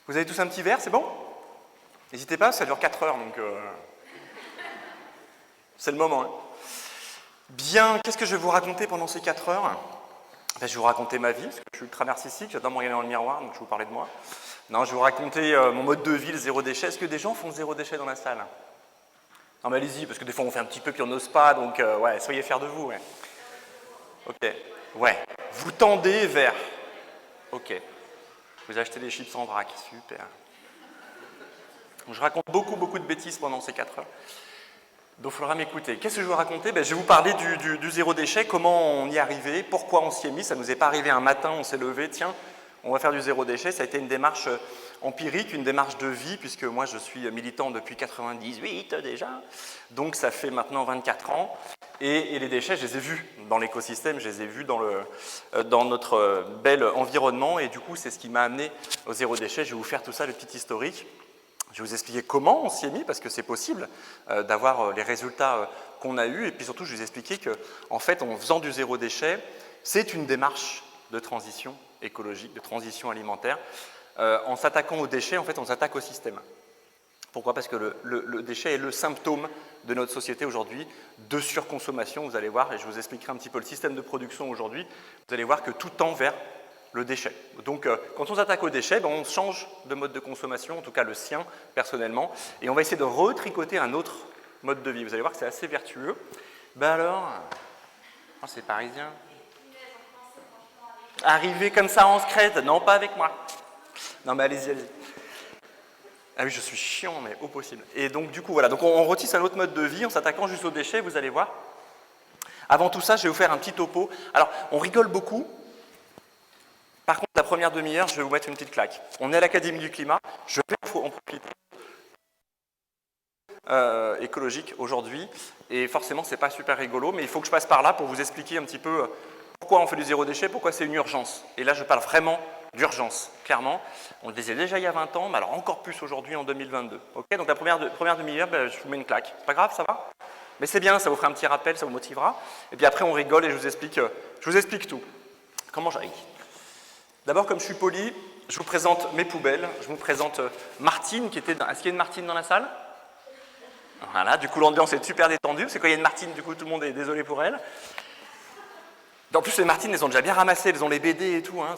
Vous avez tous un petit verre, c'est bon? N'hésitez pas, ça dure 4 heures, donc c'est le moment. Hein. Bien, qu'est-ce que je vais vous raconter pendant ces 4 heures? Ben, je vais vous raconter ma vie, parce que je suis ultra narcissique, j'adore me regarder dans le miroir, donc je vais vous parler de moi. Non, je vais vous raconter mon mode de vie, le zéro déchet. Est-ce que des gens font le zéro déchet dans la salle? Non mais allez-y, parce que des fois on fait un petit peu puis on n'ose pas, donc ouais, soyez fiers de vous. Ouais. Ok, ouais. Vous tendez vers... Ok. Vous achetez des chips en vrac, super. Donc, je raconte beaucoup de bêtises pendant ces 4 heures. Donc il faudra m'écouter. Qu'est-ce que je vais vous raconter? Ben, je vais vous parler du zéro déchet, comment on y est arrivé, pourquoi on s'y est mis. Ça ne nous est pas arrivé un matin, on s'est levé, tiens, on va faire du zéro déchet. Ça a été une démarche empirique, une démarche de vie, puisque moi je suis militant depuis 98 déjà. Donc ça fait maintenant 24 ans. Et les déchets, je les ai vus dans l'écosystème, je les ai vus dans notre bel environnement. Et du coup, c'est ce qui m'a amené au zéro déchet. Je vais vous faire tout ça, le petit historique. Je vais vous expliquer comment on s'y est mis, parce que c'est possible d'avoir les résultats qu'on a eus. Et puis surtout, je vais vous expliquer qu'en fait, en faisant du zéro déchet, c'est une démarche de transition écologique, de transition alimentaire. En s'attaquant aux déchets, en fait, on s'attaque au système. Pourquoi? Parce que le déchet est le symptôme de notre société aujourd'hui de surconsommation, vous allez voir, et je vous expliquerai un petit peu le système de production aujourd'hui, vous allez voir que tout tend vers le déchet. Donc, quand on s'attaque au déchet, ben, on change de mode de consommation, en tout cas le sien, personnellement, et on va essayer de retricoter un autre mode de vie. Vous allez voir que c'est assez vertueux. Ben alors, oh, c'est parisien. Arriver comme ça en scred, non, pas avec moi. Non, mais allez-y, allez-y. Ah oui, je suis chiant, mais au possible. Et donc, du coup, voilà. Donc, on retisse un autre mode de vie en s'attaquant juste aux déchets, vous allez voir. Avant tout ça, je vais vous faire un petit topo. Alors, on rigole beaucoup. Par contre, la première demi-heure, je vais vous mettre une petite claque. On est à l'Académie du Climat. Je vais en profiter écologique aujourd'hui. Et forcément, ce n'est pas super rigolo, mais il faut que je passe par là pour vous expliquer un petit peu pourquoi on fait du zéro déchet, pourquoi c'est une urgence. Et là, je parle vraiment d'urgence, clairement. On le disait déjà il y a 20 ans, mais alors encore plus aujourd'hui en 2022. Okay, donc la première demi-heure, ben, je vous mets une claque. Pas grave, ça va? Mais c'est bien, ça vous fera un petit rappel, ça vous motivera. Et puis après, on rigole et je vous explique tout. Comment j'arrive? D'abord, comme je suis poli, je vous présente mes poubelles. Je vous présente Martine, qui était... Est-ce qu'il y a une Martine dans la salle? Voilà, du coup, l'ambiance est super détendue, parce que quand il y a une Martine, du coup, tout le monde est désolé pour elle. En plus, les Martines, elles ont déjà bien ramassé, elles ont les BD et tout. Hein,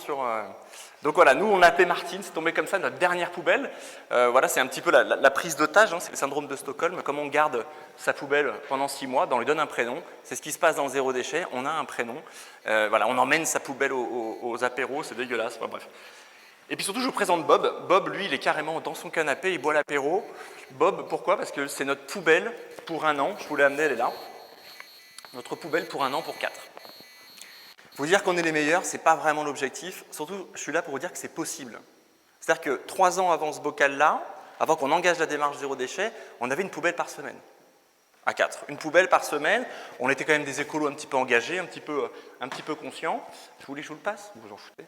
Donc voilà, nous, on l'a appelé Martine, c'est tombé comme ça, notre dernière poubelle. Voilà, c'est un petit peu la prise d'otage, hein, c'est le syndrome de Stockholm. Comment on garde sa poubelle pendant 6 mois, ben, on lui donne un prénom. C'est ce qui se passe dans le zéro déchet, on a un prénom. Voilà, on emmène sa poubelle aux apéros, c'est dégueulasse, enfin, bref. Et puis surtout, je vous présente Bob. Bob, lui, il est carrément dans son canapé, il boit l'apéro. Bob, pourquoi? Parce que c'est notre poubelle pour 1 an. Je vous l'ai amenée, elle est là. Notre poubelle pour 1 an, pour 4. Vous dire qu'on est les meilleurs, ce n'est pas vraiment l'objectif. Surtout, je suis là pour vous dire que c'est possible. C'est-à-dire que 3 ans avant ce bocal-là, avant qu'on engage la démarche zéro déchet, on avait une poubelle par semaine. À 4. Une poubelle par semaine. On était quand même des écolos un petit peu engagés, un petit peu conscients. Je vous le passe? Vous en foutez.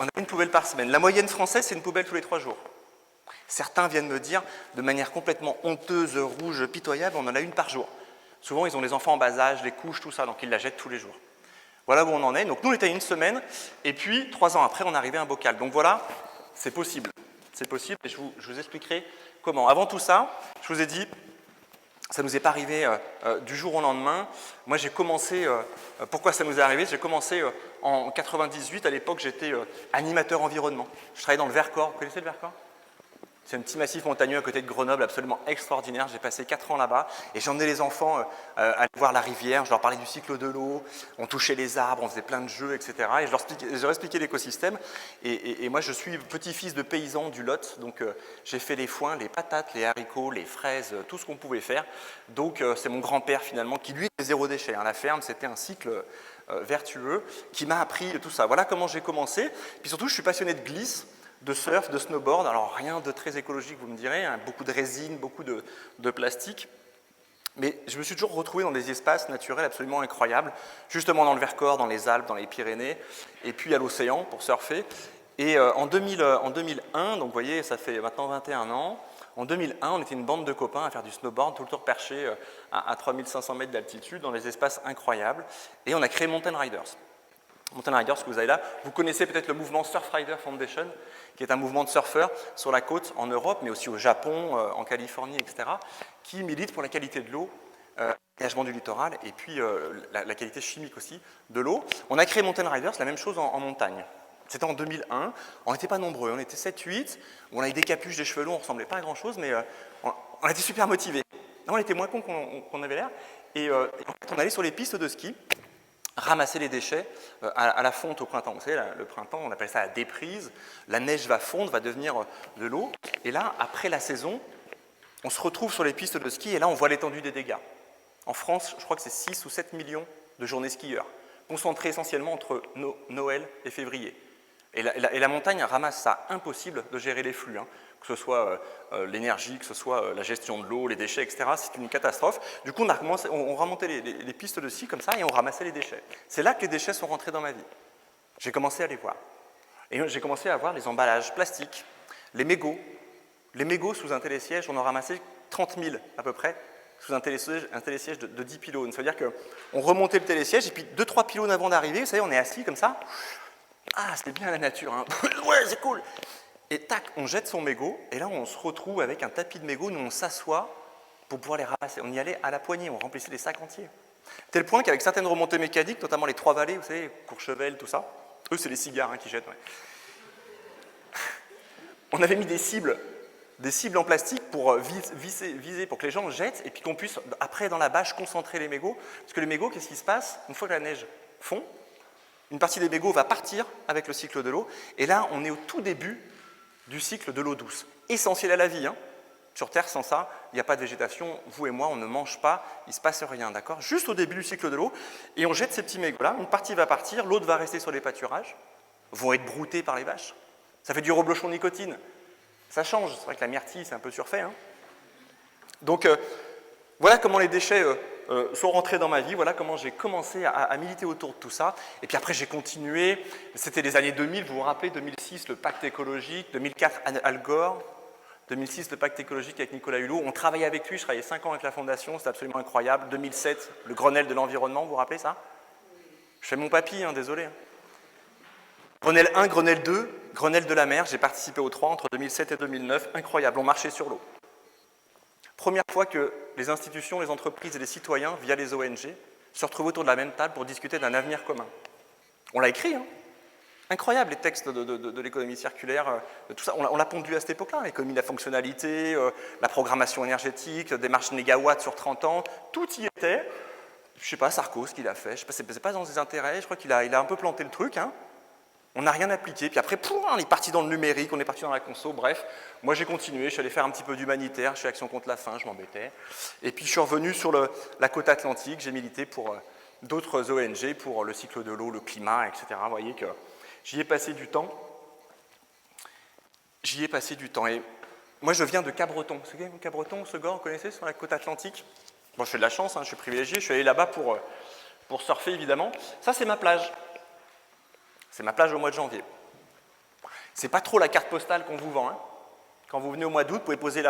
On avait une poubelle par semaine. La moyenne française, c'est une poubelle tous les 3 jours. Certains viennent me dire, de manière complètement honteuse, rouge, pitoyable, on en a une par jour. Souvent, ils ont les enfants en bas âge, les couches, tout ça, donc ils la jettent tous les jours. Voilà où on en est. Donc nous, on était à 1 semaine, et puis 3 ans après, on arrivait à un bocal. Donc voilà, c'est possible. C'est possible, et je vous expliquerai comment. Avant tout ça, je vous ai dit, ça ne nous est pas arrivé du jour au lendemain. Moi, j'ai commencé, pourquoi ça nous est arrivé? J'ai commencé en 98, à l'époque, j'étais animateur environnement. Je travaillais dans le Vercors. Vous connaissez le Vercors? C'est un petit massif montagneux à côté de Grenoble, absolument extraordinaire. J'ai passé 4 ans là-bas et j'emmenais les enfants aller voir la rivière. Je leur parlais du cycle de l'eau, on touchait les arbres, on faisait plein de jeux, etc. Et je leur expliquais l'écosystème. Et moi, je suis petit-fils de paysan du Lot, donc j'ai fait les foins, les patates, les haricots, les fraises, tout ce qu'on pouvait faire. Donc c'est mon grand-père finalement qui, lui, était zéro déchet. Hein. La ferme, c'était un cycle vertueux qui m'a appris tout ça. Voilà comment j'ai commencé. Puis surtout, je suis passionné de glisse, de surf, de snowboard, alors rien de très écologique, vous me direz, hein, beaucoup de résine, beaucoup de plastique. Mais je me suis toujours retrouvé dans des espaces naturels absolument incroyables, justement dans le Vercors, dans les Alpes, dans les Pyrénées, et puis à l'océan pour surfer. Et en 2001, donc vous voyez, ça fait maintenant 21 ans, en 2001, on était une bande de copains à faire du snowboard, tout le tour perché à 3500 mètres d'altitude, dans des espaces incroyables, et on a créé Mountain Riders. Mountain Riders, ce que vous avez là, vous connaissez peut-être le mouvement Surfrider Foundation, qui est un mouvement de surfeurs sur la côte en Europe, mais aussi au Japon, en Californie, etc., qui milite pour la qualité de l'eau, l'engagement du littoral, et puis la qualité chimique aussi de l'eau. On a créé Mountain Riders, la même chose en montagne. C'était en 2001, on n'était pas nombreux, on était 7-8, on avait des capuches, des cheveux longs, on ne ressemblait pas à grand-chose, mais on était super motivés. On était moins cons qu'on avait l'air, et en fait, on allait sur les pistes de ski, ramasser les déchets à la fonte au printemps. Vous savez, le printemps, on appelle ça la déprise, la neige va fondre, va devenir de l'eau, et là, après la saison, on se retrouve sur les pistes de ski, et là, on voit l'étendue des dégâts. En France, je crois que c'est 6 ou 7 millions de journées skieurs, concentrées essentiellement entre Noël et février. Et la montagne ramasse ça, impossible de gérer les flux, hein. Que ce soit l'énergie, que ce soit la gestion de l'eau, les déchets, etc. C'est une catastrophe. Du coup, on remontait les pistes de ski comme ça et on ramassait les déchets. C'est là que les déchets sont rentrés dans ma vie. J'ai commencé à les voir. Et j'ai commencé à voir les emballages plastiques, les mégots. Les mégots sous un télésiège, on en ramassait 30 000 à peu près, sous un télésiège de 10 pylônes. Ça veut dire qu'on remontait le télésiège et puis 2-3 pylônes avant d'arriver, vous savez, on est assis comme ça. Ah, c'est bien la nature, hein. Ouais, c'est cool. Et tac, on jette son mégot, et là, on se retrouve avec un tapis de mégots, nous, on s'assoit pour pouvoir les ramasser. On y allait à la poignée, on remplissait les sacs entiers. Tel point qu'avec certaines remontées mécaniques, notamment les Trois-Vallées, vous savez, Courchevel, tout ça, eux, c'est les cigares hein, qui jettent. Ouais. On avait mis des cibles en plastique pour viser, pour que les gens jettent, et puis qu'on puisse, après, dans la bâche, concentrer les mégots. Parce que les mégots, qu'est-ce qui se passe? Une fois que la neige fond, une partie des mégots va partir avec le cycle de l'eau, et là, on est au tout début du cycle de l'eau douce, essentiel à la vie. Hein. Sur Terre, sans ça, il n'y a pas de végétation, vous et moi, on ne mange pas, il ne se passe rien, d'accord? Juste au début du cycle de l'eau, et on jette ces petits mégots-là, une partie va partir, l'autre va rester sur les pâturages, vont être broutés par les vaches. Ça fait du reblochon de nicotine. Ça change, c'est vrai que la myrtille, c'est un peu surfait. Hein. Donc, voilà comment les déchets sont rentrés dans ma vie, voilà comment j'ai commencé à militer autour de tout ça. Et puis après, j'ai continué. C'était les années 2000, vous vous rappelez, 2006, le pacte écologique, 2004, Al Gore, 2006, le pacte écologique avec Nicolas Hulot. On travaillait avec lui, je travaillais 5 ans avec la Fondation, c'était absolument incroyable. 2007, le Grenelle de l'environnement, vous vous rappelez ça? Je fais mon papy, hein, désolé. Grenelle 1, Grenelle 2, Grenelle de la mer, j'ai participé aux 3 entre 2007 et 2009, incroyable, on marchait sur l'eau. Première fois que les institutions, les entreprises et les citoyens, via les ONG, se retrouvent autour de la même table pour discuter d'un avenir commun. On l'a écrit, hein. Incroyable les textes de l'économie circulaire, de tout ça. On l'a pondu à cette époque-là, l'économie de la fonctionnalité, la programmation énergétique, des marches mégawatts sur 30 ans, tout y était. Je ne sais pas, Sarko, ce qu'il a fait, je ne sais pas, c'est pas dans ses intérêts, je crois qu'il a un peu planté le truc, hein. On n'a rien appliqué, puis après, on est parti dans le numérique, on est parti dans la conso, bref. Moi, j'ai continué, je suis allé faire un petit peu d'humanitaire, je suis Action contre la faim, je m'embêtais. Et puis, je suis revenu sur la côte atlantique, j'ai milité pour d'autres ONG, pour le cycle de l'eau, le climat, etc. Vous voyez que j'y ai passé du temps. Et moi, je viens de Cabreton. Vous savez, Cabreton, Segor, vous connaissez, sur la côte atlantique? Bon, je fais de la chance, hein, je suis privilégié, je suis allé là-bas pour surfer, évidemment. Ça, c'est ma plage. C'est ma plage au mois de janvier. C'est pas trop la carte postale qu'on vous vend. Hein. Quand vous venez au mois d'août, vous pouvez poser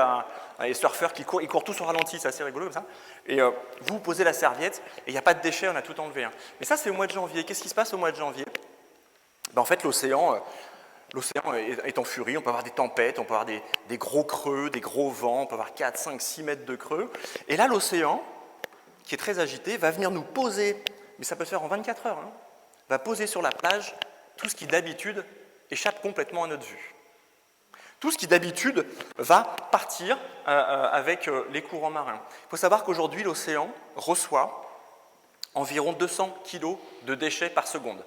les surfeurs qui courent, ils courent tous au ralenti, c'est assez rigolo comme ça. Et vous posez la serviette, et il n'y a pas de déchets, on a tout enlevé. Hein. Mais ça, c'est au mois de janvier. Qu'est-ce qui se passe au mois de janvier? En fait, l'océan est en furie, on peut avoir des tempêtes, on peut avoir des gros creux, des gros vents, on peut avoir 4, 5, 6 mètres de creux. Et là, l'océan, qui est très agité, va venir nous poser, mais ça peut se faire en 24 heures, hein, va poser sur la plage tout ce qui d'habitude échappe complètement à notre vue. Tout ce qui d'habitude va partir avec les courants marins. Il faut savoir qu'aujourd'hui, l'océan reçoit environ 200 kg de déchets par seconde.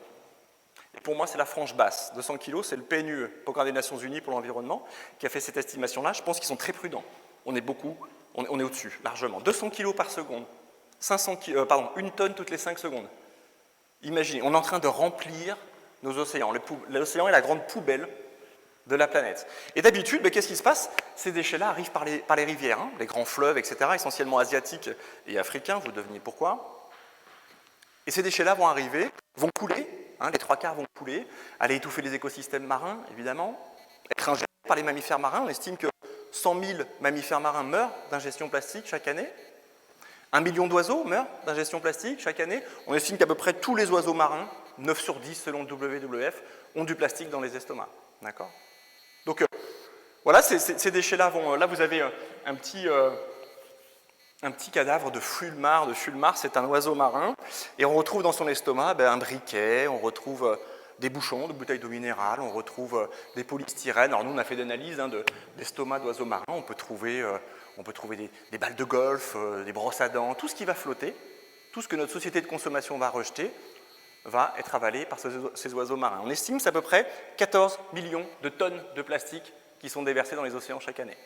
Et pour moi, c'est la frange basse. 200 kg, c'est le PNUE, Programme des Nations Unies pour l'environnement, qui a fait cette estimation-là. Je pense qu'ils sont très prudents. On est au-dessus, largement. 200 kg par seconde. 1 tonne toutes les 5 secondes. Imaginez, on est en train de remplir nos océans. L'océan est la grande poubelle de la planète. Et d'habitude, qu'est-ce qui se passe? Ces déchets-là arrivent par les rivières, hein, les grands fleuves, etc., essentiellement asiatiques et africains, vous devinez pourquoi. Et ces déchets-là vont arriver, vont couler, hein, les 3/4 vont couler, aller étouffer les écosystèmes marins, évidemment, être ingérés par les mammifères marins. On estime que 100 000 mammifères marins meurent d'ingestion plastique chaque année. 1 million d'oiseaux meurent d'ingestion plastique chaque année. On estime qu'à peu près tous les oiseaux marins 9 sur 10 selon le WWF, ont du plastique dans les estomacs. D'accord? Donc voilà, ces déchets-là vont... Là, vous avez un petit cadavre de fulmar. De fulmar, c'est un oiseau marin. Et on retrouve dans son estomac un briquet, on retrouve des bouchons de bouteilles d'eau minérale, on retrouve des polystyrènes. Alors nous, on a fait des analyses d'estomac d'oiseaux marins. On peut trouver des balles de golf, des brosses à dents, tout ce qui va flotter, tout ce que notre société de consommation va rejeter, va être avalé par ces oiseaux marins. On estime que c'est à peu près 14 millions de tonnes de plastique qui sont déversées dans les océans chaque année.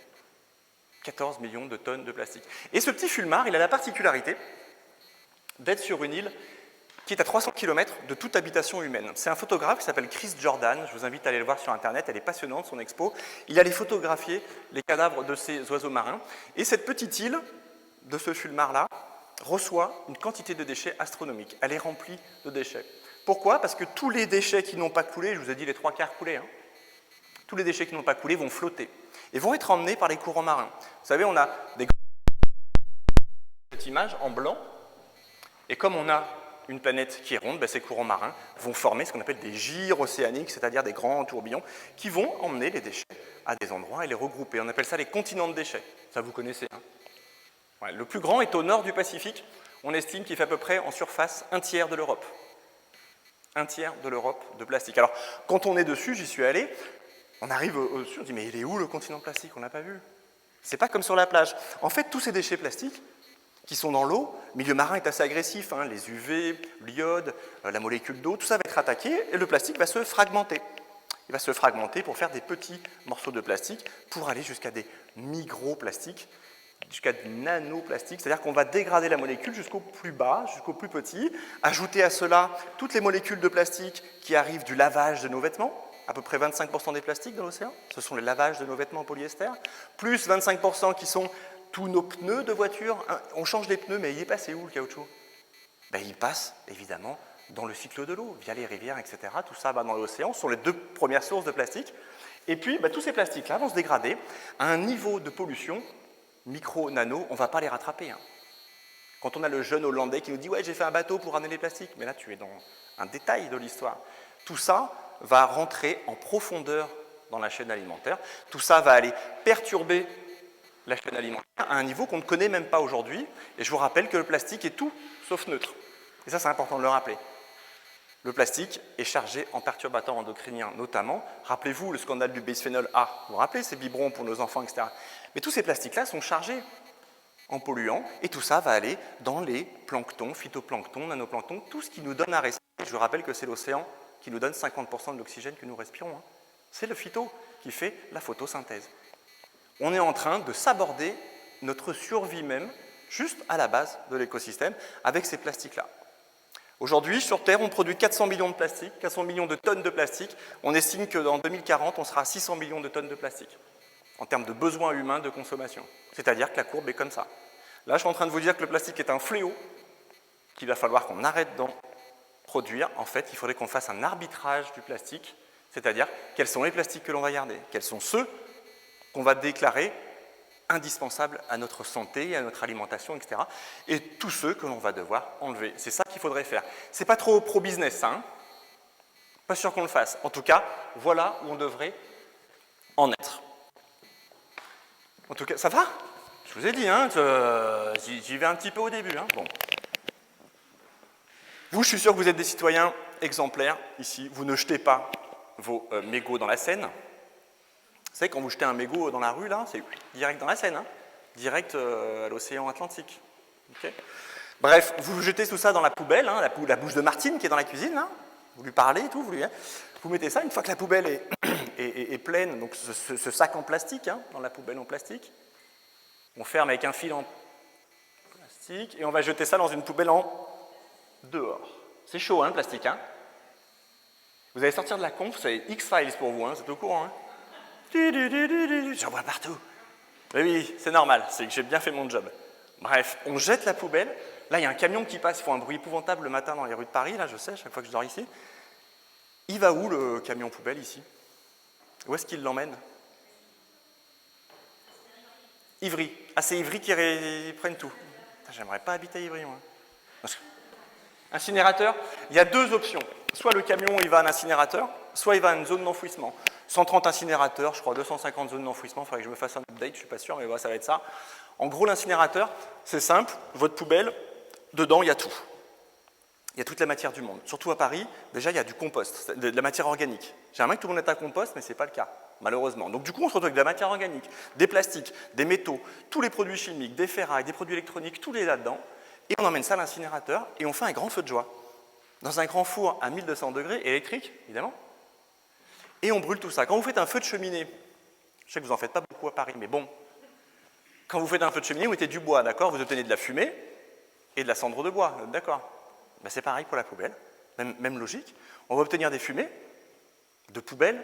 14 millions de tonnes de plastique. Et ce petit fulmar, il a la particularité d'être sur une île qui est à 300 km de toute habitation humaine. C'est un photographe qui s'appelle Chris Jordan, je vous invite à aller le voir sur Internet, elle est passionnante, son expo. Il allait photographier les cadavres de ces oiseaux marins. Et cette petite île de ce fulmar-là reçoit une quantité de déchets astronomique. Elle est remplie de déchets. Pourquoi? Parce que tous les déchets qui n'ont pas coulé, je vous ai dit les 3/4 coulés, hein, tous les déchets qui n'ont pas coulé vont flotter et vont être emmenés par les courants marins. Vous savez, on a cette image en blanc, et comme on a une planète qui est ronde, ces courants marins vont former ce qu'on appelle des gyres océaniques, c'est-à-dire des grands tourbillons qui vont emmener les déchets à des endroits et les regrouper. On appelle ça les continents de déchets. Ça, vous connaissez, hein? Ouais, le plus grand est au nord du Pacifique. On estime qu'il fait à peu près en surface un tiers de l'Europe. Un tiers de l'Europe de plastique. Alors, quand on est dessus, j'y suis allé, on arrive au-dessus, on dit, mais il est où le continent plastique? On ne l'a pas vu. C'est pas comme sur la plage. En fait, tous ces déchets plastiques qui sont dans l'eau, le milieu marin est assez agressif, hein, les UV, l'iode, la molécule d'eau, tout ça va être attaqué et le plastique va se fragmenter. Il va se fragmenter pour faire des petits morceaux de plastique pour aller jusqu'à des microplastiques, jusqu'à du nanoplastique, c'est-à-dire qu'on va dégrader la molécule jusqu'au plus bas, jusqu'au plus petit, ajouter à cela toutes les molécules de plastique qui arrivent du lavage de nos vêtements, à peu près 25% des plastiques dans l'océan, ce sont les lavages de nos vêtements en polyester, plus 25% qui sont tous nos pneus de voiture. On change les pneus, mais il est passé où le caoutchouc? Il passe évidemment dans le cycle de l'eau, via les rivières, etc. Tout ça va dans l'océan, ce sont les deux premières sources de plastique. Et puis, tous ces plastiques-là vont se dégrader à un niveau de pollution micro, nano, on ne va pas les rattraper. Hein. Quand on a le jeune Hollandais qui nous dit « Ouais, j'ai fait un bateau pour ramener les plastiques », mais là, tu es dans un détail de l'histoire. Tout ça va rentrer en profondeur dans la chaîne alimentaire. Tout ça va aller perturber la chaîne alimentaire à un niveau qu'on ne connaît même pas aujourd'hui. Et je vous rappelle que le plastique est tout sauf neutre. Et ça, c'est important de le rappeler. Le plastique est chargé en perturbateurs endocriniens, notamment. Rappelez-vous le scandale du bisphénol A. Vous vous rappelez ces biberons pour nos enfants, etc. Mais tous ces plastiques-là sont chargés en polluants, et tout ça va aller dans les planctons, phytoplanctons, nanoplanctons, tout ce qui nous donne à respirer. Je vous rappelle que c'est l'océan qui nous donne 50% de l'oxygène que nous respirons. Hein. C'est le phyto qui fait la photosynthèse. On est en train de s'aborder notre survie même, juste à la base de l'écosystème, avec ces plastiques-là. Aujourd'hui, sur Terre, on produit 400 millions de plastique, 400 millions de tonnes de plastique. On estime qu'en 2040, on sera à 600 millions de tonnes de plastique, en termes de besoins humains de consommation. C'est-à-dire que la courbe est comme ça. Là, je suis en train de vous dire que le plastique est un fléau, qu'il va falloir qu'on arrête d'en produire. En fait, il faudrait qu'on fasse un arbitrage du plastique, c'est-à-dire quels sont les plastiques que l'on va garder, quels sont ceux qu'on va déclarer indispensables à notre santé, à notre alimentation, etc. Et tous ceux que l'on va devoir enlever. C'est ça qu'il faudrait faire. C'est pas trop pro-business, ça, hein? Pas sûr qu'on le fasse. En tout cas, voilà où on devrait en être. En tout cas, ça va? Je vous ai dit, hein, j'y vais un petit peu au début. Hein, bon. Vous, je suis sûr que vous êtes des citoyens exemplaires ici. Vous ne jetez pas vos mégots dans la Seine. Vous savez, quand vous jetez un mégot dans la rue, là, c'est direct dans la Seine, hein, direct à l'océan Atlantique. Okay. Bref, vous jetez tout ça dans la poubelle, hein, la bouche de Martine qui est dans la cuisine, là. Vous lui parlez et tout, vous mettez ça, une fois que la poubelle est pleine, donc ce sac en plastique, hein, dans la poubelle en plastique, on ferme avec un fil en plastique et on va jeter ça dans une poubelle en dehors. C'est chaud, hein, le plastique. Hein. Vous allez sortir de la conf, c'est X-Files pour vous, hein, c'est au courant. Hein. J'en vois partout. Mais oui, c'est normal, c'est que j'ai bien fait mon job. Bref, on jette la poubelle. Là, il y a un camion qui passe, il fait un bruit épouvantable le matin dans les rues de Paris, là, je sais, chaque fois que je dors ici. Il va où, le camion poubelle, ici? Où est-ce qu'il l'emmène? Ivry. Ah, c'est Ivry qui prennent tout. J'aimerais pas habiter à Ivry, moi. Incinérateur, il y a deux options. soit le camion il va à un incinérateur, soit il va à une zone d'enfouissement. 130 incinérateurs, je crois 250 zones d'enfouissement, il faudrait que je me fasse un update, je ne suis pas sûr, mais voilà, ça va être ça. En gros, l'incinérateur, c'est simple, votre poubelle, dedans, il y a tout. Il y a toute la matière du monde. Surtout à Paris, déjà, il y a du compost, de la matière organique. J'aimerais que tout le monde ait un compost, mais ce n'est pas le cas, malheureusement. Donc du coup, on se retrouve avec de la matière organique, des plastiques, des métaux, tous les produits chimiques, des ferrailles, des produits électroniques, tout est là-dedans. Et on emmène ça à l'incinérateur et on fait un grand feu de joie. Dans un grand four à 1200 degrés, électrique, évidemment. Et on brûle tout ça. Quand vous faites un feu de cheminée, je sais que vous n'en faites pas beaucoup à Paris, mais bon, quand vous faites un feu de cheminée, vous mettez du bois, d'accord? Vous obtenez de la fumée et de la cendre de bois, d'accord? Ben, c'est pareil pour la poubelle, même logique. On va obtenir des fumées de poubelle,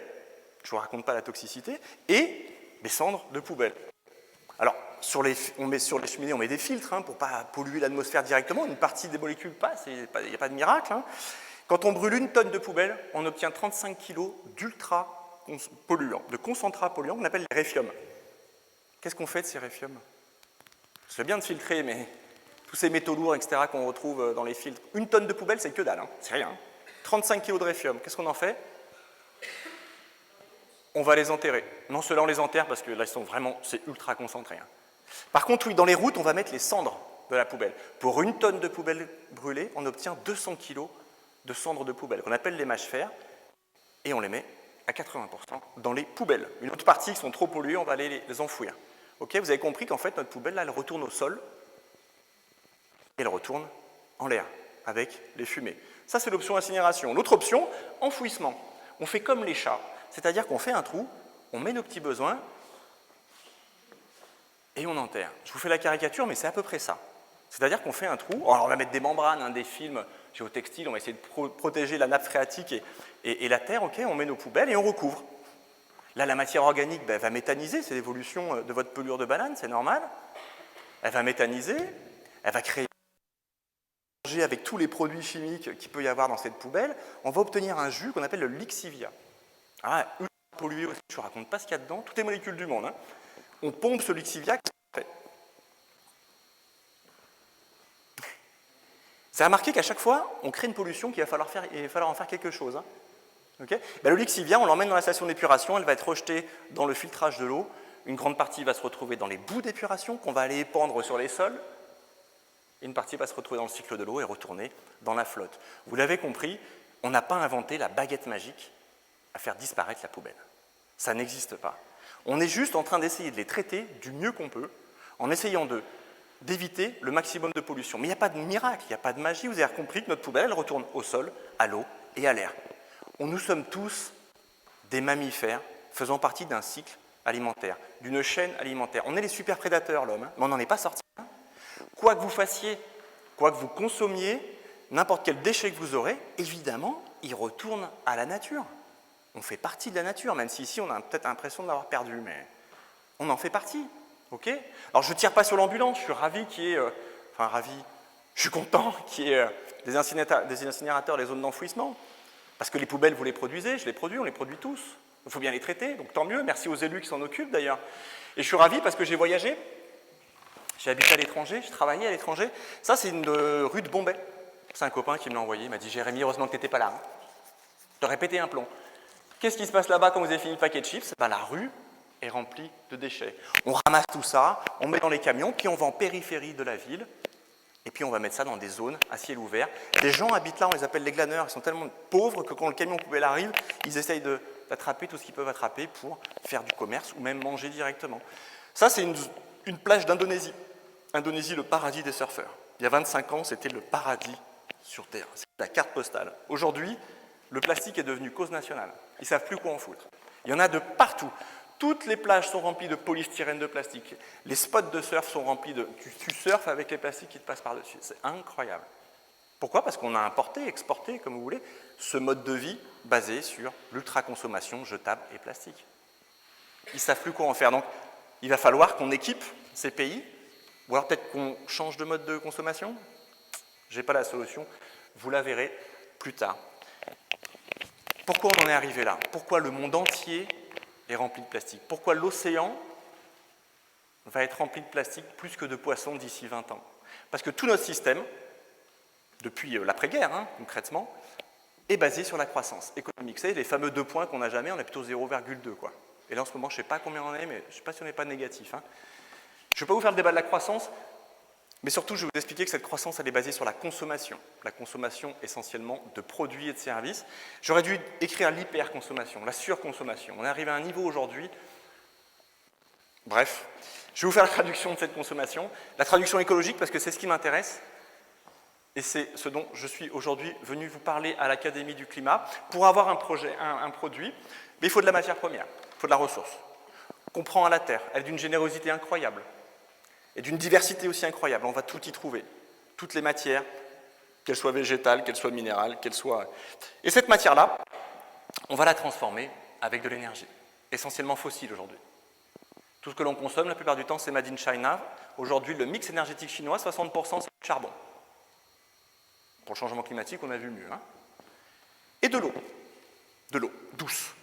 je ne vous raconte pas la toxicité, et des cendres de poubelle. Alors, on met sur les cheminées, on met des filtres pour ne pas polluer l'atmosphère directement. Une partie des molécules passe, il n'y a pas de miracle. Quand on brûle 1 tonne de poubelle, on obtient 35 kg d'ultra polluants, de concentrats polluants qu'on appelle les réfiums. Qu'est-ce qu'on fait de ces réfiums? C'est bien de filtrer, mais tous ces métaux lourds, etc., qu'on retrouve dans les filtres. 1 tonne de poubelle, c'est que dalle, c'est rien. 35 kg de réfium, qu'est-ce qu'on en fait? On va les enterrer. Non, ceux-là, on les enterre parce que là, ils sont vraiment, c'est ultra concentré. Par contre, oui, dans les routes, on va mettre les cendres de la poubelle. Pour 1 tonne de poubelle brûlée, on obtient 200 kg de cendres de poubelle, qu'on appelle les mâches-fer, et on les met à 80% dans les poubelles. Une autre partie qui sont trop polluées, on va aller les enfouir. Okay, vous avez compris qu'en fait, notre poubelle, là, elle retourne au sol, et elle retourne en l'air, avec les fumées. Ça, c'est l'option incinération. L'autre option, enfouissement. On fait comme les chats, c'est-à-dire qu'on fait un trou, on met nos petits besoins, et on enterre. Je vous fais la caricature, mais c'est à peu près ça. C'est-à-dire qu'on fait un trou, alors on va mettre des membranes, des films géotextiles, on va essayer de protéger la nappe phréatique et la terre, okay, on met nos poubelles et on recouvre. Là, la matière organique va méthaniser, c'est l'évolution de votre pelure de banane, c'est normal. Elle va méthaniser, elle va créer avec tous les produits chimiques qu'il peut y avoir dans cette poubelle, on va obtenir un jus qu'on appelle le Lixivia. Ah, ultra pollué aussi, je ne vous raconte pas ce qu'il y a dedans, toutes les molécules du monde. On pompe ce Lixivia, qu'est-ce qu'on fait? C'est remarqué qu'à chaque fois, on crée une pollution qu'il va falloir en faire quelque chose. Okay, le Lixivia, on l'emmène dans la station d'épuration, elle va être rejetée dans le filtrage de l'eau. Une grande partie va se retrouver dans les boues d'épuration qu'on va aller épandre sur les sols. Et une partie va se retrouver dans le cycle de l'eau et retourner dans la flotte. Vous l'avez compris, on n'a pas inventé la baguette magique à faire disparaître la poubelle. Ça n'existe pas. On est juste en train d'essayer de les traiter du mieux qu'on peut, en essayant d'éviter le maximum de pollution. Mais il n'y a pas de miracle, il n'y a pas de magie. Vous avez compris que notre poubelle, elle retourne au sol, à l'eau et à l'air. Nous sommes tous des mammifères faisant partie d'un cycle alimentaire, d'une chaîne alimentaire. On est les super prédateurs, l'homme, mais on n'en est pas sorti. Quoi que vous fassiez, quoi que vous consommiez, n'importe quel déchet que vous aurez, évidemment, il retourne à la nature. On fait partie de la nature, même si ici on a peut-être l'impression de l'avoir perdu, mais on en fait partie. Okay, alors je ne tire pas sur l'ambulance, je suis ravi qu'il y ait, je suis content qu'il y ait des incinérateurs, des zones d'enfouissement. Parce que les poubelles, vous les produisez, je les produis, on les produit tous. Il faut bien les traiter, donc tant mieux. Merci aux élus qui s'en occupent d'ailleurs. Et je suis ravi parce que j'ai voyagé, j'ai habité à l'étranger, j'ai travaillé à l'étranger. Ça, c'est une rue de Bombay. C'est un copain qui me l'a envoyé, il m'a dit « Jérémy, heureusement que tu n'étais pas là. Tu aurais pété un plomb. » Qu'est-ce qui se passe là-bas quand vous avez fini le paquet de chips? La rue est remplie de déchets. On ramasse tout ça, on met dans les camions, puis on va en périphérie de la ville. Et puis on va mettre ça dans des zones à ciel ouvert. Les gens habitent là, on les appelle les glaneurs, ils sont tellement pauvres que quand le camion poubelle arrive, ils essayent d'attraper tout ce qu'ils peuvent attraper pour faire du commerce ou même manger directement. Ça, c'est une plage d'Indonésie. Indonésie, le paradis des surfeurs. Il y a 25 ans, c'était le paradis sur Terre. C'est la carte postale. Aujourd'hui, le plastique est devenu cause nationale. Ils ne savent plus quoi en foutre. Il y en a de partout. Toutes les plages sont remplies de polystyrène de plastique. Les spots de surf sont remplis de... Tu surfes avec les plastiques qui te passent par-dessus. C'est incroyable. Pourquoi? Parce qu'on a importé, exporté, comme vous voulez, ce mode de vie basé sur l'ultra-consommation jetable et plastique. Ils ne savent plus quoi en faire. Donc, il va falloir qu'on équipe ces pays, ou alors peut-être qu'on change de mode de consommation. Je n'ai pas la solution. Vous la verrez plus tard. Pourquoi on en est arrivé là? Pourquoi le monde entier est rempli de plastique? Pourquoi l'océan va être rempli de plastique plus que de poissons d'ici 20 ans? Parce que tout notre système, depuis l'après-guerre concrètement, est basé sur la croissance économique. Vous savez, les fameux 2 points qu'on n'a jamais, on a plutôt 0,2, quoi. Et là, en ce moment, je ne sais pas combien on en est, mais je ne sais pas si on n'est pas négatif. Hein. Je ne vais pas vous faire le débat de la croissance, mais surtout, je vais vous expliquer que cette croissance, elle est basée sur la consommation essentiellement de produits et de services. J'aurais dû écrire l'hyperconsommation, la surconsommation. On est arrivé à un niveau aujourd'hui. Bref, je vais vous faire la traduction de cette consommation, la traduction écologique, parce que c'est ce qui m'intéresse. Et c'est ce dont je suis aujourd'hui venu vous parler à l'Académie du climat. Pour avoir un produit, mais il faut de la matière première, il faut de la ressource. Qu'on prend à la terre, elle est d'une générosité incroyable et d'une diversité aussi incroyable. On va tout y trouver, toutes les matières, qu'elles soient végétales, qu'elles soient minérales, qu'elles soient... Et cette matière-là, on va la transformer avec de l'énergie, essentiellement fossile aujourd'hui. Tout ce que l'on consomme, la plupart du temps, c'est made in China. Aujourd'hui, le mix énergétique chinois, 60%, c'est le charbon. Pour le changement climatique, on a vu mieux. Hein. Et de l'eau douce.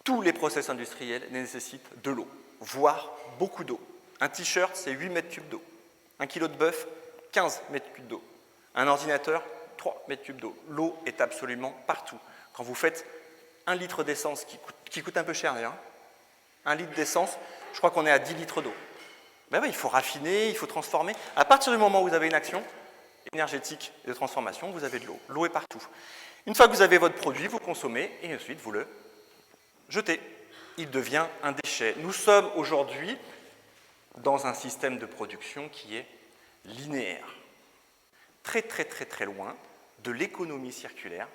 Tous les process industriels nécessitent de l'eau, voire beaucoup d'eau. Un t-shirt, c'est 8 mètres cubes d'eau. Un kilo de bœuf, 15 mètres cubes d'eau. Un ordinateur, 3 mètres cubes d'eau. L'eau est absolument partout. Quand vous faites 1 litre d'essence, qui coûte un peu cher d'ailleurs, 1 litre d'essence, je crois qu'on est à 10 litres d'eau. Ben oui, il faut raffiner, il faut transformer. À partir du moment où vous avez une action énergétique et de transformation, vous avez de l'eau. L'eau est partout. Une fois que vous avez votre produit, vous consommez et ensuite vous le jetez. Il devient un déchet. Nous sommes aujourd'hui dans un système de production qui est linéaire. Très très très très loin de l'économie circulaire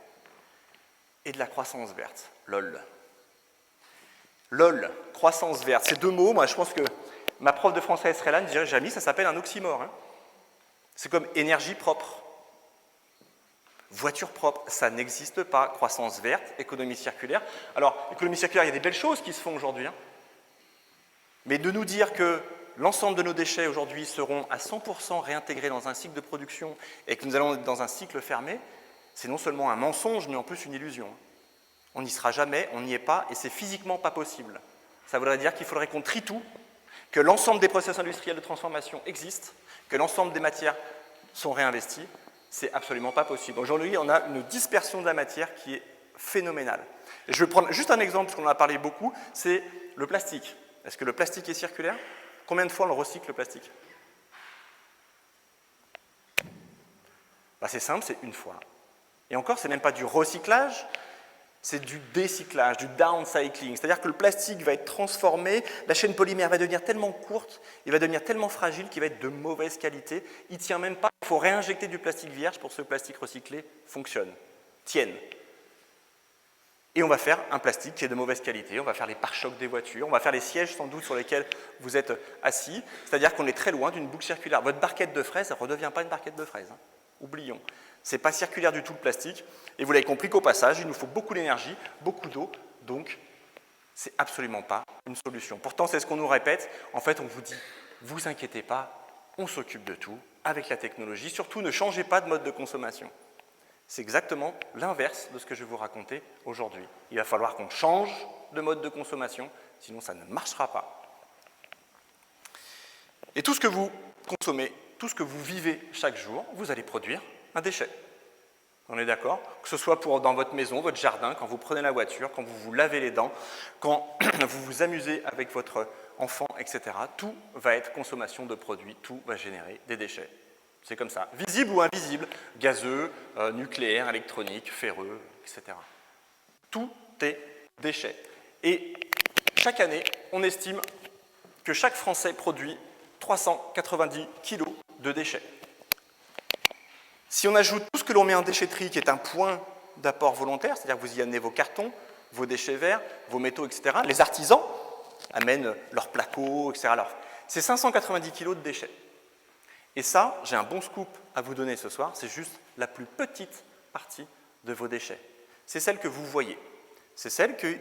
et de la croissance verte. LOL. LOL, croissance verte. Ces 2 mots, moi je pense que ma prof de français serait là, me dirait, Jamy, ça s'appelle un oxymore. Hein. C'est comme énergie propre. Voiture propre, ça n'existe pas. Croissance verte, économie circulaire. Alors, économie circulaire, il y a des belles choses qui se font aujourd'hui. Hein. Mais de nous dire que l'ensemble de nos déchets aujourd'hui seront à 100% réintégrés dans un cycle de production et que nous allons être dans un cycle fermé, c'est non seulement un mensonge, mais en plus une illusion. On n'y sera jamais, on n'y est pas, et c'est physiquement pas possible. Ça voudrait dire qu'il faudrait qu'on trie tout, que l'ensemble des process industriels de transformation existent, que l'ensemble des matières sont réinvesties. C'est absolument pas possible. Aujourd'hui, on a une dispersion de la matière qui est phénoménale. Et je vais prendre juste un exemple, parce qu'on en a parlé beaucoup, c'est le plastique. Est-ce que le plastique est circulaire? Combien de fois on le recycle, le plastique? Ben, c'est simple, c'est 1 fois. Et encore, c'est même pas du recyclage, c'est du décyclage, du downcycling. C'est-à-dire que le plastique va être transformé, la chaîne polymère va devenir tellement courte, il va devenir tellement fragile qu'il va être de mauvaise qualité. Il ne tient même pas. Il faut réinjecter du plastique vierge pour que ce plastique recyclé fonctionne, tienne. Et on va faire un plastique qui est de mauvaise qualité, on va faire les pare-chocs des voitures, on va faire les sièges sans doute sur lesquels vous êtes assis. C'est-à-dire qu'on est très loin d'une boucle circulaire. Votre barquette de fraises, ça ne redevient pas une barquette de fraises. Hein. Oublions. Ce n'est pas circulaire du tout le plastique. Et vous l'avez compris qu'au passage, il nous faut beaucoup d'énergie, beaucoup d'eau. Donc, ce n'est absolument pas une solution. Pourtant, c'est ce qu'on nous répète. En fait, on vous dit, vous inquiétez pas, on s'occupe de tout avec la technologie. Surtout, ne changez pas de mode de consommation. C'est exactement l'inverse de ce que je vais vous raconter aujourd'hui. Il va falloir qu'on change de mode de consommation, sinon ça ne marchera pas. Et tout ce que vous consommez, tout ce que vous vivez chaque jour, vous allez produire un déchet. On est d'accord? Que ce soit dans votre maison, votre jardin, quand vous prenez la voiture, quand vous vous lavez les dents, quand vous vous amusez avec votre enfant, etc. Tout va être consommation de produits, tout va générer des déchets. C'est comme ça. Visible ou invisible, gazeux, nucléaire, électronique, ferreux, etc. Tout est déchet. Et chaque année, on estime que chaque Français produit 390 kg de déchets. Si on ajoute tout ce que l'on met en déchetterie, qui est un point d'apport volontaire, c'est-à-dire que vous y amenez vos cartons, vos déchets verts, vos métaux, etc., les artisans amènent leurs placos, etc. C'est 590 kg de déchets. Et ça, j'ai un bon scoop à vous donner ce soir, c'est juste la plus petite partie de vos déchets. C'est celle que vous voyez. C'est celle que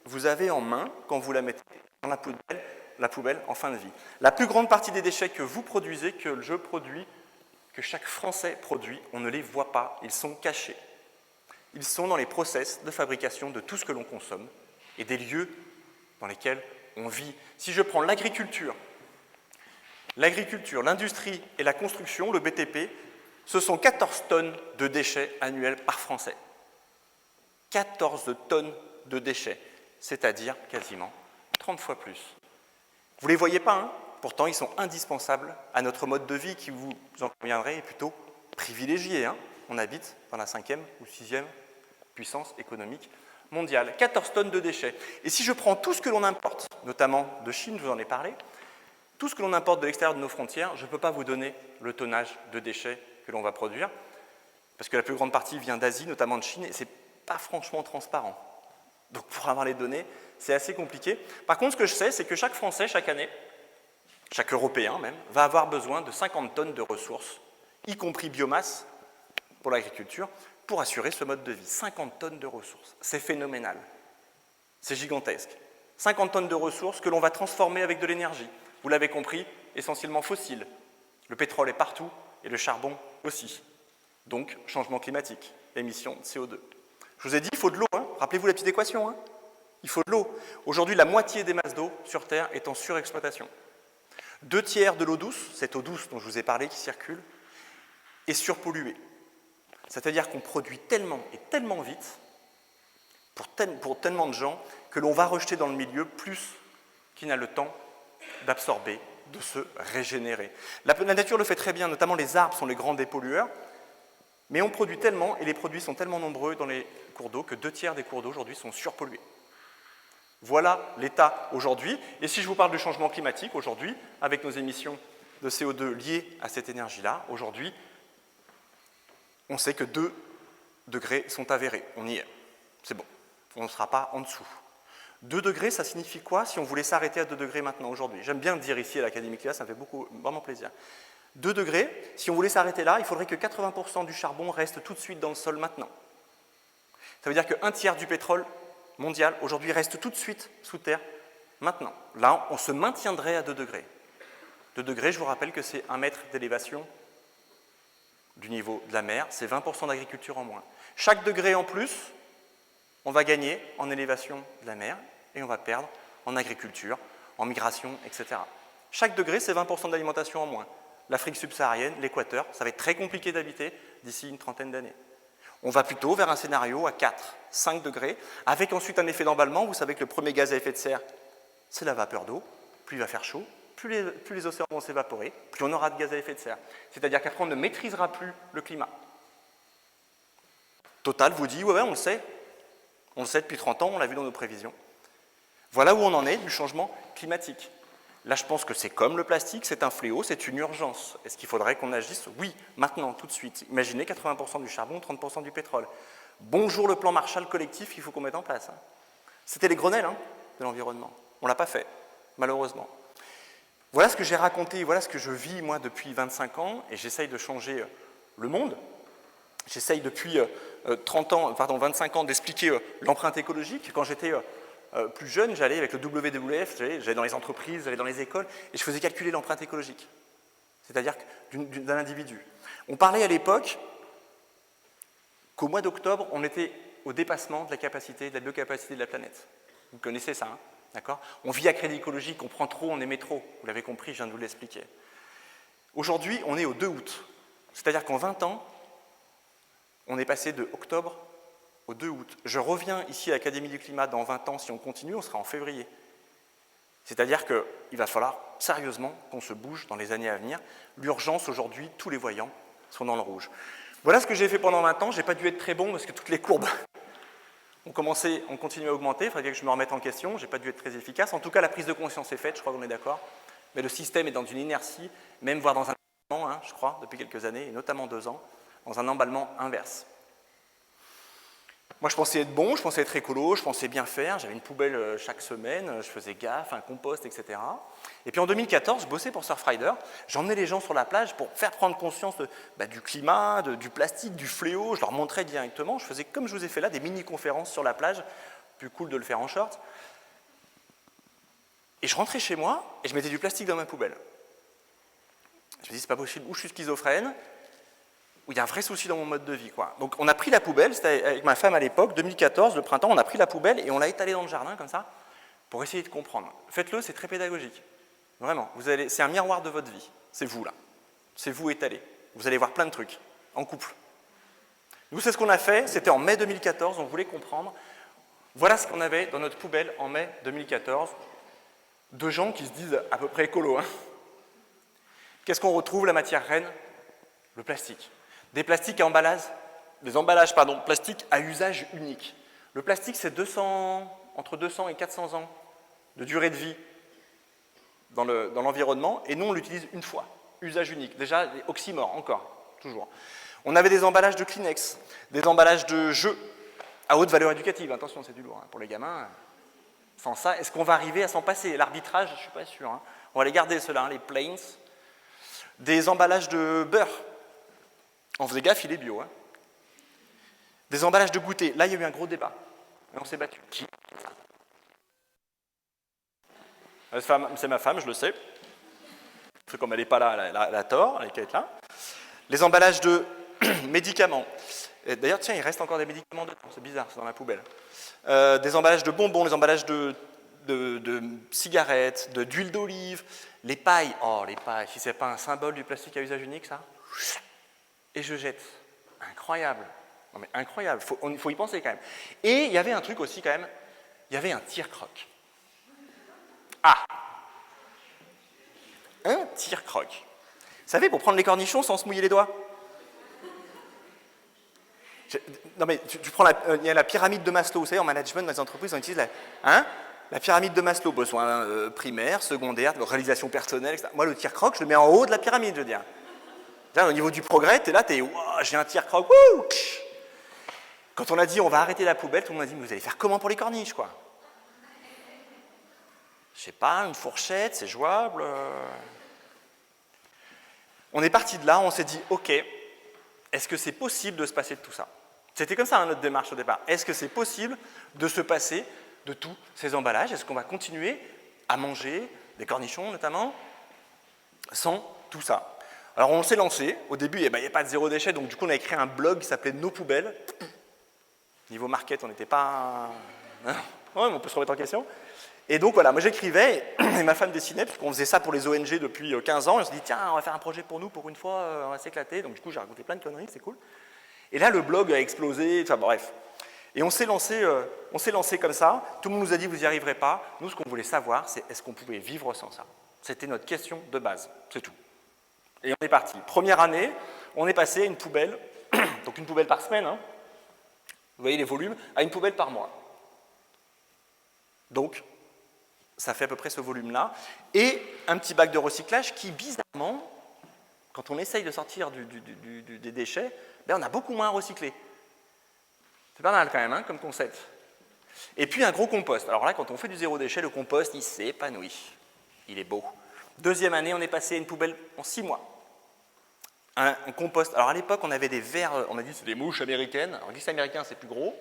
vous avez en main quand vous la mettez dans la poubelle en fin de vie. La plus grande partie des déchets que vous produisez, que je produis, que chaque Français produit, on ne les voit pas, ils sont cachés. Ils sont dans les process de fabrication de tout ce que l'on consomme et des lieux dans lesquels on vit. Si je prends l'agriculture, l'industrie et la construction, le BTP, ce sont 14 tonnes de déchets annuels par Français. 14 tonnes de déchets, c'est-à-dire quasiment 30 fois plus. Vous ne les voyez pas, hein? Pourtant ils sont indispensables à notre mode de vie qui, vous en conviendrez, est plutôt privilégié. Hein? On habite dans la 5e ou 6e puissance économique mondiale. 14 tonnes de déchets. Et si je prends tout ce que l'on importe, notamment de Chine, je vous en ai parlé, tout ce que l'on importe de l'extérieur de nos frontières, je ne peux pas vous donner le tonnage de déchets que l'on va produire, parce que la plus grande partie vient d'Asie, notamment de Chine, et ce n'est pas franchement transparent. Donc pour avoir les données, c'est assez compliqué. Par contre, ce que je sais, c'est que chaque Français, chaque année, chaque Européen même, va avoir besoin de 50 tonnes de ressources, y compris biomasse pour l'agriculture, pour assurer ce mode de vie. 50 tonnes de ressources, c'est phénoménal. C'est gigantesque. 50 tonnes de ressources que l'on va transformer avec de l'énergie. Vous l'avez compris, essentiellement fossile. Le pétrole est partout et le charbon aussi. Donc, changement climatique, émissions de CO2. Je vous ai dit, il faut de l'eau. Hein. Rappelez-vous la petite équation. Hein. Il faut de l'eau. Aujourd'hui, la moitié des masses d'eau sur Terre est en surexploitation. 2/3 de l'eau douce, cette eau douce dont je vous ai parlé qui circule, est surpolluée. C'est-à-dire qu'on produit tellement et tellement vite, pour tellement de gens, que l'on va rejeter dans le milieu plus qu'il n'a le temps d'absorber, de se régénérer. La nature le fait très bien, notamment les arbres sont les grands dépollueurs, mais on produit tellement, et les produits sont tellement nombreux dans les cours d'eau, que 2/3 des cours d'eau aujourd'hui sont surpollués. Voilà l'état aujourd'hui. Et si je vous parle du changement climatique aujourd'hui, avec nos émissions de CO2 liées à cette énergie-là, aujourd'hui, on sait que 2 degrés sont avérés. On y est. C'est bon. On ne sera pas en dessous. 2 degrés, ça signifie quoi si on voulait s'arrêter à 2 degrés maintenant, aujourd'hui? J'aime bien le dire ici à l'Académie Cléa, ça me fait vraiment plaisir. 2 degrés, si on voulait s'arrêter là, il faudrait que 80% du charbon reste tout de suite dans le sol maintenant. Ça veut dire qu'un tiers du pétrole mondial, aujourd'hui, reste tout de suite sous terre maintenant. Là, on se maintiendrait à 2 degrés. 2 degrés, je vous rappelle que c'est 1 mètre d'élévation du niveau de la mer, c'est 20% d'agriculture en moins. Chaque degré en plus, on va gagner en élévation de la mer et on va perdre en agriculture, en migration, etc. Chaque degré, c'est 20% d'alimentation en moins. L'Afrique subsaharienne, l'Équateur, ça va être très compliqué d'habiter d'ici une trentaine d'années. On va plutôt vers un scénario à 4, 5 degrés, avec ensuite un effet d'emballement. Vous savez que le premier gaz à effet de serre, c'est la vapeur d'eau. Plus il va faire chaud, plus les océans vont s'évaporer, plus on aura de gaz à effet de serre. C'est-à-dire qu'après, on ne maîtrisera plus le climat. Total vous dit, ouais, on le sait. On le sait depuis 30 ans, on l'a vu dans nos prévisions. Voilà où on en est du changement climatique. Là, je pense que c'est comme le plastique, c'est un fléau, c'est une urgence. Est-ce qu'il faudrait qu'on agisse? Oui, maintenant, tout de suite. Imaginez 80% du charbon, 30% du pétrole. Bonjour le plan Marshall collectif qu'il faut qu'on mette en place. Hein. C'était les Grenelles de l'environnement. On ne l'a pas fait, malheureusement. Voilà ce que j'ai raconté, voilà ce que je vis, moi, depuis 25 ans, et j'essaye de changer le monde. J'essaye depuis 25 ans d'expliquer l'empreinte écologique. Quand j'étais plus jeune, j'allais avec le WWF, j'allais dans les entreprises, j'allais dans les écoles, et je faisais calculer l'empreinte écologique, c'est-à-dire d'un individu. On parlait à l'époque qu'au mois d'octobre, on était au dépassement de la capacité, de la biocapacité de la planète. Vous connaissez ça, hein, d'accord? On vit à crédit écologique, on prend trop, on émet trop. Vous l'avez compris, je viens de vous l'expliquer. Aujourd'hui, on est au 2 août, c'est-à-dire qu'en 20 ans, on est passé de octobre au 2 août. Je reviens ici à l'Académie du Climat dans 20 ans, si on continue, on sera en février. C'est-à-dire qu'il va falloir sérieusement qu'on se bouge dans les années à venir. L'urgence aujourd'hui, tous les voyants sont dans le rouge. Voilà ce que j'ai fait pendant 20 ans. Je n'ai pas dû être très bon parce que toutes les courbes ont continué à augmenter. Il fallait que je me remette en question. Je n'ai pas dû être très efficace. En tout cas, la prise de conscience est faite, je crois qu'on est d'accord. Mais le système est dans une inertie, même voire dans un emballement, je crois, depuis quelques années, et notamment 2 ans, dans un emballement inverse. Moi, je pensais être bon, je pensais être écolo, je pensais bien faire, j'avais une poubelle chaque semaine, je faisais gaffe, un compost, etc. Et puis en 2014, je bossais pour Surfrider, j'emmenais les gens sur la plage pour faire prendre conscience du climat, du plastique, du fléau, je leur montrais directement, je faisais comme je vous ai fait là, des mini-conférences sur la plage, plus cool de le faire en short. Et je rentrais chez moi et je mettais du plastique dans ma poubelle. Je me dis, c'est pas possible, ou je suis schizophrène, où il y a un vrai souci dans mon mode de vie, quoi. Donc on a pris la poubelle, c'était avec ma femme à l'époque, 2014, le printemps, on a pris la poubelle et on l'a étalée dans le jardin, comme ça, pour essayer de comprendre. Faites-le, c'est très pédagogique. Vraiment, c'est un miroir de votre vie. C'est vous, là. C'est vous étalé. Vous allez voir plein de trucs, en couple. Nous, c'est ce qu'on a fait, c'était en mai 2014, on voulait comprendre. Voilà ce qu'on avait dans notre poubelle en mai 2014, de gens qui se disent à peu près écolo. Hein. Qu'est-ce qu'on retrouve, la matière reine? Le plastique. Des plastiques à emballage, des emballages plastiques à usage unique. Le plastique, c'est entre 200 et 400 ans de durée de vie dans l'environnement, et nous, on l'utilise une fois, usage unique. Déjà, oxymore, encore, toujours. On avait des emballages de Kleenex, des emballages de jeux à haute valeur éducative. Attention, c'est du lourd hein, pour les gamins. Sans ça, est-ce qu'on va arriver à s'en passer? L'arbitrage, je ne suis pas sûr. Hein. On va les garder, ceux-là, hein, les planes. Des emballages de beurre. On faisait gaffe, il est bio. Hein. Des emballages de goûter. Là, il y a eu un gros débat. Et on s'est battu. Qui? C'est ma femme, je le sais. Parce que comme elle n'est pas là, elle a tort, elle est qu'à être là. Les emballages de médicaments. D'ailleurs, tiens, il reste encore des médicaments dedans, c'est bizarre, c'est dans la poubelle. Des emballages de bonbons, les emballages de cigarettes, d'huile d'olive, les pailles. Oh, les pailles, si ce n'est pas un symbole du plastique à usage unique, ça. Et je jette. Incroyable. Non mais incroyable, il faut y penser quand même. Et il y avait un truc aussi quand même, il y avait un tire-croc. Ah! Un tire-croc. Vous savez, pour prendre les cornichons sans se mouiller les doigts? Non mais tu prends il y a la pyramide de Maslow, vous savez, en management, dans les entreprises, on utilise la pyramide de Maslow, besoins primaires, secondaires, réalisation personnelle, etc. Moi, le tire-croc, je le mets en haut de la pyramide, je veux dire. Là, au niveau du progrès, tu es là, wow, j'ai un tire-croc, wouh! Quand on a dit on va arrêter la poubelle, tout le monde a dit mais vous allez faire comment pour les corniches, quoi? Je sais pas, une fourchette, c'est jouable. On est parti de là, on s'est dit ok, est-ce que c'est possible de se passer de tout ça? C'était comme ça hein, notre démarche au départ. Est-ce que c'est possible de se passer de tous ces emballages? Est-ce qu'on va continuer à manger, des cornichons notamment, sans tout ça? Alors on s'est lancé, au début il n'y a pas de zéro déchet, donc du coup on a créé un blog qui s'appelait Nos Poubelles. Niveau market, on n'était pas... Ouais, on peut se remettre en question. Et donc voilà, moi j'écrivais, et ma femme dessinait, puisqu'on faisait ça pour les ONG depuis 15 ans, et on s'est dit tiens, on va faire un projet pour nous, pour une fois, on va s'éclater. Donc du coup j'ai raconté plein de conneries, c'est cool. Et là le blog a explosé, enfin bref. Et on s'est lancé comme ça, tout le monde nous a dit vous n'y arriverez pas. Nous ce qu'on voulait savoir, c'est est-ce qu'on pouvait vivre sans ça? C'était notre question de base, c'est tout. Et on est parti. Première année, on est passé à une poubelle, donc une poubelle par semaine, hein. Vous voyez les volumes, à une poubelle par mois. Donc, ça fait à peu près ce volume-là. Et un petit bac de recyclage qui, bizarrement, quand on essaye de sortir des déchets, ben on a beaucoup moins à recycler. C'est pas mal quand même, hein, comme concept. Et puis un gros compost. Alors là, quand on fait du zéro déchet, le compost, il s'épanouit. Il est beau. Deuxième année, on est passé à une poubelle en 6 mois. Un compost. Alors à l'époque, on avait des vers, on a dit c'est des mouches américaines. Alors glisse américain, c'est plus gros.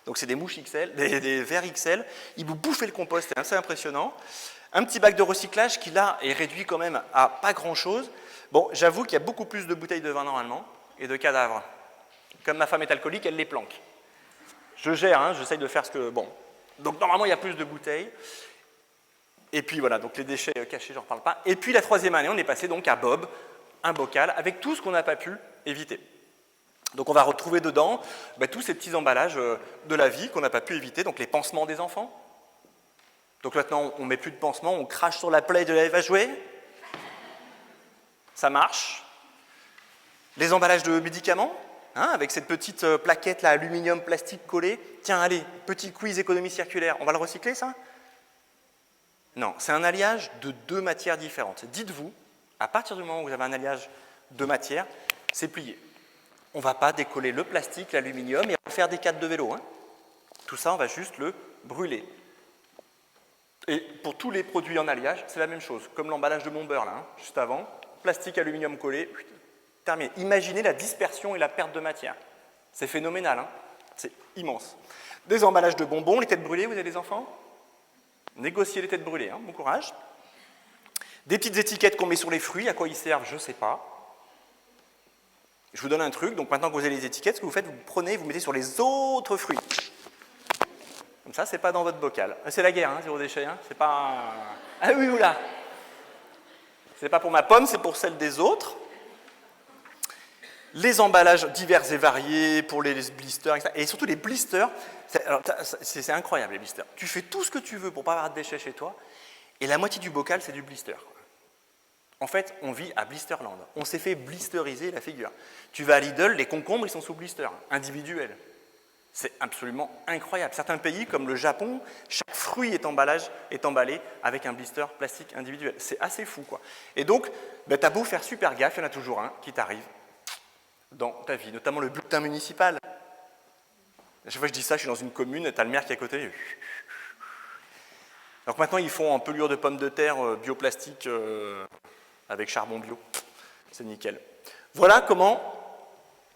Donc c'est des mouches XL, des vers XL. Ils vous bouffaient le compost, c'est assez impressionnant. Un petit bac de recyclage qui là est réduit quand même à pas grand-chose. Bon, j'avoue qu'il y a beaucoup plus de bouteilles de vin normalement et de cadavres. Comme ma femme est alcoolique, elle les planque. Je gère, hein, j'essaye de faire ce que... Bon. Donc normalement, il y a plus de bouteilles. Et puis voilà, donc les déchets cachés, j'en reparle pas. Et puis la troisième année, on est passé donc à Bob, un bocal avec tout ce qu'on n'a pas pu éviter. Donc on va retrouver dedans tous ces petits emballages de la vie qu'on n'a pas pu éviter, donc les pansements des enfants. Donc maintenant on ne met plus de pansements, on crache sur la plaie de la Eve à jouer. Ça marche. Les emballages de médicaments, hein, avec cette petite plaquette là, aluminium, plastique collé. Tiens, allez, petit quiz économie circulaire, on va le recycler ça? Non, c'est un alliage de 2 matières différentes. Dites-vous, à partir du moment où vous avez un alliage de matière, c'est plié. On ne va pas décoller le plastique, l'aluminium et faire des cadres de vélo. Hein. Tout ça, on va juste le brûler. Et pour tous les produits en alliage, c'est la même chose, comme l'emballage de mon beurre, là, hein, juste avant. Plastique, aluminium collé, terminé. Imaginez la dispersion et la perte de matière. C'est phénoménal, hein. C'est immense. Des emballages de bonbons, les têtes brûlées, vous avez des enfants? Négocier les têtes brûlées, hein, bon courage. Des petites étiquettes qu'on met sur les fruits, à quoi ils servent, je ne sais pas. Je vous donne un truc, donc maintenant que vous avez les étiquettes, ce que vous faites, vous prenez, vous mettez sur les autres fruits. Comme ça, c'est pas dans votre bocal. C'est la guerre, hein, zéro déchet, hein, c'est pas... Ah oui, oula. C'est pas pour ma pomme, c'est pour celle des autres. Les emballages divers et variés pour les blisters, etc. Et surtout les blisters, c'est incroyable les blisters. Tu fais tout ce que tu veux pour ne pas avoir de déchets chez toi, et la moitié du bocal, c'est du blister. En fait, on vit à Blisterland. On s'est fait blisteriser la figure. Tu vas à Lidl, les concombres, ils sont sous blister, individuels. C'est absolument incroyable. Certains pays, comme le Japon, chaque fruit est emballé avec un blister plastique individuel. C'est assez fou, quoi. Et donc, tu as beau faire super gaffe, il y en a toujours un qui t'arrive dans ta vie, notamment le bulletin municipal. À chaque fois que je dis ça, je suis dans une commune, tu as le maire qui est à côté. Donc maintenant, ils font en pelure de pommes de terre bioplastique avec charbon bio. C'est nickel. Voilà comment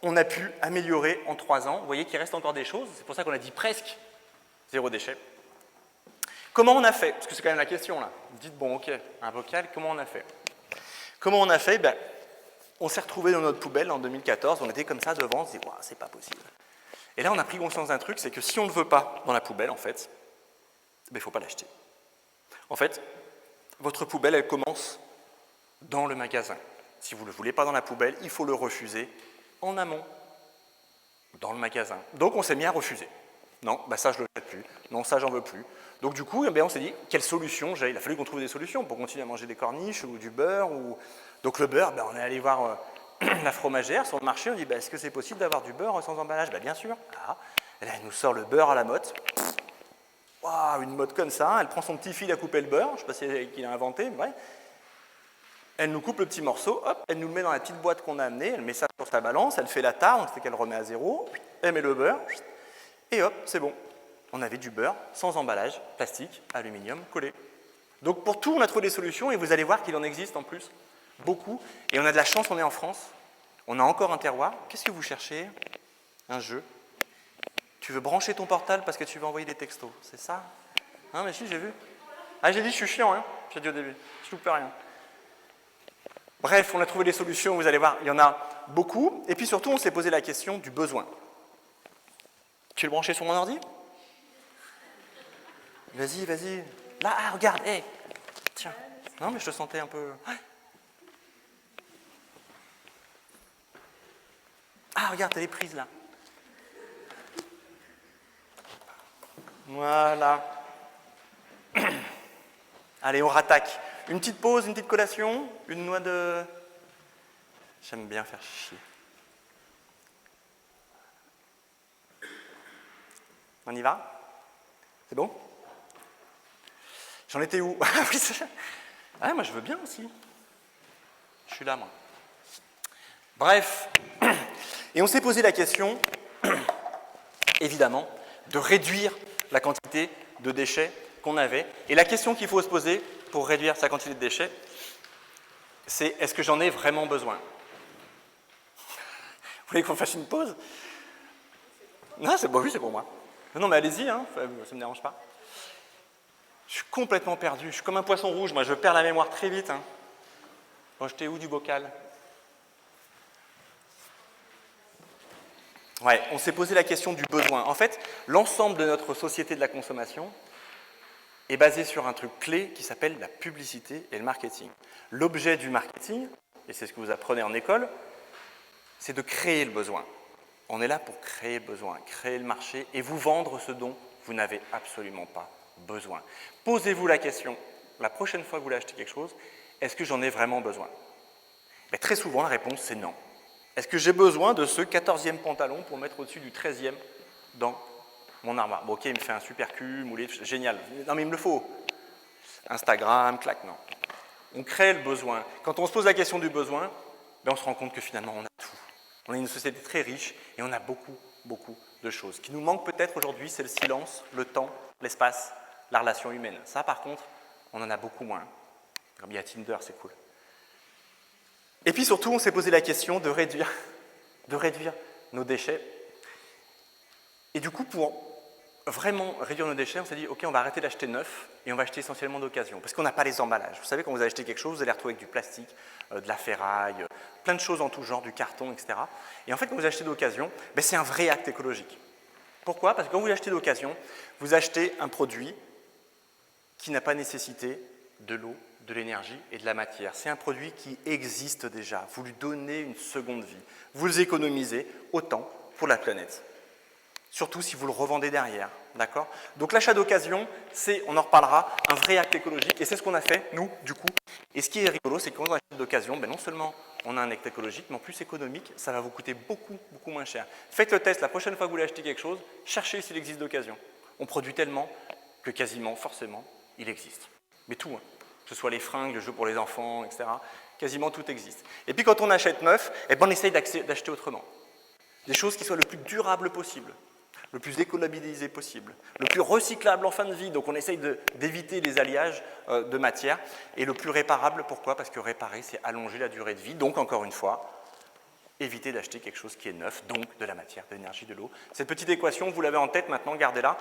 on a pu améliorer en 3 ans. Vous voyez qu'il reste encore des choses. C'est pour ça qu'on a dit presque zéro déchet. Comment on a fait? Parce que c'est quand même la question là. Vous dites, bon ok, un bocal, comment on a fait? Comment on a fait? On s'est retrouvé dans notre poubelle en 2014. On était comme ça devant, on se dit, wow, c'est pas possible. Et là, on a pris conscience d'un truc, c'est que si on ne le veut pas dans la poubelle, en fait, il ne faut pas l'acheter. En fait, votre poubelle, elle commence dans le magasin. Si vous ne le voulez pas dans la poubelle, il faut le refuser en amont, dans le magasin. Donc, on s'est mis à refuser. Non, ça, je ne le fais plus. Non, ça, j'en veux plus. Donc, du coup, on s'est dit, quelle solution j'ai? Il a fallu qu'on trouve des solutions pour continuer à manger des corniches ou du beurre. Donc, le beurre, on est allé voir la fromagère sur le marché. On dit, est-ce que c'est possible d'avoir du beurre sans emballage? Bien sûr. Ah. Et là, elle nous sort le beurre à la motte. Waouh, une motte comme ça, elle prend son petit fil à couper le beurre, je ne sais pas si c'est qu'il a inventé, mais ouais. Elle nous coupe le petit morceau, hop, elle nous le met dans la petite boîte qu'on a amenée, elle met ça sur sa balance, elle fait la tare, donc c'est qu'elle remet à zéro, elle met le beurre, et hop, c'est bon. On avait du beurre sans emballage, plastique, aluminium, collé. Donc pour tout, on a trouvé des solutions, et vous allez voir qu'il en existe en plus beaucoup, et on a de la chance, on est en France, on a encore un terroir. Qu'est-ce que vous cherchez? Un jeu. Tu veux brancher ton portable parce que tu veux envoyer des textos, c'est ça? Hein, mais si, j'ai vu. Ah, j'ai dit, je suis chiant, hein, j'ai dit au début, je loupe rien. Bref, on a trouvé des solutions, vous allez voir, il y en a beaucoup. Et puis surtout, on s'est posé la question du besoin. Tu veux le brancher sur mon ordi? Vas-y, vas-y. Là, regarde, hé. Tiens. Non, mais je te sentais un peu... Ah, regarde, t'as les prises là. Voilà. Allez, on rattaque. Une petite pause, une petite collation, une noix de... J'aime bien faire chier. On y va? C'est bon? J'en étais où? Ah, moi je veux bien aussi. Je suis là, moi. Bref. Et on s'est posé la question, évidemment, de réduire la quantité de déchets qu'on avait. Et la question qu'il faut se poser pour réduire sa quantité de déchets, c'est est-ce que j'en ai vraiment besoin? Vous voulez qu'on fasse une pause? Non, c'est bon, oui, c'est pour moi. Non, mais allez-y, hein, ça ne me dérange pas. Je suis complètement perdu, je suis comme un poisson rouge, moi je perds la mémoire très vite. Hein. Bon, j'étais où du bocal? Ouais, on s'est posé la question du besoin. En fait, l'ensemble de notre société de la consommation est basé sur un truc clé qui s'appelle la publicité et le marketing. L'objet du marketing, et c'est ce que vous apprenez en école, c'est de créer le besoin. On est là pour créer le besoin, créer le marché et vous vendre ce dont vous n'avez absolument pas besoin. Posez-vous la question, la prochaine fois que vous voulez acheter quelque chose, est-ce que j'en ai vraiment besoin? Mais très souvent, la réponse, c'est non. Est-ce que j'ai besoin de ce 14e pantalon pour mettre au-dessus du 13e dans mon armoire? Bon, ok, il me fait un super cul, moulé, génial. Non, mais il me le faut. Instagram, clac, non. On crée le besoin. Quand on se pose la question du besoin, on se rend compte que finalement, on a tout. On est une société très riche et on a beaucoup, beaucoup de choses. Ce qui nous manque peut-être aujourd'hui, c'est le silence, le temps, l'espace, la relation humaine. Ça, par contre, on en a beaucoup moins. Comme il y a Tinder, c'est cool. Et puis surtout, on s'est posé la question de réduire nos déchets. Et du coup, pour vraiment réduire nos déchets, on s'est dit, ok, on va arrêter d'acheter neuf et on va acheter essentiellement d'occasion, parce qu'on n'a pas les emballages. Vous savez, quand vous allez acheter quelque chose, vous allez retrouver avec du plastique, de la ferraille, plein de choses en tout genre, du carton, etc. Et en fait, quand vous achetez d'occasion, c'est un vrai acte écologique. Pourquoi? Parce que quand vous achetez d'occasion, vous achetez un produit qui n'a pas nécessité de l'eau, de l'énergie et de la matière. C'est un produit qui existe déjà. Vous lui donnez une seconde vie. Vous les économisez autant pour la planète. Surtout si vous le revendez derrière. D'accord ? Donc l'achat d'occasion, c'est, on en reparlera, un vrai acte écologique. Et c'est ce qu'on a fait, nous, du coup. Et ce qui est rigolo, c'est que quand on achète d'occasion, non seulement on a un acte écologique, mais en plus économique, ça va vous coûter beaucoup, beaucoup moins cher. Faites le test, la prochaine fois que vous voulez acheter quelque chose, cherchez s'il existe d'occasion. On produit tellement que quasiment, forcément, il existe. Mais tout, que ce soit les fringues, le jeu pour les enfants, etc., quasiment tout existe. Et puis quand on achète neuf, on essaye d'acheter autrement. Des choses qui soient le plus durables possible, le plus économisé possible, le plus recyclable en fin de vie. Donc on essaye d'éviter les alliages de matière. Et le plus réparable, pourquoi ? Parce que réparer, c'est allonger la durée de vie. Donc encore une fois, éviter d'acheter quelque chose qui est neuf, donc de la matière, de l'énergie, de l'eau. Cette petite équation, vous l'avez en tête maintenant, gardez-la.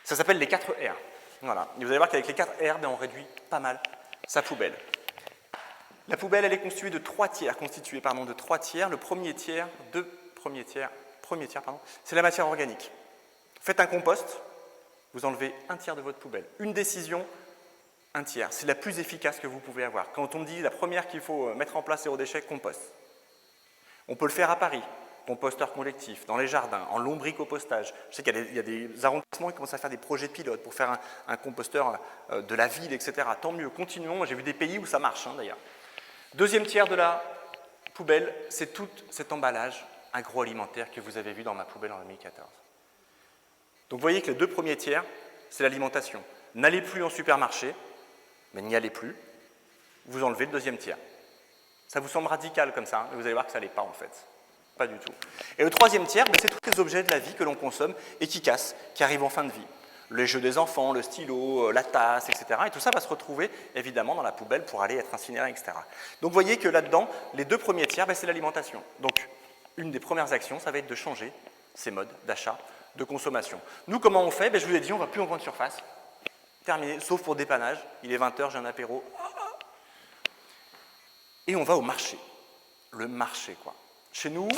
Ça s'appelle les 4 R. Voilà. Et vous allez voir qu'avec les 4 R, on réduit pas mal sa poubelle. La poubelle, elle est constituée de 3 tiers. Le premier tiers, c'est la matière organique. Faites un compost, vous enlevez un tiers de votre poubelle. Une décision, un tiers. C'est la plus efficace que vous pouvez avoir. Quand on me dit la première qu'il faut mettre en place zéro déchet, compost. On peut le faire à Paris, composteur collectif, dans les jardins, en lombricompostage. Je sais qu'il y a des arrondissements qui commencent à faire des projets pilotes pour faire un composteur de la ville, etc. Tant mieux, continuons. Moi, j'ai vu des pays où ça marche, d'ailleurs. Deuxième tiers de la poubelle, c'est tout cet emballage agroalimentaire que vous avez vu dans ma poubelle en 2014. Donc vous voyez que les 2 premiers tiers, c'est l'alimentation. N'allez plus en supermarché, mais n'y allez plus, vous enlevez le 2e tiers. Ça vous semble radical comme ça, mais vous allez voir que ça ne l'est pas en fait. Pas du tout. Et le 3e tiers, c'est tous les objets de la vie que l'on consomme et qui cassent, qui arrivent en fin de vie. Les jeux des enfants, le stylo, la tasse, etc. Et tout ça va se retrouver évidemment dans la poubelle pour aller être incinéré, etc. Donc vous voyez que là-dedans, les 2 premiers tiers, c'est l'alimentation. Donc une des premières actions, ça va être de changer ces modes d'achat, de consommation. Nous, comment on fait ? Je vous ai dit, on ne va plus en grande surface. Terminé, sauf pour dépannage. Il est 20h, j'ai un apéro. Et on va au marché. Le marché, quoi. Chez nous,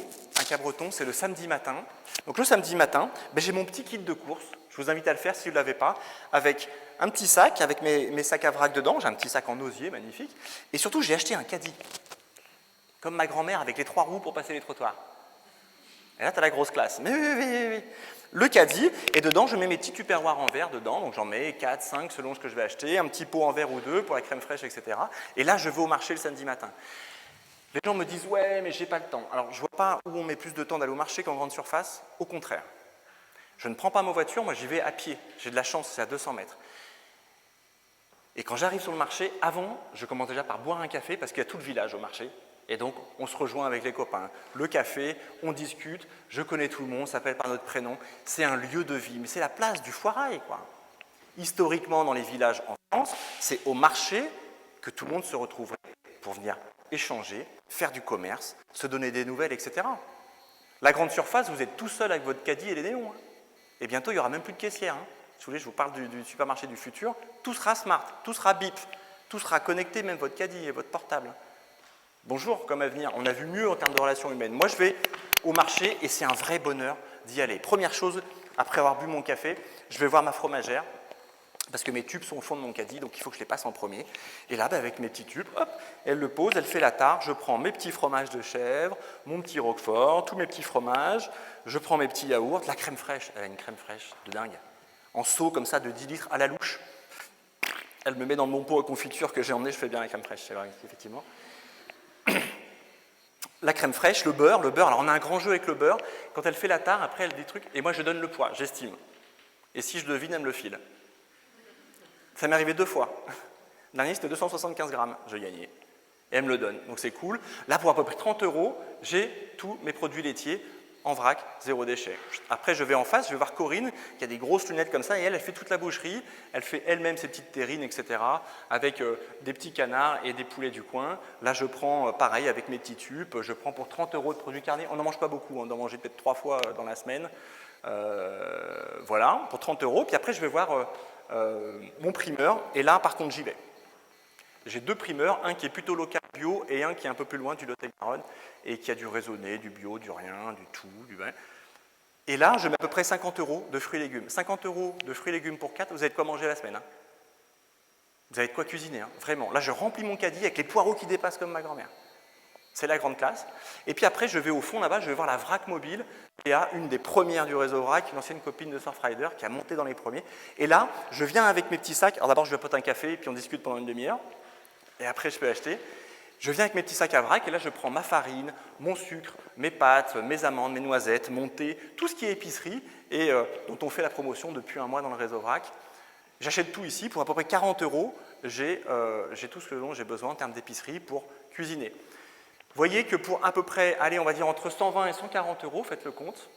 à Cabreton, c'est le samedi matin. Donc le samedi matin, j'ai mon petit kit de course. Je vous invite à le faire si vous ne l'avez pas, avec un petit sac, avec mes sacs à vrac dedans. J'ai un petit sac en osier, magnifique. Et surtout, j'ai acheté un caddie. Comme ma grand-mère avec les 3 roues pour passer les trottoirs. Et là, tu as la grosse classe. Mais oui. Le caddie, et dedans, je mets mes petits tupperwares en verre dedans. Donc j'en mets 4, 5 selon ce que je vais acheter. Un petit pot en verre ou 2 pour la crème fraîche, etc. Et là, je vais au marché le samedi matin. Les gens me disent « ouais, mais j'ai pas le temps ». Alors, je ne vois pas où on met plus de temps d'aller au marché qu'en grande surface. Au contraire. Je ne prends pas ma voiture, moi j'y vais à pied. J'ai de la chance, c'est à 200 mètres. Et quand j'arrive sur le marché, avant, je commence déjà par boire un café parce qu'il y a tout le village au marché. Et donc, on se rejoint avec les copains. Le café, on discute, je connais tout le monde, on s'appelle par notre prénom. C'est un lieu de vie, mais c'est la place du foirail, quoi. Historiquement, dans les villages en France, c'est au marché que tout le monde se retrouverait pour venir échanger, faire du commerce, se donner des nouvelles, etc. La grande surface, vous êtes tout seul avec votre caddie et les néons. Et bientôt, il n'y aura même plus de caissière. Si vous voulez, je vous parle du supermarché du futur. Tout sera smart, tout sera bip, tout sera connecté, même votre caddie et votre portable. Bonjour, comme avenir. On a vu mieux en termes de relations humaines. Moi, je vais au marché et c'est un vrai bonheur d'y aller. Première chose, après avoir bu mon café, je vais voir ma fromagère parce que mes tubes sont au fond de mon caddie, donc il faut que je les passe en premier. Et là, avec mes petits tubes, hop, elle le pose, elle fait la tare, je prends mes petits fromages de chèvre, mon petit roquefort, tous mes petits fromages, je prends mes petits yaourts, la crème fraîche, elle a une crème fraîche de dingue, en seau comme ça de 10 litres à la louche. Elle me met dans mon pot à confiture que j'ai emmené, je fais bien la crème fraîche, c'est vrai, effectivement. La crème fraîche, le beurre, alors on a un grand jeu avec le beurre, quand elle fait la tare, après elle dit des trucs, et moi je donne le poids, j'estime. Et si je devine, elle me le file. Ça m'est arrivé 2 fois. Le dernier, c'était 275 grammes, je gagnais. Et elle me le donne, donc c'est cool. Là, pour à peu près 30 €, j'ai tous mes produits laitiers en vrac, zéro déchet. Après, je vais en face, je vais voir Corinne, qui a des grosses lunettes comme ça, et elle fait toute la boucherie. Elle fait elle-même ses petites terrines, etc., avec des petits canards et des poulets du coin. Là, je prends, pareil, avec mes petits tubes, je prends pour 30 € de produits carnés. On n'en mange pas beaucoup, on en mange peut-être 3 fois dans la semaine. Voilà, pour 30 €. Puis après, je vais voir mon primeur, et là, par contre, j'y vais. J'ai 2 primeurs, un qui est plutôt local bio et un qui est un peu plus loin du Lot-et-Garonne et qui a du raisonné, du bio, du rien, du tout, du vin. Et là, je mets à peu près 50 € de fruits et légumes. 50 € de fruits et légumes pour 4, vous avez de quoi manger la semaine. Hein. Vous avez de quoi cuisiner, hein, vraiment. Là, je remplis mon caddie avec les poireaux qui dépassent comme ma grand-mère. C'est la grande classe. Et puis après, je vais au fond là-bas, je vais voir la vrac mobile. Il y a une des premières du réseau vrac, une ancienne copine de Surfrider qui a monté dans les premiers. Et là, je viens avec mes petits sacs. Alors d'abord, je vais pote un café, puis on discute pendant une demi-heure. Et après, je peux acheter. Je viens avec mes petits sacs à vrac, et là, je prends ma farine, mon sucre, mes pâtes, mes amandes, mes noisettes, mon thé, tout ce qui est épicerie, et dont on fait la promotion depuis un mois dans le réseau vrac. J'achète tout ici. Pour à peu près 40 €, j'ai tout ce dont j'ai besoin en termes d'épicerie pour cuisiner. Vous voyez que pour à peu près, allez, on va dire entre 120 et 140 €, faites le compte,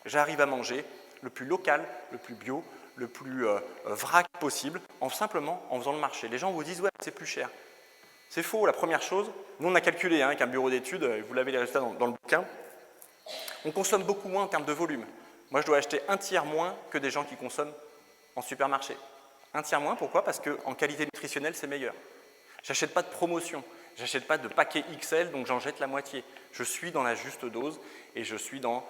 j'arrive à manger le plus local, le plus bio, le plus vrac possible, simplement en faisant le marché. Les gens vous disent, ouais, c'est plus cher. C'est faux, la première chose, nous on a calculé avec un bureau d'études, vous l'avez les résultats dans le bouquin, on consomme beaucoup moins en termes de volume. Moi je dois acheter un tiers moins que des gens qui consomment en supermarché. Un tiers moins, pourquoi? Parce qu'en qualité nutritionnelle, c'est meilleur. J'achète pas de promotion. J'achète pas de paquet XL, donc j'en jette la moitié. Je suis dans la juste dose et je suis dans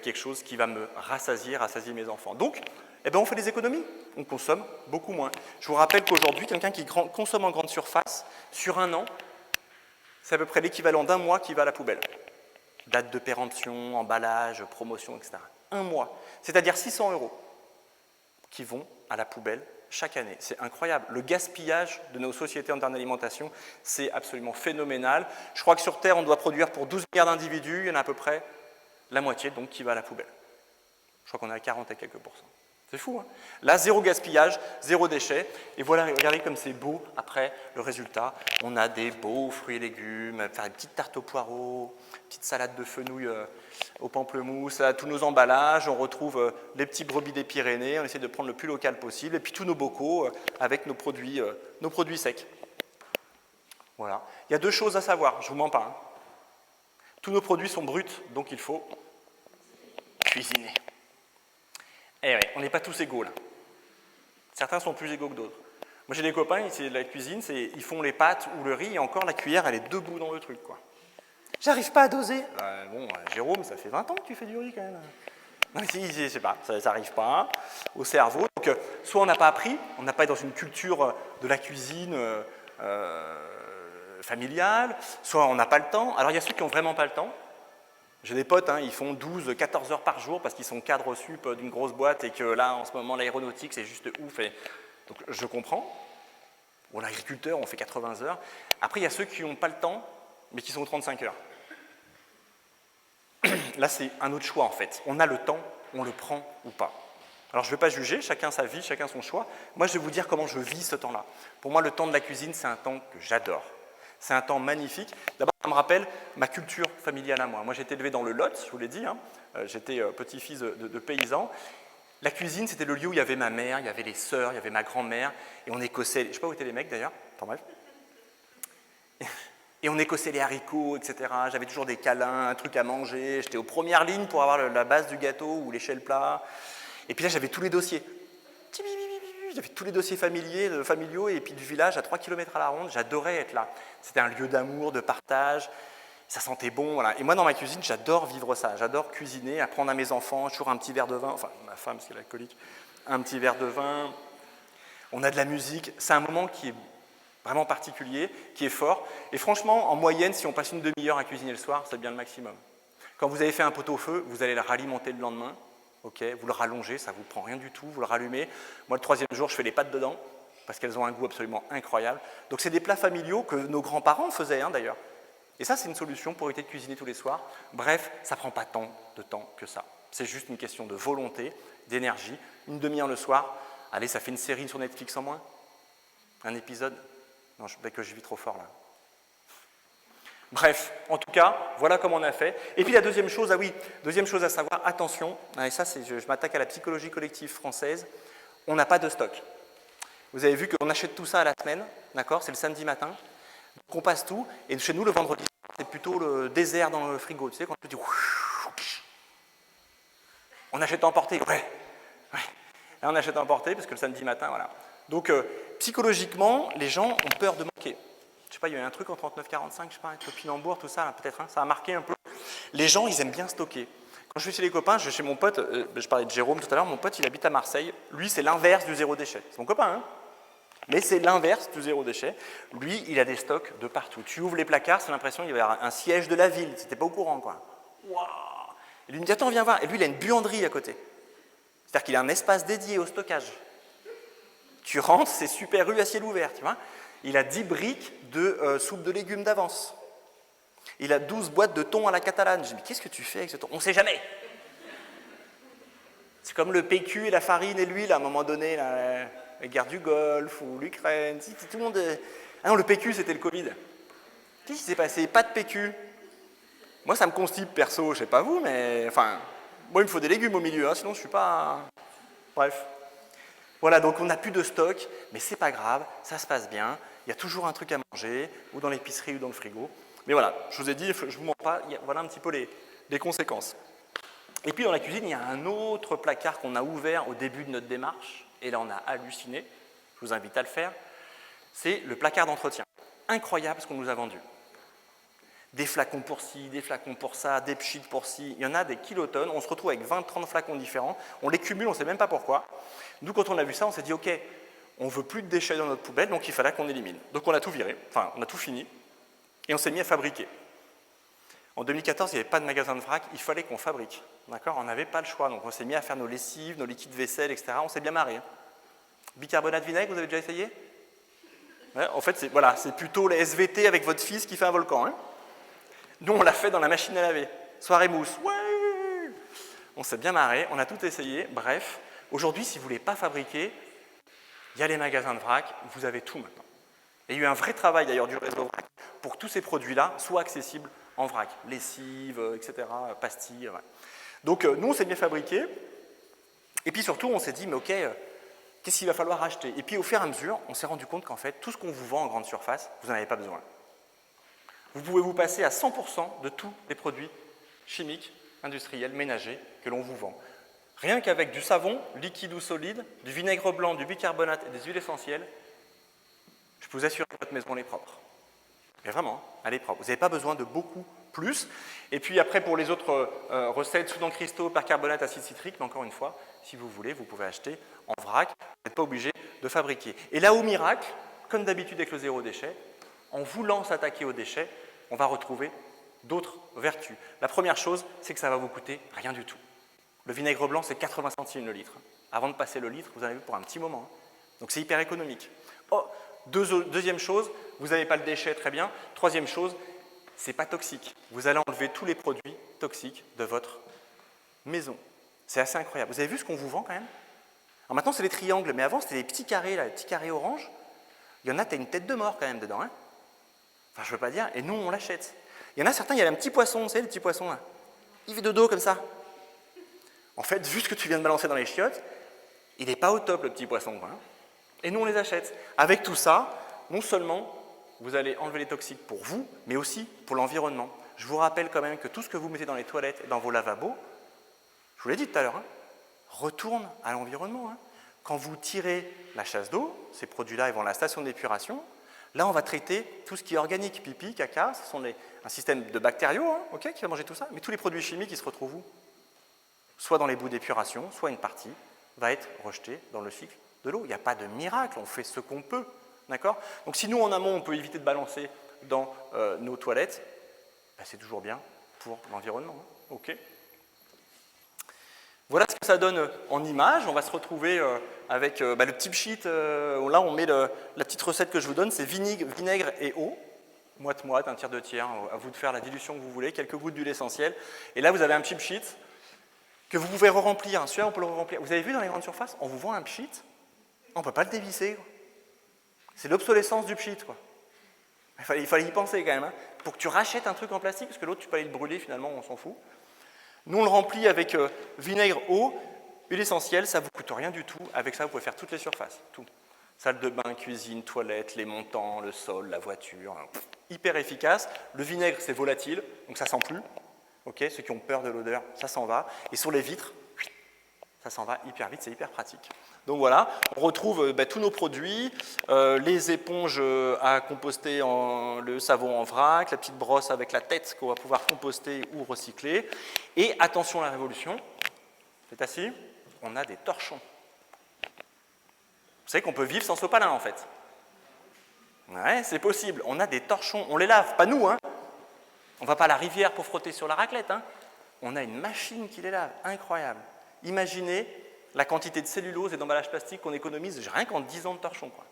quelque chose qui va me rassasier mes enfants. Donc, eh ben, on fait des économies, on consomme beaucoup moins. Je vous rappelle qu'aujourd'hui, quelqu'un qui consomme en grande surface, sur un an, c'est à peu près l'équivalent d'un mois qui va à la poubelle. Date de péremption, emballage, promotion, etc. Un mois, c'est-à-dire 600 € qui vont à la poubelle chaque année. C'est incroyable. Le gaspillage de nos sociétés en termes d'alimentation, c'est absolument phénoménal. Je crois que sur Terre, on doit produire pour 12 milliards d'individus, il y en a à peu près la moitié donc qui va à la poubelle. Je crois qu'on est à 40 et quelques pourcents. C'est fou, hein? Là, zéro gaspillage, zéro déchet. Et voilà, regardez comme c'est beau après le résultat. On a des beaux fruits et légumes, faire une petite tarte aux poireaux, petite salade de fenouil au pamplemousse, tous nos emballages. On retrouve les petits brebis des Pyrénées. On essaie de prendre le plus local possible. Et puis tous nos bocaux avec nos produits secs. Voilà. Il y a deux choses à savoir, je ne vous mens pas, hein. Tous nos produits sont bruts, donc il faut cuisiner. Eh oui, on n'est pas tous égaux là. Certains sont plus égaux que d'autres. Moi j'ai des copains, la cuisine, ils font les pâtes ou le riz et encore la cuillère elle est debout dans le truc, quoi. J'arrive pas à doser. Jérôme, ça fait 20 ans que tu fais du riz quand même. Non, je sais pas, ça n'arrive pas au cerveau. Donc soit on n'a pas appris, on n'a pas été dans une culture de la cuisine familiale, soit on n'a pas le temps. Alors il y a ceux qui n'ont vraiment pas le temps. J'ai des potes, hein, ils font 12, 14 heures par jour parce qu'ils sont cadres sup d'une grosse boîte et que là, en ce moment, l'aéronautique, c'est juste ouf. Et donc, je comprends. Ou l'agriculteur, on fait 80 heures. Après, il y a ceux qui n'ont pas le temps, mais qui sont aux 35 heures. Là, c'est un autre choix, en fait. On a le temps, on le prend ou pas. Alors, je ne vais pas juger, chacun sa vie, chacun son choix. Moi, je vais vous dire comment je vis ce temps-là. Pour moi, le temps de la cuisine, c'est un temps que j'adore. C'est un temps magnifique. D'abord, ça me rappelle ma culture familiale à moi. Moi, j'ai été élevé dans le Lot, je vous l'ai dit. Hein. J'étais petit-fils de paysan. La cuisine, c'était le lieu où il y avait ma mère, il y avait les sœurs, il y avait ma grand-mère. Et on écossait, je ne sais pas où étaient les mecs d'ailleurs, enfin bref. Et on écossait les haricots, etc. J'avais toujours des câlins, un truc à manger. J'étais aux premières lignes pour avoir la base du gâteau ou l'échelle plat. Et puis là, j'avais tous les dossiers. J'avais tous les dossiers familiaux et puis du village à 3 km à la ronde. J'adorais être là. C'était un lieu d'amour, de partage. Ça sentait bon. Voilà. Et moi, dans ma cuisine, j'adore vivre ça. J'adore cuisiner, apprendre à mes enfants, toujours un petit verre de vin. Enfin, ma femme, parce qu'elle est alcoolique, un petit verre de vin. On a de la musique. C'est un moment qui est vraiment particulier, qui est fort. Et franchement, en moyenne, si on passe une demi-heure à cuisiner le soir, c'est bien le maximum. Quand vous avez fait un pot-au-feu, vous allez le ralimenter le lendemain. Okay, vous le rallongez, ça ne vous prend rien du tout, vous le rallumez. Moi, le troisième jour, je fais les pâtes dedans, parce qu'elles ont un goût absolument incroyable. Donc, c'est des plats familiaux que nos grands-parents faisaient, hein, d'ailleurs. Et ça, c'est une solution pour éviter de cuisiner tous les soirs. Bref, ça ne prend pas tant de temps que ça. C'est juste une question de volonté, d'énergie. Une demi-heure le soir, allez, ça fait une série sur Netflix en moins. Un épisode. Non, que je vis trop fort, là. Bref, en tout cas, voilà comment on a fait. Et puis la deuxième chose, deuxième chose à savoir, attention, et ça je m'attaque à la psychologie collective française, on n'a pas de stock. Vous avez vu qu'on achète tout ça à la semaine, d'accord, c'est le samedi matin, donc on passe tout, et chez nous le vendredi, c'est plutôt le désert dans le frigo, tu sais, quand tu dis on achète à emporter, ouais. Là on achète à emporter, parce que le samedi matin, voilà. Donc psychologiquement, les gens ont peur de manquer. Je sais pas, il y a eu un truc en 39-45, je sais pas, avec le Pinambour, tout ça, peut-être, hein, ça a marqué un peu. Les gens, ils aiment bien stocker. Quand je suis chez les copains, je vais chez mon pote, je parlais de Jérôme tout à l'heure, mon pote, il habite à Marseille. Lui, c'est l'inverse du zéro déchet. C'est mon copain, hein. Mais c'est l'inverse du zéro déchet. Lui, il a des stocks de partout. Tu ouvres les placards, c'est l'impression qu'il y avait un siège de la ville. C'était pas au courant, quoi. Waouh! Et lui, il me dit, attends, viens voir. Et lui, il a une buanderie à côté. C'est-à-dire qu'il a un espace dédié au stockage. Tu rentres, c'est super rue à ciel ouvert, tu vois. Il a 10 briques de soupe de légumes d'avance. Il a 12 boîtes de thon à la catalane. Je dis, mais qu'est-ce que tu fais avec ce thon? On ne sait jamais. C'est comme le PQ et la farine et l'huile, à un moment donné, la guerre du Golfe ou l'Ukraine. Tout le monde... Ah non, le PQ, c'était le Covid. Qu'est-ce qui s'est passé? Pas de PQ. Moi, ça me constipe perso, je sais pas vous, mais... Enfin, moi, il me faut des légumes au milieu, hein, sinon je suis pas... Bref. Voilà, donc on n'a plus de stock, mais c'est pas grave, ça se passe bien. Il y a toujours un truc à manger, ou dans l'épicerie, ou dans le frigo. Mais voilà, je vous ai dit, je ne vous mens pas, voilà un petit peu les conséquences. Et puis dans la cuisine, il y a un autre placard qu'on a ouvert au début de notre démarche, et là on a halluciné, je vous invite à le faire, c'est le placard d'entretien. Incroyable ce qu'on nous a vendu. Des flacons pour ci, des flacons pour ça, des pchits pour ci, il y en a des kilotonnes, on se retrouve avec 20-30 flacons différents, on les cumule, on ne sait même pas pourquoi. Nous, quand on a vu ça, on s'est dit, ok, on ne veut plus de déchets dans notre poubelle, donc il fallait qu'on élimine. Donc on a tout viré, enfin on a tout fini, et on s'est mis à fabriquer. En 2014, il n'y avait pas de magasin de vrac, il fallait qu'on fabrique. D'accord? On n'avait pas le choix, donc on s'est mis à faire nos lessives, nos liquides vaisselle, etc. On s'est bien marré. Hein. Bicarbonate vinaigre, vous avez déjà essayé? Ouais, en fait, c'est plutôt les SVT avec votre fils qui fait un volcan. Hein. Nous, on l'a fait dans la machine à laver. Soirée mousse. Ouais, on s'est bien marré, on a tout essayé. Bref, aujourd'hui, si vous ne voulez pas fabriquer, il y a les magasins de vrac, vous avez tout maintenant. Et il y a eu un vrai travail d'ailleurs du réseau vrac pour que tous ces produits-là soient accessibles en vrac. Lessive, etc., pastilles. Ouais. Donc, nous, on s'est bien fabriqué. Et puis surtout, on s'est dit, mais ok, qu'est-ce qu'il va falloir acheter? Et puis, au fur et à mesure, on s'est rendu compte qu'en fait, tout ce qu'on vous vend en grande surface, vous n'en avez pas besoin. Vous pouvez vous passer à 100% de tous les produits chimiques, industriels, ménagers que l'on vous vend. Rien qu'avec du savon, liquide ou solide, du vinaigre blanc, du bicarbonate et des huiles essentielles, je peux vous assurer que votre maison elle est propre. Mais vraiment, elle est propre. Vous n'avez pas besoin de beaucoup plus. Et puis après, pour les autres recettes, soude en cristaux, percarbonate, acide citrique, mais encore une fois, si vous voulez, vous pouvez acheter en vrac. Vous n'êtes pas obligé de fabriquer. Et là, au miracle, comme d'habitude avec le zéro déchet, en voulant s'attaquer aux déchets, on va retrouver d'autres vertus. La première chose, c'est que ça va vous coûter rien du tout. Le vinaigre blanc, c'est 80 centimes le litre. Avant de passer le litre, vous en avez vu pour un petit moment. Donc c'est hyper économique. Oh, deuxième chose, vous n'avez pas le déchet, très bien. Troisième chose, c'est pas toxique. Vous allez enlever tous les produits toxiques de votre maison. C'est assez incroyable. Vous avez vu ce qu'on vous vend quand même? Alors maintenant, c'est les triangles, mais avant, c'était les petits carrés, là, les petits carrés orange. Il y en a, tu as une tête de mort quand même dedans. Hein, enfin, je ne veux pas dire, et nous, on l'achète. Il y en a certains, il y a un petit poisson, vous savez, le petit poisson, là. Il fait de dos comme ça. En fait, vu ce que tu viens de balancer dans les chiottes, il n'est pas au top, le petit poisson. Hein. Et nous, on les achète. Avec tout ça, non seulement vous allez enlever les toxiques pour vous, mais aussi pour l'environnement. Je vous rappelle quand même que tout ce que vous mettez dans les toilettes et dans vos lavabos, je vous l'ai dit tout à l'heure, hein, retourne à l'environnement. Hein. Quand vous tirez la chasse d'eau, ces produits-là ils vont à la station d'épuration. Là, on va traiter tout ce qui est organique, pipi, caca, ce sont un système de bactériaux hein, okay, qui va manger tout ça, mais tous les produits chimiques, ils se retrouvent où? Soit dans les boues d'épuration, soit une partie va être rejetée dans le cycle de l'eau. Il n'y a pas de miracle, on fait ce qu'on peut. D'accord? Donc si nous, en amont, on peut éviter de balancer dans nos toilettes, ben, c'est toujours bien pour l'environnement. Hein. Okay. Voilà ce que ça donne en image. On va se retrouver avec le petit sheet. Là, on met la petite recette que je vous donne, c'est vinaigre et eau. Moite-moite, un tiers, deux tiers. À vous de faire la dilution que vous voulez. Quelques gouttes d'huile essentielle. Et là, vous avez un petit sheet que vous pouvez re-remplir. Celui-là, on peut le re-remplir. Vous avez vu dans les grandes surfaces, on vous vend un pchit, on ne peut pas le dévisser. C'est l'obsolescence du pchit. Quoi. Il fallait y penser quand même. Hein, pour que tu rachètes un truc en plastique, parce que l'autre, tu peux aller le brûler finalement, on s'en fout. Nous, on le remplit avec vinaigre, eau, huile essentielle, ça ne vous coûte rien du tout. Avec ça, vous pouvez faire toutes les surfaces. Tout. Salle de bain, cuisine, toilette, les montants, le sol, la voiture. Hyper efficace. Le vinaigre, c'est volatile, donc ça ne sent plus. Okay, ceux qui ont peur de l'odeur, ça s'en va. Et sur les vitres, ça s'en va hyper vite, c'est hyper pratique. Donc voilà, on retrouve tous nos produits, les éponges à composter, le savon en vrac, la petite brosse avec la tête qu'on va pouvoir composter ou recycler. Et attention à la révolution, c'est assis, on a des torchons. Vous savez qu'on peut vivre sans sopalin en fait. Ouais, c'est possible. On a des torchons, on les lave, pas nous, hein. On ne va pas à la rivière pour frotter sur la raclette, hein. On a une machine qui les lave, incroyable. Imaginez la quantité de cellulose et d'emballage plastique qu'on économise rien qu'en 10 ans de torchons, quoi.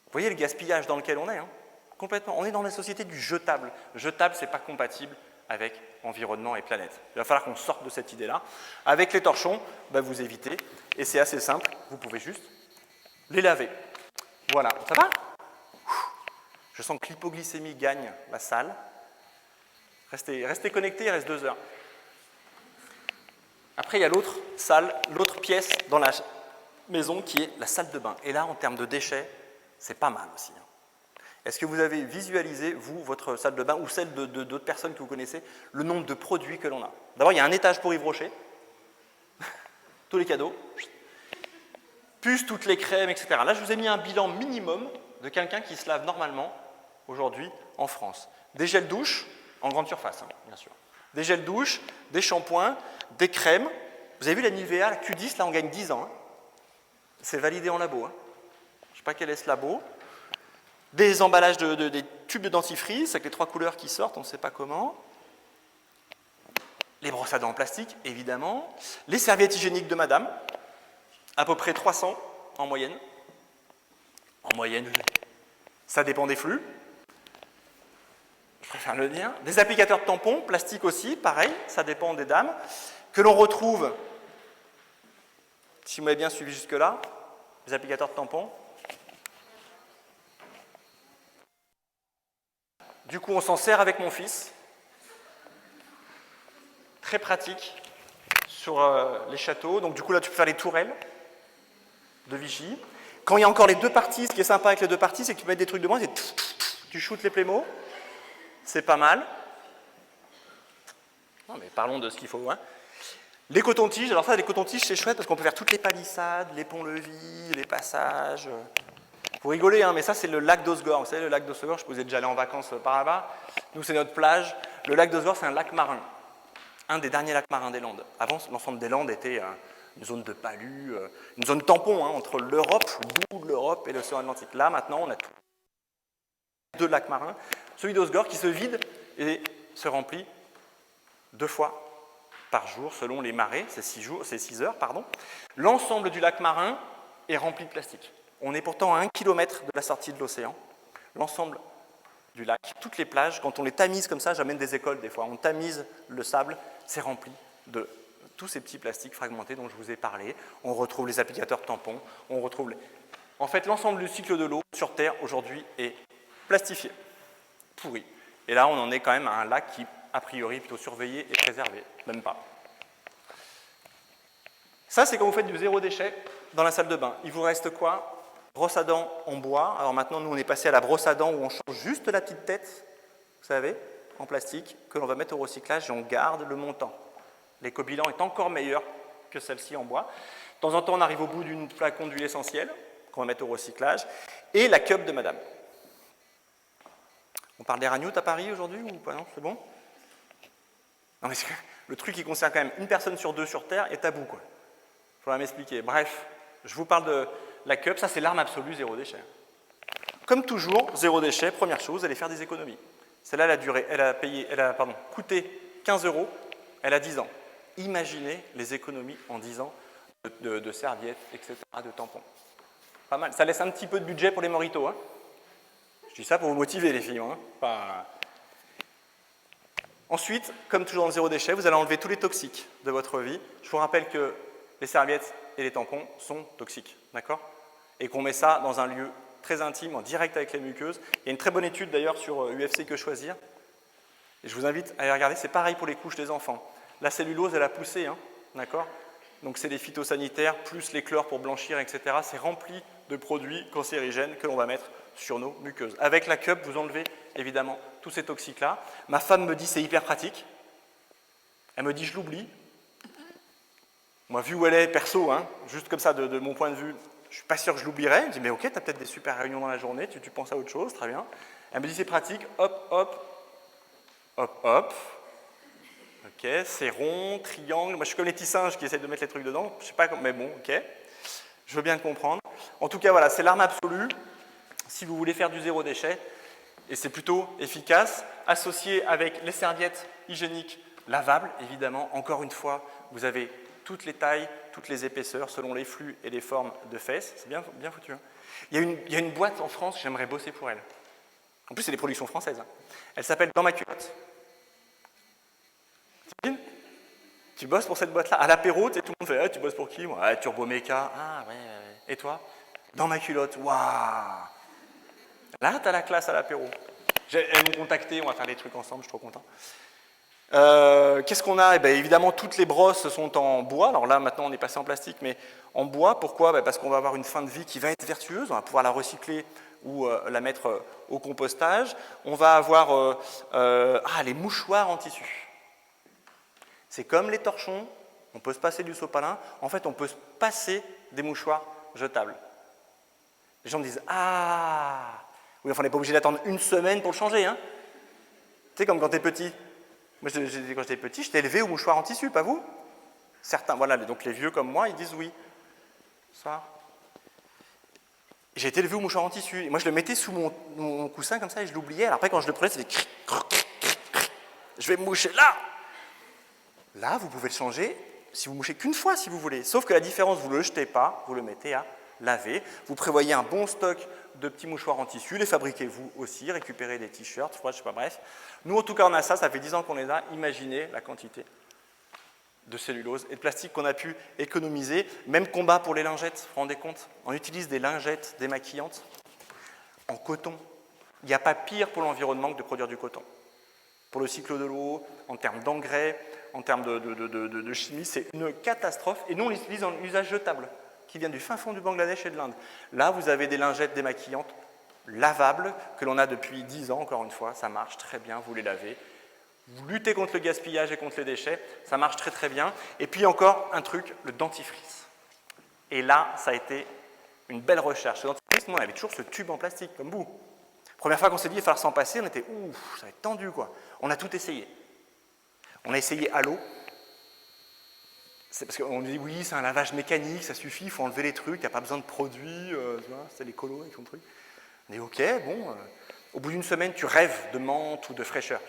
Vous voyez le gaspillage dans lequel on est, hein. Complètement. On est dans la société du jetable. Jetable, ce n'est pas compatible avec environnement et planète. Il va falloir qu'on sorte de cette idée-là. Avec les torchons, vous évitez, et c'est assez simple, vous pouvez juste les laver. Voilà, ça va? Je sens que l'hypoglycémie gagne la salle. Restez connectés, il reste 2 heures. Après, il y a l'autre salle, l'autre pièce dans la maison qui est la salle de bain. Et là, en termes de déchets, c'est pas mal aussi. Est-ce que vous avez visualisé, vous, votre salle de bain ou celle d'autres personnes que vous connaissez, le nombre de produits que l'on a? D'abord, il y a un étage pour Yves Rocher, tous les cadeaux, plus toutes les crèmes, etc. Là, je vous ai mis un bilan minimum de quelqu'un qui se lave normalement aujourd'hui en France. Des gels douche, en grande surface, hein, bien sûr. Des gels douche, des shampoings, des crèmes. Vous avez vu la Nivea, la Q10, là, on gagne 10 ans. Hein. C'est validé en labo. Hein. Je ne sais pas quel est ce labo. Des emballages des tubes de dentifrice avec les 3 couleurs qui sortent, on ne sait pas comment. Les brosses à dents en plastique, évidemment. Les serviettes hygiéniques de madame, à peu près 300 en moyenne. En moyenne, ça dépend des flux. Je préfère le dire. Des applicateurs de tampons, plastique aussi, pareil, ça dépend des dames. Que l'on retrouve, si vous m'avez bien suivi jusque-là, les applicateurs de tampons. Du coup, on s'en sert avec mon fils. Très pratique sur les châteaux. Donc, du coup, là, tu peux faire les tourelles de vigie. Quand il y a encore les 2 parties, ce qui est sympa avec les 2 parties, c'est que tu mets des trucs devant, tu shootes les plémos. C'est pas mal. Non, mais parlons de ce qu'il faut. Hein. Les cotons-tiges. Alors ça, les cotons-tiges, c'est chouette parce qu'on peut faire toutes les palissades, les ponts-levis, les passages. Vous rigolez, hein, mais ça, c'est le lac d'Osgore. Vous savez, le lac d'Osgore, je suppose que vous êtes déjà allé en vacances par là-bas. Nous, c'est notre plage. Le lac d'Osgore, c'est un lac marin. Un des derniers lacs marins des Landes. Avant, l'ensemble des Landes était une zone de palu, une zone tampon hein, entre l'Europe, le bout de l'Europe et l'océan Atlantique. Là, maintenant, on a 2 lacs marins. Celui d'Osgore qui se vide et se remplit 2 fois par jour selon les marées, c'est 6 heures. L'ensemble du lac marin est rempli de plastique. On est pourtant à 1 km de la sortie de l'océan. L'ensemble du lac, toutes les plages, quand on les tamise comme ça, j'amène des écoles des fois, on tamise le sable, c'est rempli de tous ces petits plastiques fragmentés dont je vous ai parlé. On retrouve les applicateurs de tampons, on retrouve... En fait, l'ensemble du cycle de l'eau sur Terre aujourd'hui est plastifié, pourri. Et là, on en est quand même à un lac qui, a priori, est plutôt surveillé et préservé, même pas. Ça, c'est quand vous faites du zéro déchet dans la salle de bain. Il vous reste quoi? Brosse à dents en bois. Alors maintenant, nous, on est passé à la brosse à dents où on change juste la petite tête, vous savez, en plastique, que l'on va mettre au recyclage et on garde le montant. L'éco-bilan est encore meilleur que celle-ci en bois. De temps en temps, on arrive au bout d'une flacon d'huile essentielle qu'on va mettre au recyclage. Et la cup de madame. On parle des ragnottes à Paris aujourd'hui ou pas? Non, c'est bon? Non, mais le truc qui concerne quand même 1 personne sur 2 sur Terre est tabou, quoi. Il faudra m'expliquer. Bref, je vous parle de la cup. Ça, c'est l'arme absolue zéro déchet. Comme toujours, zéro déchet, première chose, vous allez faire des économies. Celle-là, elle a coûté 15 €, elle a 10 ans. Imaginez les économies en 10 ans de serviettes, etc., de tampons. Pas mal. Ça laisse un petit peu de budget pour les moritos. Hein. Je dis ça pour vous motiver, les filles. Hein. Pas... Ensuite, comme toujours dans le zéro déchet, vous allez enlever tous les toxiques de votre vie. Je vous rappelle que les serviettes et les tampons sont toxiques, d'accord? Et qu'on met ça dans un lieu très intime, en direct avec les muqueuses. Il y a une très bonne étude d'ailleurs sur UFC Que Choisir. Et je vous invite à aller regarder, c'est pareil pour les couches des enfants. La cellulose, elle a poussé, hein, d'accord? Donc c'est des phytosanitaires, plus les chlores pour blanchir, etc. C'est rempli de produits cancérigènes que l'on va mettre sur nos muqueuses. Avec la cup, vous enlevez évidemment tous ces toxiques-là. Ma femme me dit c'est hyper pratique. Elle me dit je l'oublie. Moi, vu où elle est, perso, hein, juste comme ça, de mon point de vue, je ne suis pas sûr que je l'oublierai. Je dis mais ok, tu as peut-être des super réunions dans la journée, tu penses à autre chose, très bien. Elle me dit c'est pratique, hop, hop, hop, hop. Ok, c'est rond, triangle. Moi, je suis comme les petits singes qui essaient de mettre les trucs dedans. Je ne sais pas, mais bon, ok. Je veux bien le comprendre. En tout cas, voilà, c'est l'arme absolue. si vous voulez faire du zéro déchet, et c'est plutôt efficace, associé avec les serviettes hygiéniques lavables, évidemment. Encore une fois, vous avez toutes les tailles, toutes les épaisseurs, selon les flux et les formes de fesses. C'est bien foutu. Hein. Il y a une boîte en France, j'aimerais bosser pour elle. En plus, c'est des productions françaises. Hein. Elle s'appelle Dans ma culotte. T'imagines ? Tu bosses pour cette boîte-là. À l'apéro, tout le monde fait tu bosses pour qui ? Moi, Turbo Mecha. Ah, ouais. Et toi ? Dans ma culotte. Waouh ! Là, tu as la classe à l'apéro. Elles m'ont contacté, on va faire des trucs ensemble, je suis trop content. Qu'est-ce qu'on a ? Évidemment, toutes les brosses sont en bois. Alors là, maintenant, on est passé en plastique, mais en bois. Pourquoi ? Parce qu'on va avoir une fin de vie qui va être vertueuse. On va pouvoir la recycler ou la mettre au compostage. On va avoir les mouchoirs en tissu. C'est comme les torchons. On peut se passer du sopalin. En fait, on peut se passer des mouchoirs jetables. Les gens me disent « Ah !» Oui, enfin, on n'est pas obligé d'attendre une semaine pour le changer. Hein. Tu sais, comme quand tu es petit. Moi, quand j'étais petit, j'étais élevé au mouchoir en tissu, pas vous ? Certains, voilà, donc les vieux comme moi, ils disent oui. Ça. J'ai été élevé au mouchoir en tissu. Et moi, je le mettais sous mon coussin comme ça et je l'oubliais. Alors après, quand je le prenais, c'était je vais me moucher là. Là, vous pouvez le changer si vous mouchez qu'une fois, si vous voulez. Sauf que la différence, vous ne le jetez pas, vous le mettez à laver. Vous prévoyez un bon stock de petits mouchoirs en tissu, les fabriquez vous aussi, récupérez des t-shirts, je sais pas, bref. Nous, en tout cas, on a ça fait 10 ans qu'on les a. Imaginez la quantité de cellulose et de plastique qu'on a pu économiser. Même combat pour les lingettes, vous vous rendez compte ? On utilise des lingettes démaquillantes en coton. Il n'y a pas pire pour l'environnement que de produire du coton. Pour le cycle de l'eau, en termes d'engrais, en termes de chimie, c'est une catastrophe. Et nous, on l'utilise en usage jetable, qui vient du fin fond du Bangladesh et de l'Inde. Là, vous avez des lingettes démaquillantes lavables, que l'on a depuis 10 ans, encore une fois, ça marche très bien, vous les lavez. Vous luttez contre le gaspillage et contre les déchets, ça marche très très bien. Et puis encore un truc, le dentifrice. Et là, ça a été une belle recherche. Le dentifrice, nous, on avait toujours ce tube en plastique, comme vous. Première fois qu'on s'est dit, il va falloir s'en passer, on était, ouf, ça va être tendu, quoi. On a tout essayé. On a essayé à l'eau. C'est parce qu'on dit, oui, c'est un lavage mécanique, ça suffit, il faut enlever les trucs, il n'y a pas besoin de produits, c'est les colos avec son truc. On dit, ok, bon, au bout d'une semaine, tu rêves de menthe ou de fraîcheur.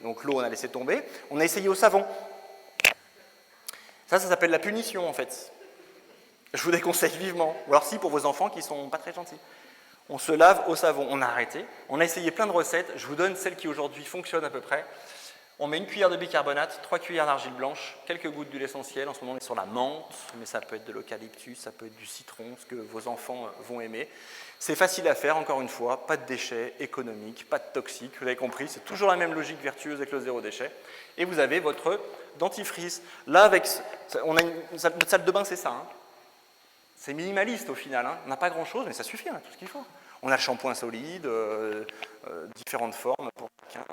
Donc l'eau, on a laissé tomber. On a essayé au savon. Ça s'appelle la punition, en fait. Je vous déconseille vivement. Ou alors si, pour vos enfants qui ne sont pas très gentils. On se lave au savon, on a arrêté. On a essayé plein de recettes. Je vous donne celle qui aujourd'hui fonctionne à peu près. On met une cuillère de bicarbonate, 3 cuillères d'argile blanche, quelques gouttes d'huile essentielle. En ce moment, on est sur la menthe, mais ça peut être de l'eucalyptus, ça peut être du citron, ce que vos enfants vont aimer. C'est facile à faire, encore une fois, pas de déchets, économique, pas de toxiques, vous avez compris, c'est toujours la même logique vertueuse avec le zéro déchet. Et vous avez votre dentifrice. Là, on a notre salle de bain, c'est ça. Hein. C'est minimaliste au final, hein. On n'a pas grand-chose, mais ça suffit, on a tout ce qu'il faut. On a le shampoing solide, différentes formes pour chacun.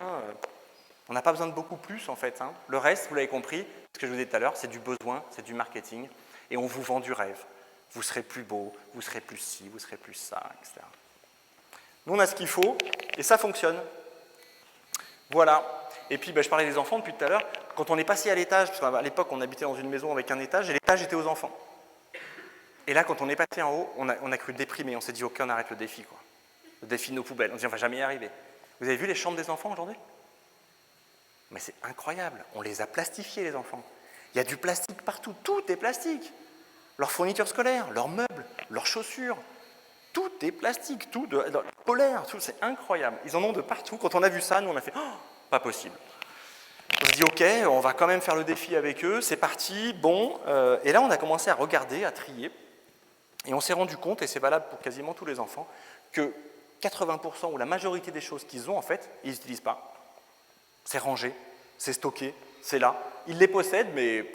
On n'a pas besoin de beaucoup plus, en fait. Hein. Le reste, vous l'avez compris, ce que je vous disais tout à l'heure, c'est du besoin, c'est du marketing, et on vous vend du rêve. Vous serez plus beau, vous serez plus ci, vous serez plus ça, etc. Nous, on a ce qu'il faut, et ça fonctionne. Voilà. Et puis, je parlais des enfants depuis tout à l'heure. Quand on est passé à l'étage, parce qu'à l'époque, on habitait dans une maison avec un étage, et l'étage était aux enfants. Et là, quand on est passé en haut, on a cru déprimer. On s'est dit, ok, on arrête le défi, quoi. Le défi de nos poubelles. On s'est dit, on ne va jamais y arriver. Vous avez vu les chambres des enfants aujourd'hui ? Mais c'est incroyable, on les a plastifiés, les enfants. Il y a du plastique partout, tout est plastique. Leurs fournitures scolaires, leurs meubles, leurs chaussures, tout est plastique, tout polaire, tout, c'est incroyable. Ils en ont de partout. Quand on a vu ça, nous on a fait oh, pas possible. On se dit ok, on va quand même faire le défi avec eux, c'est parti, bon. Et là on a commencé à regarder, à trier, et on s'est rendu compte, et c'est valable pour quasiment tous les enfants, que 80% ou la majorité des choses qu'ils ont en fait, ils n'utilisent pas. C'est rangé, c'est stocké, c'est là. Ils les possèdent, mais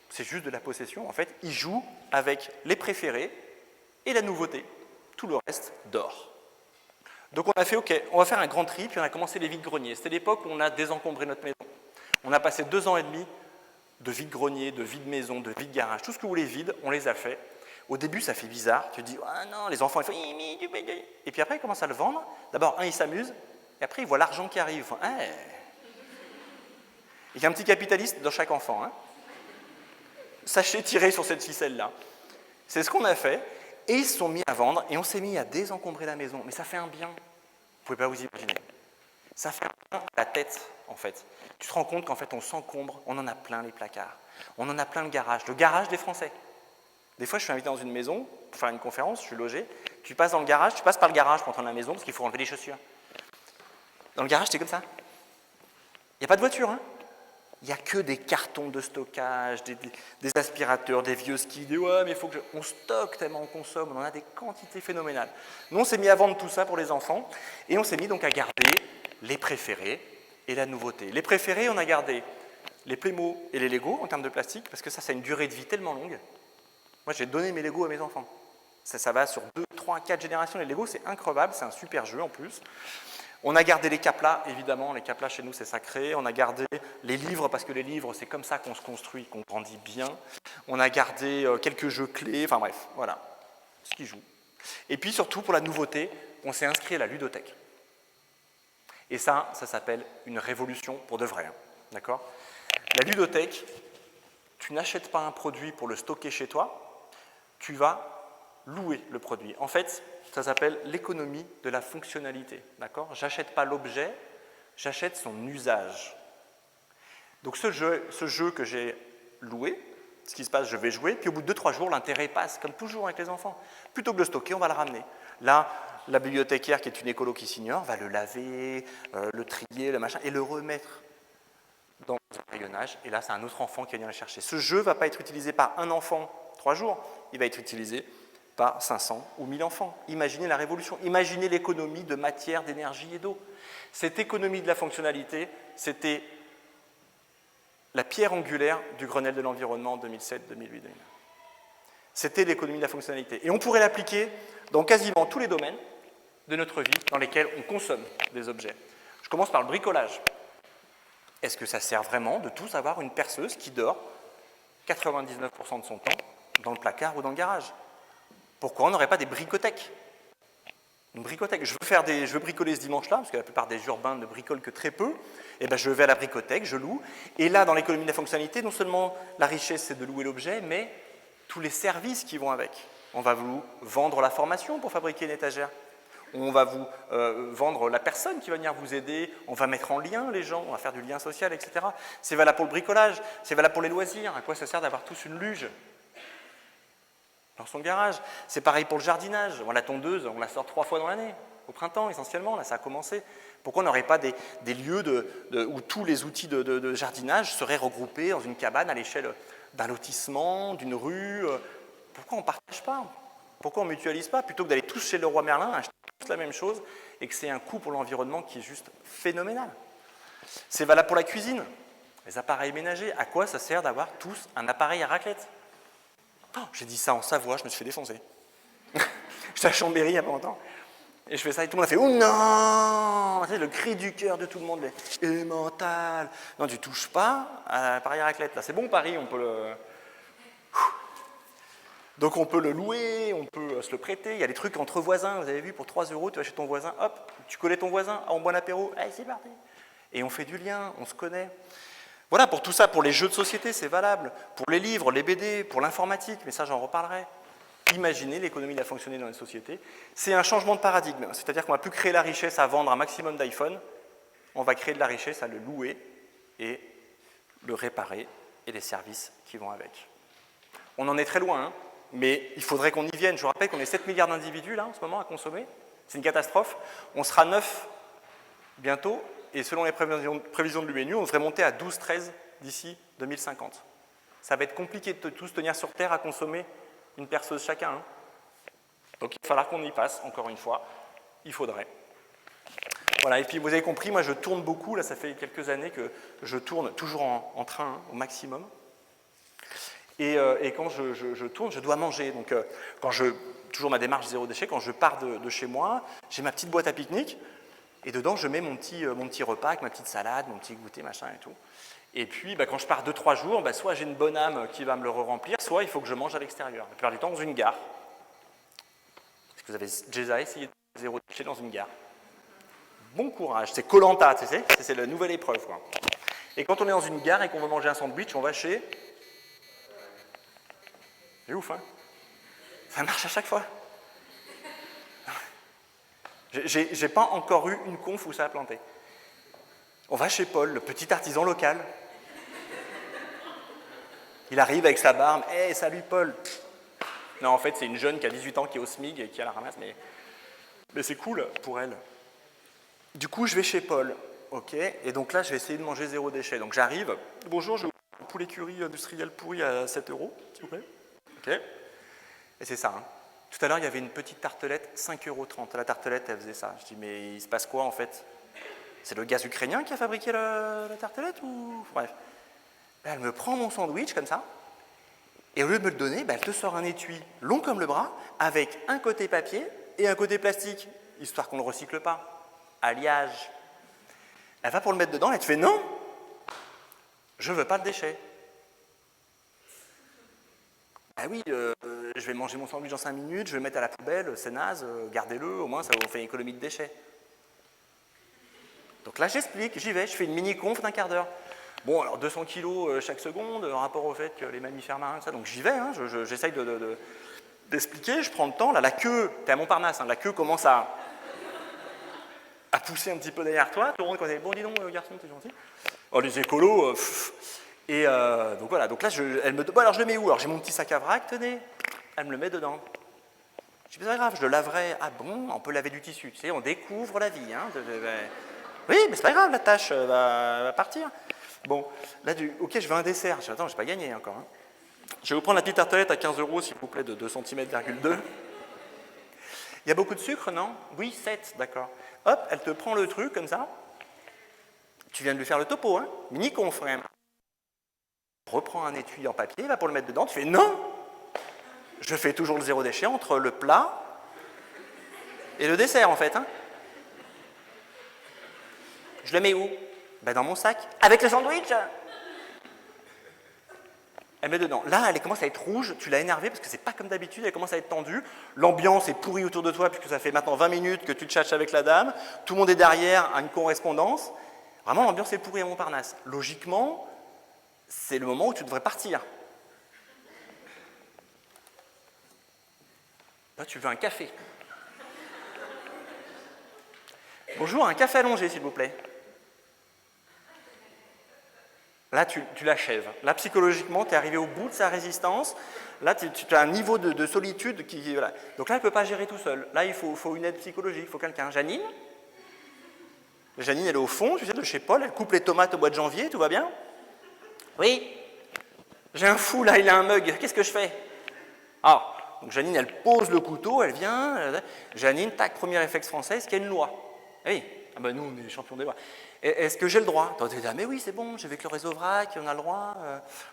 c'est juste de la possession. En fait, ils jouent avec les préférés et la nouveauté. Tout le reste dort. Donc on a fait, ok, on va faire un grand tri, puis on a commencé les vides-greniers. C'était l'époque où on a désencombré notre maison. On a passé 2 ans et demi de vide-grenier, de vide-maison, de vide-garage. Tout ce que vous voulez vide, on les a fait. Au début, ça fait bizarre. Tu te dis, ah non, les enfants, ils font... Et puis après, ils commencent à le vendre. D'abord, ils s'amusent, et après, ils voient l'argent qui arrive. Ils font, Il y a un petit capitaliste dans chaque enfant. Hein. Sachez tirer sur cette ficelle-là. C'est ce qu'on a fait. Et ils se sont mis à vendre, et on s'est mis à désencombrer la maison. Mais ça fait un bien, vous ne pouvez pas vous imaginer. Ça fait un bien à la tête, en fait. Tu te rends compte qu'en fait, on s'encombre, on en a plein les placards, on en a plein le garage des Français. Des fois, je suis invité dans une maison pour faire une conférence, je suis logé, tu passes dans le garage, tu passes par le garage pour entrer dans la maison parce qu'il faut enlever les chaussures. Dans le garage, c'est comme ça. Il n'y a pas de voiture, hein. Il n'y a que des cartons de stockage, des aspirateurs, des vieux skis, des ouais, mais il faut que on stocke tellement on consomme, on en a des quantités phénoménales. Nous, on s'est mis à vendre tout ça pour les enfants et on s'est mis donc à garder les préférés et la nouveauté. Les préférés, on a gardé les Playmo et les Lego en termes de plastique parce que ça a une durée de vie tellement longue. Moi, j'ai donné mes Lego à mes enfants. Ça va sur 2, 3, 4 générations. Les Lego, c'est increvable, c'est un super jeu en plus. On a gardé les Caplas, évidemment, les Caplas chez nous c'est sacré. On a gardé les livres parce que les livres c'est comme ça qu'on se construit, qu'on grandit bien. On a gardé quelques jeux clés, enfin bref, voilà, ce qui joue. Et puis surtout pour la nouveauté, on s'est inscrit à la ludothèque. Et ça s'appelle une révolution pour de vrai, hein, d'accord ? La ludothèque, tu n'achètes pas un produit pour le stocker chez toi, tu vas louer le produit. En fait, ça s'appelle l'économie de la fonctionnalité. D'accord ? J'achète pas l'objet, j'achète son usage. Donc ce jeu que j'ai loué, ce qui se passe, je vais jouer, puis au bout de 2-3 jours, l'intérêt passe, comme toujours avec les enfants. Plutôt que de le stocker, on va le ramener. Là, la bibliothécaire, qui est une écolo qui s'ignore, va le laver, le trier, le machin, et le remettre dans un rayonnage. Et là, c'est un autre enfant qui va venir le chercher. Ce jeu ne va pas être utilisé par un enfant 3 jours, il va être utilisé par 500 ou 1000 enfants. Imaginez la révolution, imaginez l'économie de matière, d'énergie et d'eau. Cette économie de la fonctionnalité, c'était la pierre angulaire du Grenelle de l'environnement 2007-2008. C'était l'économie de la fonctionnalité. Et on pourrait l'appliquer dans quasiment tous les domaines de notre vie dans lesquels on consomme des objets. Je commence par le bricolage. Est-ce que ça sert vraiment de tous avoir une perceuse qui dort 99% de son temps dans le placard ou dans le garage ? Pourquoi on n'aurait pas des bricothèques ? Une bricothèque. Je veux bricoler ce dimanche-là, parce que la plupart des urbains ne bricolent que très peu. Et ben je vais à la bricothèque, je loue. Et là, dans l'économie de la fonctionnalité, non seulement la richesse, c'est de louer l'objet, mais tous les services qui vont avec. On va vous vendre la formation pour fabriquer une étagère. On va vous vendre la personne qui va venir vous aider. On va mettre en lien les gens, on va faire du lien social, etc. C'est valable pour le bricolage, c'est valable pour les loisirs. À quoi ça sert d'avoir tous une luge dans son garage? C'est pareil pour le jardinage. La tondeuse, on la sort 3 fois dans l'année, au printemps essentiellement, là ça a commencé. Pourquoi on n'aurait pas des lieux où tous les outils de jardinage seraient regroupés dans une cabane à l'échelle d'un lotissement, d'une rue? Pourquoi on ne partage pas? Pourquoi on ne mutualise pas? Plutôt que d'aller tous chez Leroy Merlin, acheter tous la même chose et que c'est un coût pour l'environnement qui est juste phénoménal. C'est valable pour la cuisine, les appareils ménagers. À quoi ça sert d'avoir tous un appareil à raclette? Oh, j'ai dit ça en Savoie, je me suis fait défoncer. J'étais à Chambéry il n'y a pas longtemps. Et je fais ça et tout le monde a fait « Oh non !» C'est le cri du cœur de tout le monde. « mental !» Non, tu ne touches pas à l'appareil à raclette. Là, c'est bon, Paris, on peut le... Donc on peut le louer, on peut se le prêter. Il y a des trucs entre voisins, vous avez vu, pour 3 €, tu vas chez ton voisin, hop, tu connais ton voisin, on boit un apéro, allez, c'est parti. Et on fait du lien, on se connaît. Voilà, pour tout ça, pour les jeux de société, c'est valable. Pour les livres, les BD, pour l'informatique, mais ça, j'en reparlerai. Imaginez l'économie de la fonctionner dans les sociétés. C'est un changement de paradigme, c'est-à-dire qu'on ne va plus créer la richesse à vendre un maximum d'iPhone, on va créer de la richesse à le louer et le réparer et les services qui vont avec. On en est très loin, hein, mais il faudrait qu'on y vienne. Je vous rappelle qu'on est 7 milliards d'individus là en ce moment à consommer. C'est une catastrophe. On sera 9 bientôt et selon les prévisions de l'UNU, on devrait monter à 12-13 d'ici 2050. Ça va être compliqué de tous tenir sur Terre à consommer une perceuse chacun. Hein. Donc il va falloir qu'on y passe, encore une fois. Il faudrait. Voilà, et puis vous avez compris, moi je tourne beaucoup. Là, ça fait quelques années que je tourne toujours en train, hein, au maximum. Et quand je tourne, je dois manger. Donc, toujours ma démarche zéro déchet, quand je pars de chez moi, j'ai ma petite boîte à pique-nique, et dedans, je mets mon petit repas avec ma petite salade, mon petit goûter, machin et tout. Et puis, quand je pars 2-3 jours, soit j'ai une bonne âme qui va me le remplir, soit il faut que je mange à l'extérieur. La plupart du temps, dans une gare. Est-ce que vous avez déjà essayé de zéro déchet dans une gare? Bon courage, c'est Koh-Lanta, tu sais, c'est la nouvelle épreuve, quoi. Et quand on est dans une gare et qu'on veut manger un sandwich, on va chez... C'est ouf, hein? Ça marche à chaque fois. J'ai pas encore eu une conf où ça a planté. On va chez Paul, le petit artisan local. Il arrive avec sa barbe. « Hey, salut Paul !» Non, en fait, c'est une jeune qui a 18 ans, qui est au SMIG et qui a la ramasse, mais c'est cool pour elle. Du coup, je vais chez Paul. Ok, et donc là, je vais essayer de manger 0 déchet. Donc j'arrive. Bonjour, je veux un poulet curry industriel pourri à 7 €, s'il vous plaît. Ok. Et c'est ça. Hein. Tout à l'heure, il y avait une petite tartelette, 5,30 €. La tartelette, elle faisait ça. Je dis, mais il se passe quoi en fait? C'est le gaz ukrainien qui a fabriqué la tartelette ou... Bref. Elle me prend mon sandwich comme ça, et au lieu de me le donner, elle te sort un étui long comme le bras, avec un côté papier et un côté plastique, histoire qu'on ne le recycle pas. Alliage. Elle va pour le mettre dedans, elle te fait non, je ne veux pas de déchet. Ah oui, je vais manger mon sandwich dans 5 minutes, je vais le mettre à la poubelle, c'est naze, gardez-le, au moins ça vous fait une économie de déchets. Donc là j'explique, j'y vais, je fais une mini-conf d'1 quart d'heure. Bon, alors 200 kilos chaque seconde, en rapport au fait que les mammifères marins, ça, donc j'y vais, hein, j'essaye d'expliquer, je prends le temps, là la queue, t'es à Montparnasse, hein, la queue commence à pousser un petit peu derrière toi, tout le monde quand bon dis donc garçon, t'es gentil. Oh les écolos, et donc voilà, donc là elle me dit, bon alors je le mets où? Alors j'ai mon petit sac à vrac, tenez, elle me le met dedans. Je dis, c'est pas grave, je le laverai. Ah bon, on peut laver du tissu, tu sais, on découvre la vie. Hein, oui, mais c'est pas grave, la tâche va partir. Bon, là, ok, je veux un dessert. Je dis, attends, j'ai pas gagné encore. Hein. Je vais vous prendre la petite tartelette à 15 €, s'il vous plaît, de 2 cm,2 cm. Il y a beaucoup de sucre, non? Oui, 7, d'accord. Hop, elle te prend le truc comme ça. Tu viens de lui faire le topo, hein? Mini-conf, quand même. Reprends un étui en papier, va pour le mettre dedans. Tu fais non! Je fais toujours le 0 déchet entre le plat et le dessert, en fait. Hein. Je le mets où? Ben dans mon sac. Avec le sandwich? Elle met dedans. Là, elle commence à être rouge, tu l'as énervée parce que c'est pas comme d'habitude, elle commence à être tendue. L'ambiance est pourrie autour de toi puisque ça fait maintenant 20 minutes que tu te tchatches avec la dame. Tout le monde est derrière à une correspondance. Vraiment, l'ambiance est pourrie à Montparnasse. Logiquement, c'est le moment où tu devrais partir. Là, tu veux un café. Bonjour, un café allongé, s'il vous plaît. Là, tu l'achèves. Là, psychologiquement, tu es arrivé au bout de sa résistance. Là, tu as un niveau de solitude qui... Voilà. Donc là, elle ne peut pas gérer tout seul. Là, il faut une aide psychologique, il faut quelqu'un. Janine, elle est au fond, tu sais, de chez Paul. Elle coupe les tomates au mois de janvier, tout va bien? Oui. J'ai un fou, là, il a un mug. Qu'est-ce que je fais? Ah, donc Janine, elle pose le couteau, elle vient. Janine, tac, premier réflexe français, est-ce qu'il y a une loi? Oui. Ah ben nous, on est les champions des lois. Est-ce que j'ai le droit? Tu vas dire, mais oui, c'est bon, j'ai avec le réseau VRAC, on a le droit.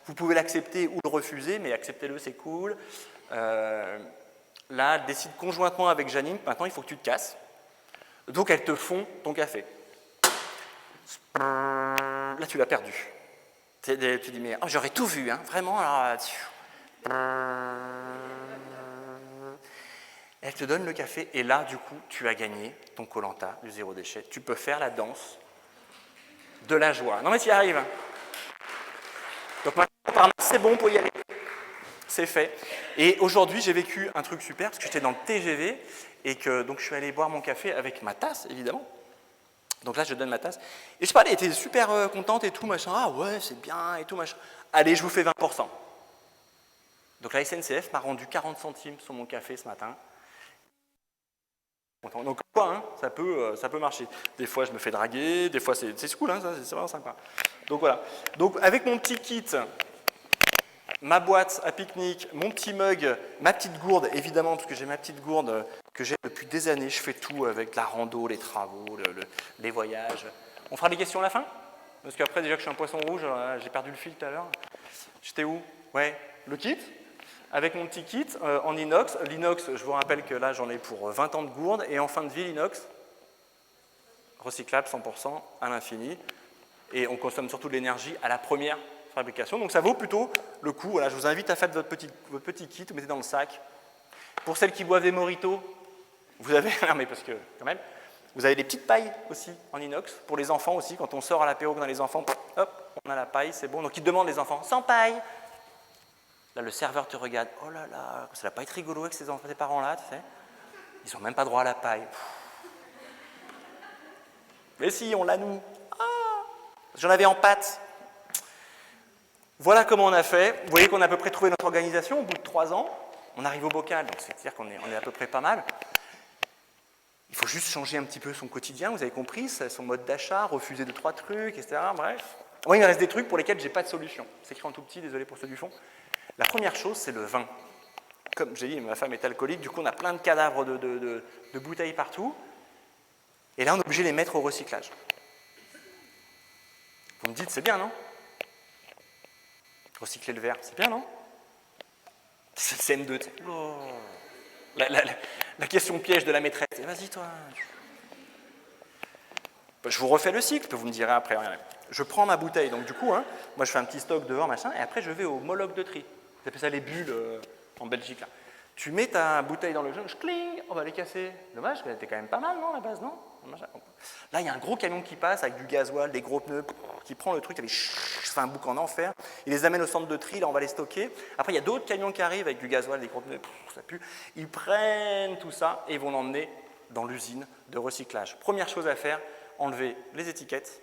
Vous pouvez l'accepter ou le refuser, mais acceptez-le, c'est cool. Là, elle décide conjointement avec Janine, maintenant, il faut que tu te casses. Donc, elles te font ton café. Là, tu l'as perdu. Tu dis, mais oh, j'aurais tout vu, hein, vraiment. Alors, elle te donne le café et là, du coup, tu as gagné ton Koh-Lanta du 0 déchet. Tu peux faire la danse de la joie. Non mais tu y arrives. Donc maintenant, c'est bon pour y aller. C'est fait. Et aujourd'hui, j'ai vécu un truc super parce que j'étais dans le TGV et que donc je suis allé boire mon café avec ma tasse, évidemment. Donc là, je donne ma tasse. Et je sais pas, elle était super contente et tout, machin. Ah ouais, c'est bien et tout, machin. Allez, je vous fais 20%. Donc la SNCF m'a rendu 40 centimes sur mon café ce matin. Donc quoi, hein, ça peut marcher. Des fois, je me fais draguer, des fois, c'est cool, hein, c'est vraiment sympa. Donc voilà. Donc avec mon petit kit, ma boîte à pique-nique, mon petit mug, ma petite gourde, évidemment, parce que j'ai ma petite gourde que j'ai depuis des années. Je fais tout avec la rando, les travaux, les voyages. On fera des questions à la fin? Parce qu'après, déjà que je suis un poisson rouge, j'ai perdu le fil tout à l'heure. J'étais où? Ouais, le kit. Avec mon petit kit en inox. L'inox, je vous rappelle que là, j'en ai pour 20 ans de gourde. Et en fin de vie, l'inox, recyclable 100% à l'infini. Et on consomme surtout de l'énergie à la première fabrication. Donc ça vaut plutôt le coup. Voilà, je vous invite à faire votre petit kit, vous mettez dans le sac. Pour celles qui boivent des mojitos, vous avez... Non mais parce que, quand même, vous avez des petites pailles aussi en inox. Pour les enfants aussi, quand on sort à l'apéro, qu'on a les enfants, hop, on a la paille, c'est bon. Donc ils demandent les enfants, sans paille. Là, le serveur te regarde, oh là là, ça va pas être rigolo avec ces parents-là, tu sais. Ils n'ont même pas droit à la paille. Mais si, on l'a nous. Ah, j'en avais en pâte. Voilà comment on a fait. Vous voyez qu'on a à peu près trouvé notre organisation au bout de 3 ans. On arrive au bocal, donc c'est-à-dire qu'on est à peu près pas mal. Il faut juste changer un petit peu son quotidien, vous avez compris, son mode d'achat, refuser 2-3 trucs, etc. Bref. Moi, il me reste des trucs pour lesquels je n'ai pas de solution. C'est écrit en tout petit, désolé pour ceux du fond. La première chose, c'est le vin. Comme j'ai dit, ma femme est alcoolique, du coup, on a plein de cadavres de bouteilles partout. Et là, on est obligé de les mettre au recyclage. Vous me dites, c'est bien, non? Recycler le verre, c'est bien, non? C'est le CM2, tu sais. Oh. La question piège de la maîtresse. Vas-y, toi. Je vous refais le cycle, vous me direz après. Je prends ma bouteille, donc du coup, hein, moi je fais un petit stock dehors, machin, et après je vais au Moloch de tri. Vous appelez ça les bulles en Belgique, là. Tu mets ta bouteille dans le jeu, cling, on va les casser. Dommage, elle était quand même pas mal, non, à la base, non? Là, il y a un gros camion qui passe avec du gasoil, des gros pneus, qui prend le truc, ça fait un bouc en enfer. Il les amène au centre de tri, là, on va les stocker. Après, il y a d'autres camions qui arrivent avec du gasoil, des gros pneus, ça pue. Ils prennent tout ça et vont l'emmener dans l'usine de recyclage. Première chose à faire, enlever les étiquettes,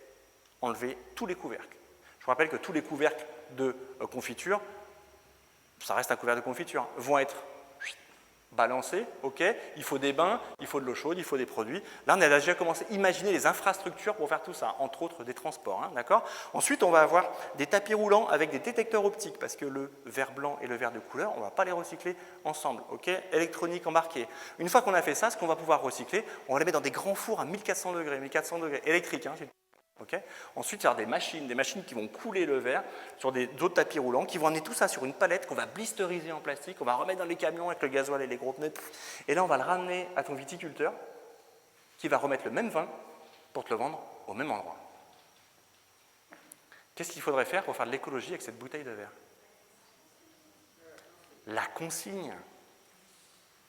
enlever tous les couvercles. Je vous rappelle que tous les couvercles de confiture, ça reste un couvercle de confiture, vont être balancés, ok, il faut des bains, il faut de l'eau chaude, il faut des produits. Là, on a déjà commencé à imaginer les infrastructures pour faire tout ça, entre autres des transports, hein, d'accord? Ensuite, on va avoir des tapis roulants avec des détecteurs optiques, parce que le verre blanc et le verre de couleur, on ne va pas les recycler ensemble, ok? Électronique embarquée. Une fois qu'on a fait ça, ce qu'on va pouvoir recycler, on va les mettre dans des grands fours à 1400 degrés, électriques, hein, okay. Ensuite, il y aura des machines qui vont couler le verre sur d'autres tapis roulants, qui vont amener tout ça sur une palette qu'on va blisteriser en plastique, on va remettre dans les camions avec le gasoil et les gros pneus. Et là, on va le ramener à ton viticulteur, qui va remettre le même vin pour te le vendre au même endroit. Qu'est-ce qu'il faudrait faire pour faire de l'écologie avec cette bouteille de verre? La consigne.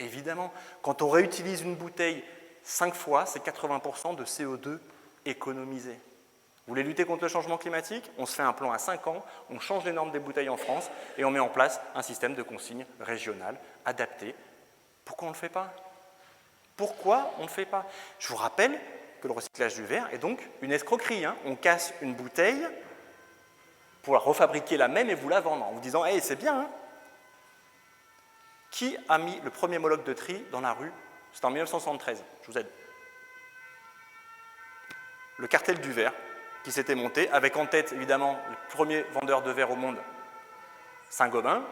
Évidemment, quand on réutilise une bouteille 5 fois, c'est 80% de CO2 économisé. Vous voulez lutter contre le changement climatique? On se fait un plan à 5 ans, on change les normes des bouteilles en France et on met en place un système de consigne régional adapté. Pourquoi on ne le fait pas? Pourquoi on ne le fait pas? Je vous rappelle que le recyclage du verre est donc une escroquerie. Hein. On casse une bouteille pour la refabriquer la même et vous la vendre en vous disant hey, « c'est bien hein ». Qui a mis le premier Moloch de tri dans la rue? C'était en 1973, je vous aide. Le cartel du verre, qui s'était monté, avec en tête, évidemment, le premier vendeur de verre au monde, Saint-Gobain,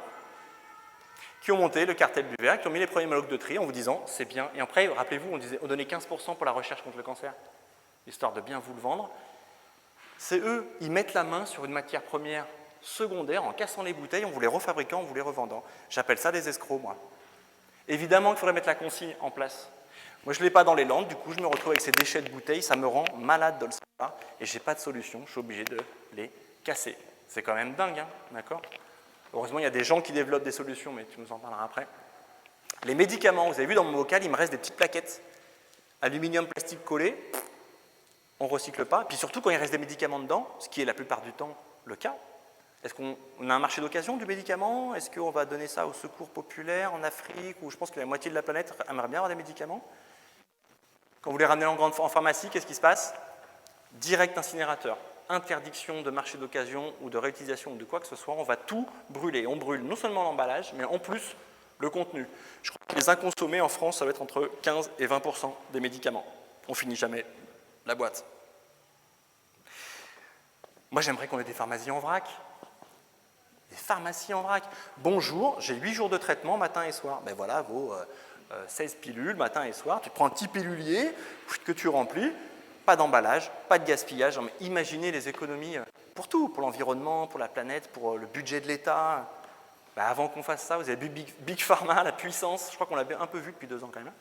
qui ont monté le cartel du verre, qui ont mis les premiers Moloch de tri en vous disant « c'est bien ». Et après, rappelez-vous, on donnait 15% pour la recherche contre le cancer, histoire de bien vous le vendre. C'est eux, ils mettent la main sur une matière première secondaire, en cassant les bouteilles, en vous les refabriquant, en vous les revendant. J'appelle ça des escrocs, moi. Évidemment qu'il faudrait mettre la consigne en place. Moi, je ne l'ai pas dans les Landes, du coup, je me retrouve avec ces déchets de bouteilles, ça me rend malade de le savoir, et je n'ai pas de solution, je suis obligé de les casser. C'est quand même dingue, hein, d'accord? Heureusement, il y a des gens qui développent des solutions, mais tu nous en parleras après. Les médicaments, vous avez vu dans mon bocal, il me reste des petites plaquettes, aluminium, plastique collé, on ne recycle pas, puis surtout quand il reste des médicaments dedans, ce qui est la plupart du temps le cas. Est-ce qu'on a un marché d'occasion du médicament? Est-ce qu'on va donner ça au secours populaire en Afrique, où je pense que la moitié de la planète aimerait bien avoir des médicaments? Quand vous les ramenez en pharmacie, qu'est-ce qui se passe? Direct incinérateur. Interdiction de marché d'occasion ou de réutilisation ou de quoi que ce soit, on va tout brûler. On brûle non seulement l'emballage, mais en plus le contenu. Je crois que les inconsommés en France, ça va être entre 15 et 20% des médicaments. On finit jamais la boîte. Moi, j'aimerais qu'on ait des pharmacies en vrac. Des pharmacies en vrac. Bonjour, j'ai 8 jours de traitement matin et soir. Ben voilà, vos 16 pilules matin et soir. Tu prends un petit pilulier que tu remplis. Pas d'emballage, pas de gaspillage. Mais imaginez les économies pour tout, pour l'environnement, pour la planète, pour le budget de l'État. Ben avant qu'on fasse ça, vous avez vu Big Pharma, la puissance. Je crois qu'on l'a un peu vu depuis 2 ans quand même.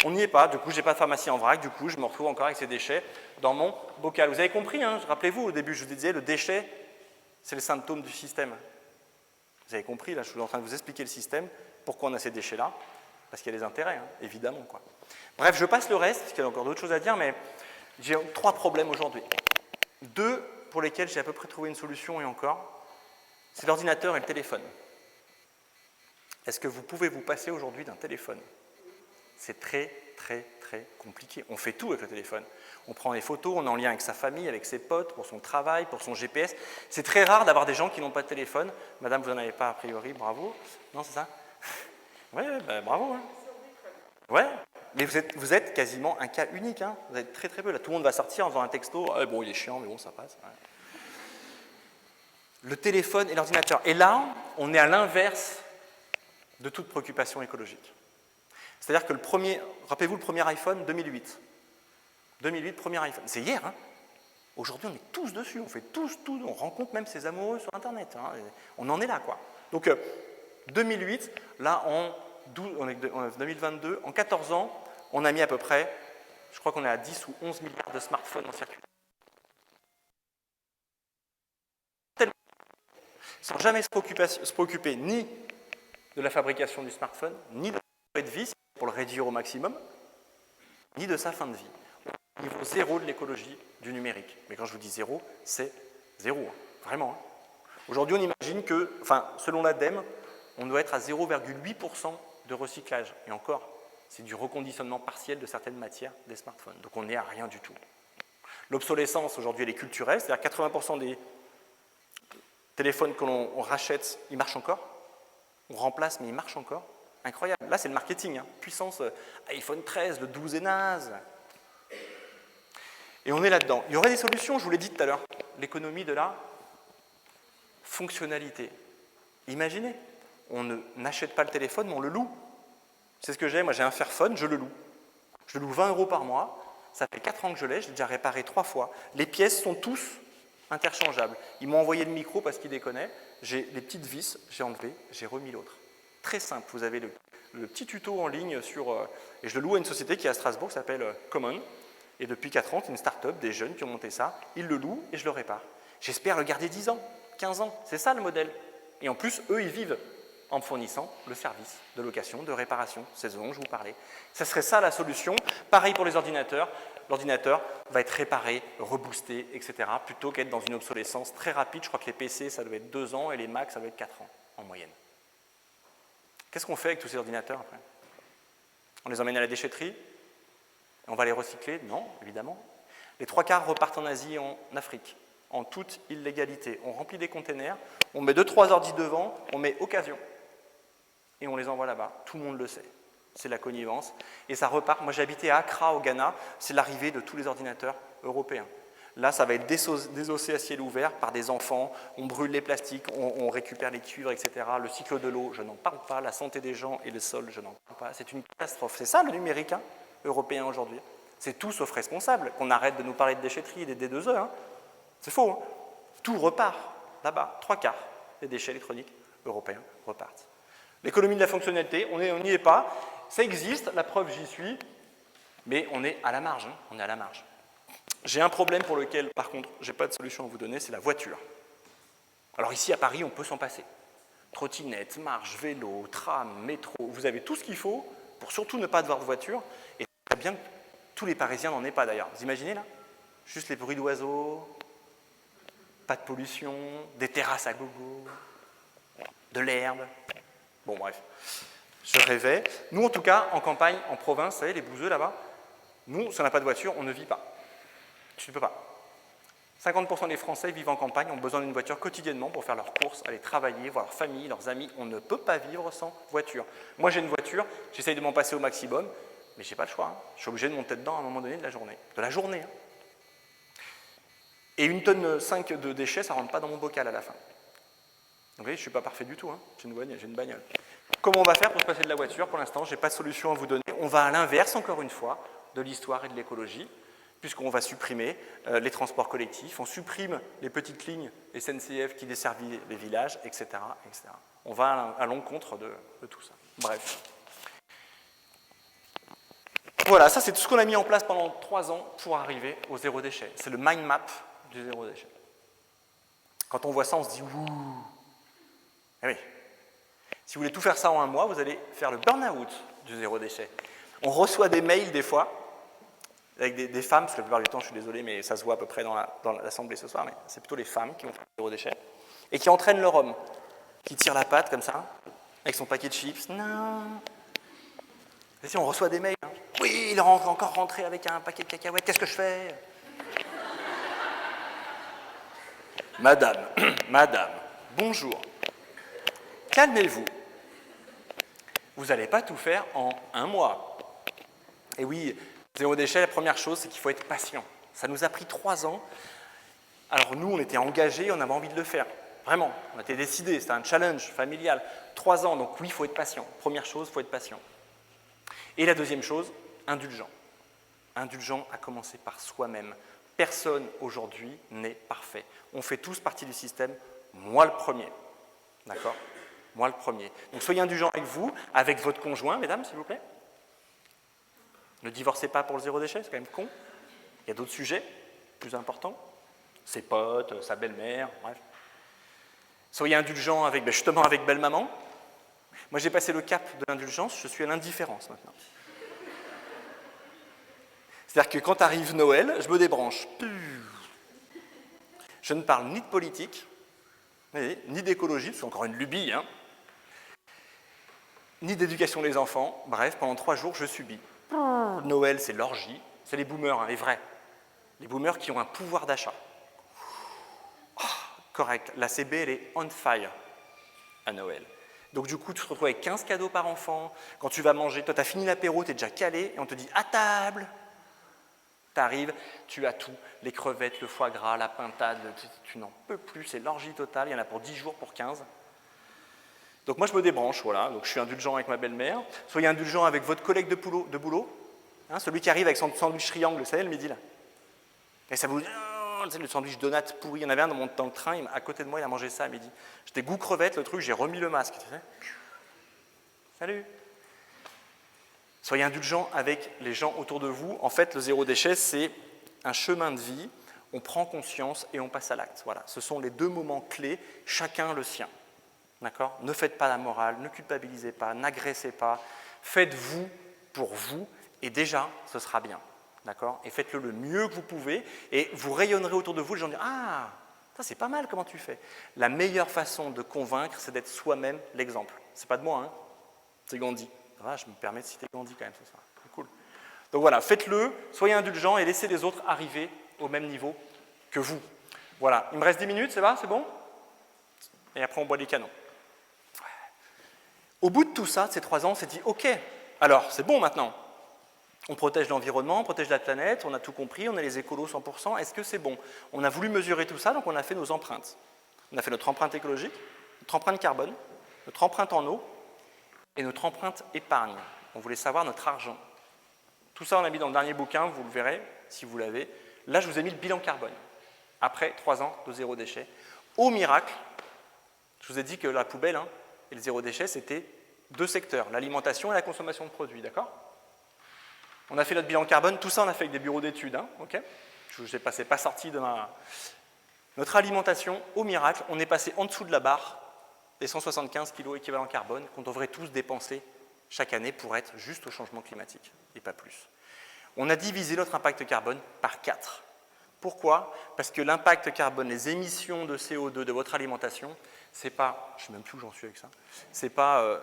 On n'y est pas, du coup, je n'ai pas de pharmacie en vrac, du coup, je me retrouve encore avec ces déchets dans mon bocal. Vous avez compris, hein, rappelez-vous, au début, je vous disais, le déchet, c'est le symptôme du système. Vous avez compris, là, je suis en train de vous expliquer le système, pourquoi on a ces déchets-là, parce qu'il y a des intérêts, hein, évidemment, quoi. Bref, je passe le reste, parce qu'il y a encore d'autres choses à dire, mais j'ai 3 problèmes aujourd'hui. 2 pour lesquels j'ai à peu près trouvé une solution, et encore, c'est l'ordinateur et le téléphone. Est-ce que vous pouvez vous passer aujourd'hui d'un téléphone? C'est très très, très compliqué. On fait tout avec le téléphone. On prend des photos, on est en lien avec sa famille, avec ses potes, pour son travail, pour son GPS. C'est très rare d'avoir des gens qui n'ont pas de téléphone. Madame, vous n'en avez pas a priori, bravo. Non, c'est ça? Oui, bah, bravo. Hein. Ouais, mais vous êtes quasiment un cas unique. Hein. Vous êtes très très peu. Là, tout le monde va sortir en faisant un texto. Ah, bon, il est chiant, mais bon, ça passe. Ouais. Le téléphone et l'ordinateur. Et là, on est à l'inverse de toute préoccupation écologique. C'est-à-dire que rappelez-vous le premier iPhone, 2008. 2008, premier iPhone. C'est hier, hein. Aujourd'hui, on est tous dessus, on fait tous, on rencontre même ses amoureux sur Internet. Hein. On en est là, quoi. Donc, 2008, là, on est en 2022, en 14 ans, on a mis à peu près, je crois qu'on est à 10 ou 11 milliards de smartphones en circuit. Sans jamais se préoccuper ni de la fabrication du smartphone, ni de la durée de vie, pour le réduire au maximum, ni de sa fin de vie. Niveau zéro de l'écologie du numérique. Mais quand je vous dis zéro, c'est zéro, hein. Vraiment. Hein. Aujourd'hui, on imagine que, selon l'ADEME, on doit être à 0,8% de recyclage. Et encore, c'est du reconditionnement partiel de certaines matières des smartphones. Donc on n'est à rien du tout. L'obsolescence, aujourd'hui, elle est culturelle, c'est-à-dire 80% des téléphones que l'on rachète, ils marchent encore. On remplace, mais ils marchent encore. Incroyable. Là, c'est le marketing. Hein. Puissance iPhone 13, le 12 est naze. Et on est là-dedans. Il y aurait des solutions, je vous l'ai dit tout à l'heure. L'économie de la fonctionnalité. Imaginez, on n'achète pas le téléphone, mais on le loue. C'est ce que j'ai. Moi, j'ai un Fairphone, je le loue. Je le loue 20 € par mois. Ça fait 4 ans que je l'ai, je l'ai déjà réparé 3 fois. Les pièces sont tous interchangeables. Ils m'ont envoyé le micro parce qu'ils déconnaient. J'ai les petites vis, j'ai enlevé, j'ai remis l'autre. Très simple, vous avez le petit tuto en ligne et je le loue à une société qui est à Strasbourg, qui s'appelle Common. Et depuis 4 ans, c'est une start-up, des jeunes qui ont monté ça. Ils le louent et je le répare. J'espère le garder 10 ans, 15 ans. C'est ça le modèle. Et en plus, eux, ils vivent en me fournissant le service de location, de réparation. C'est ce dont je vous parlais. Ça serait ça la solution. Pareil pour les ordinateurs. L'ordinateur va être réparé, reboosté, etc. plutôt qu'être dans une obsolescence très rapide. Je crois que les PC, ça doit être 2 ans et les Mac, ça doit être 4 ans en moyenne. Qu'est-ce qu'on fait avec tous ces ordinateurs après? On les emmène à la déchetterie? On va les recycler? Non, évidemment. Les 3/4 repartent en Asie et en Afrique, en toute illégalité. On remplit des containers, on met 2-3 ordi devant, on met occasion. Et on les envoie là-bas. Tout le monde le sait. C'est la connivence. Et ça repart. Moi, j'ai habité à Accra, au Ghana. C'est l'arrivée de tous les ordinateurs européens. Là, ça va être désossé à ciel ouvert par des enfants. On brûle les plastiques, on récupère les cuivres, etc. Le cycle de l'eau, je n'en parle pas. La santé des gens et le sol, je n'en parle pas. C'est une catastrophe. C'est ça le numérique européen aujourd'hui. C'est tout sauf responsable. Qu'on arrête de nous parler de déchetterie et des D2E. Hein. C'est faux. Hein. Tout repart là-bas. 3/4 des déchets électroniques européens repartent. L'économie de la fonctionnalité, on n'y est pas. Ça existe, la preuve, j'y suis. Mais on est à la marge. Hein. On est à la marge. J'ai un problème pour lequel, par contre, je n'ai pas de solution à vous donner, c'est la voiture. Alors ici, à Paris, on peut s'en passer. Trottinette, marche, vélo, tram, métro, vous avez tout ce qu'il faut pour surtout ne pas avoir de voiture. Et c'est bien que tous les Parisiens n'en aient pas d'ailleurs. Vous imaginez là? Juste les bruits d'oiseaux, pas de pollution, des terrasses à gogo, de l'herbe. Bon, bref, je rêvais. Nous, en tout cas, en campagne, en province, vous savez, les bouseux là-bas, nous, si on n'a pas de voiture, on ne vit pas. Tu ne peux pas. 50% des Français vivent en campagne, ont besoin d'une voiture quotidiennement pour faire leurs courses, aller travailler, voir leur famille, leurs amis. On ne peut pas vivre sans voiture. Moi, j'ai une voiture, j'essaye de m'en passer au maximum, mais je n'ai pas le choix. Hein. Je suis obligé de monter dedans à un moment donné de la journée. De la journée. Hein. Et 1,5 tonne de déchets, ça ne rentre pas dans mon bocal à la fin. Donc, vous voyez, je ne suis pas parfait du tout. Hein. J'ai une bagnole. Comment on va faire pour se passer de la voiture? Pour l'instant, je n'ai pas de solution à vous donner. On va à l'inverse, encore une fois, de l'histoire et de l'écologie. Puisqu'on va supprimer les transports collectifs, on supprime les petites lignes SNCF qui desservent les villages, etc. etc. On va à l'encontre de tout ça. Bref. Voilà, ça c'est tout ce qu'on a mis en place pendant 3 ans pour arriver au zéro déchet. C'est le mind map du zéro déchet. Quand on voit ça, on se dit « ouh ». Eh oui. Si vous voulez tout faire ça en 1 mois, vous allez faire le burn-out du zéro déchet. On reçoit des mails des fois, avec des femmes, parce que la plupart du temps, je suis désolé, mais ça se voit à peu près dans l'assemblée ce soir, mais c'est plutôt les femmes qui vont faire le zéro déchet, et qui entraînent leur homme, qui tire la patte comme ça, avec son paquet de chips. Non. Et si on reçoit des mails, hein. oui, il est encore rentré avec un paquet de cacahuètes, qu'est-ce que je fais? Madame, madame, bonjour. Calmez-vous. Vous n'allez pas tout faire en un mois. Et oui, zéro déchet, la première chose, c'est qu'il faut être patient. Ça nous a pris 3 ans. Alors nous, on était engagés, on avait envie de le faire. Vraiment, on était décidés, c'était un challenge familial. 3 ans, donc oui, il faut être patient. Première chose, il faut être patient. Et la deuxième chose, indulgent. Indulgent à commencer par soi-même. Personne aujourd'hui n'est parfait. On fait tous partie du système, moi le premier. D'accord? Moi le premier. Donc soyez indulgents avec vous, avec votre conjoint, mesdames, s'il vous plaît. Ne divorcez pas pour le zéro déchet, c'est quand même con. Il y a d'autres sujets plus importants. Ses potes, sa belle-mère, bref. Soyez indulgents avec, justement avec belle-maman. Moi j'ai passé le cap de l'indulgence, je suis à l'indifférence maintenant. C'est-à-dire que quand arrive Noël, je me débranche. Je ne parle ni de politique, ni d'écologie, c'est encore une lubie, hein, ni d'éducation des enfants. Bref, pendant 3 jours, je subis. Noël, c'est l'orgie. C'est les boomers, hein, les vrais. Les boomers qui ont un pouvoir d'achat. Oh, correct. La CB, elle est on fire à Noël. Donc du coup, tu te retrouves avec 15 cadeaux par enfant. Quand tu vas manger, toi, tu as fini l'apéro, tu es déjà calé, et on te dit « à table ». Tu arrives, tu as tout, les crevettes, le foie gras, la pintade, tu n'en peux plus, c'est l'orgie totale, il y en a pour 10 jours, pour 15. Donc moi je me débranche, voilà, donc je suis indulgent avec ma belle-mère. Soyez indulgent avec votre collègue de boulot, hein, celui qui arrive avec son sandwich triangle, vous savez, le midi là. Et ça vous dit, oh, le sandwich donut pourri, il y en avait un dans le train, à côté de moi, il a mangé ça à midi. J'étais goût crevette, le truc, j'ai remis le masque, tu sais. Salut. Soyez indulgents avec les gens autour de vous. En fait, le zéro déchet, c'est un chemin de vie. On prend conscience et on passe à l'acte. Voilà, ce sont les 2 moments clés, chacun le sien. D'accord ? Ne faites pas la morale, ne culpabilisez pas, n'agressez pas. Faites-vous pour vous et déjà, ce sera bien. D'accord ? Et faites-le le mieux que vous pouvez et vous rayonnerez autour de vous. Les gens diront « Ah, ça c'est pas mal, comment tu fais ?» La meilleure façon de convaincre, c'est d'être soi-même l'exemple. C'est pas de moi, hein ? C'est Gandhi. Ah, je me permets de citer Gandhi quand même ce soir. C'est cool. Donc voilà, faites-le, soyez indulgents et laissez les autres arriver au même niveau que vous. Voilà, il me reste 10 minutes, c'est bon ? Et après on boit des canons. Au bout de tout ça, de ces 3 ans, on s'est dit, ok, alors c'est bon maintenant. On protège l'environnement, on protège la planète, on a tout compris, on est les écolos 100%, est-ce que c'est bon ? On a voulu mesurer tout ça, donc on a fait nos empreintes. On a fait notre empreinte écologique, notre empreinte carbone, notre empreinte en eau, et notre empreinte épargne. On voulait savoir notre argent. Tout ça, on l'a mis dans le dernier bouquin, vous le verrez, si vous l'avez. Là, je vous ai mis le bilan carbone. Après 3 ans de zéro déchet. Au miracle, je vous ai dit que la poubelle et le zéro déchet, c'était 2 secteurs, l'alimentation et la consommation de produits, d'accord ? On a fait notre bilan carbone, tout ça, on a fait avec des bureaux d'études, ok ? C'est pas sorti de ma... Notre alimentation, au miracle, on est passé en dessous de la barre des 175 kg équivalent carbone qu'on devrait tous dépenser chaque année pour être juste au changement climatique, et pas plus. On a divisé notre impact carbone par 4. Pourquoi ? Parce que l'impact carbone, les émissions de CO2 de votre alimentation, c'est pas, je ne sais même plus où j'en suis avec ça, c'est pas,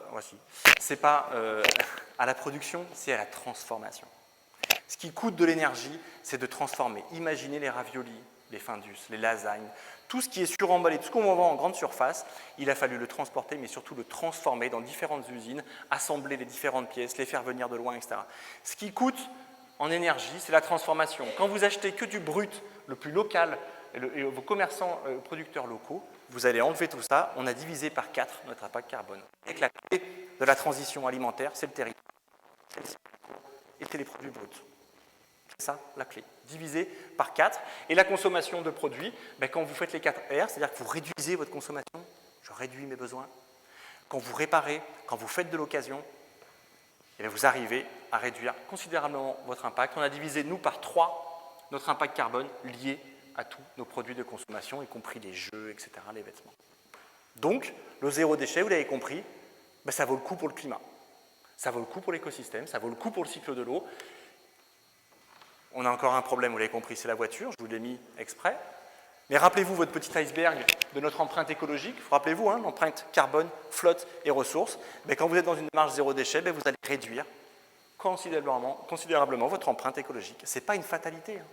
à la production, c'est à la transformation. Ce qui coûte de l'énergie, c'est de transformer. Imaginez les raviolis, les findus, les lasagnes, tout ce qui est suremballé, tout ce qu'on vend en grande surface, il a fallu le transporter, mais surtout le transformer dans différentes usines, assembler les différentes pièces, les faire venir de loin, etc. Ce qui coûte en énergie, c'est la transformation. Quand vous achetez que du brut, le plus local, et vos commerçants producteurs locaux, vous allez enlever tout ça, on a divisé par 4 notre impact carbone. Et que la clé de la transition alimentaire, c'est le territoire, et c'est les produits bruts. C'est ça la clé, divisé par 4. Et la consommation de produits, quand vous faites les 4 R, c'est-à-dire que vous réduisez votre consommation, je réduis mes besoins. Quand vous réparez, quand vous faites de l'occasion, vous arrivez à réduire considérablement votre impact. On a divisé, nous, par 3 notre impact carbone lié à tous nos produits de consommation, y compris les jeux, etc., les vêtements. Donc, le zéro déchet, vous l'avez compris, ça vaut le coup pour le climat. Ça vaut le coup pour l'écosystème, ça vaut le coup pour le cycle de l'eau. On a encore un problème, vous l'avez compris, c'est la voiture, je vous l'ai mis exprès. Mais rappelez-vous votre petit iceberg de notre empreinte écologique. Rappelez-vous, l'empreinte carbone, flotte et ressources. Quand vous êtes dans une démarche zéro déchet, vous allez réduire considérablement votre empreinte écologique. Ce n'est pas une fatalité. Hein.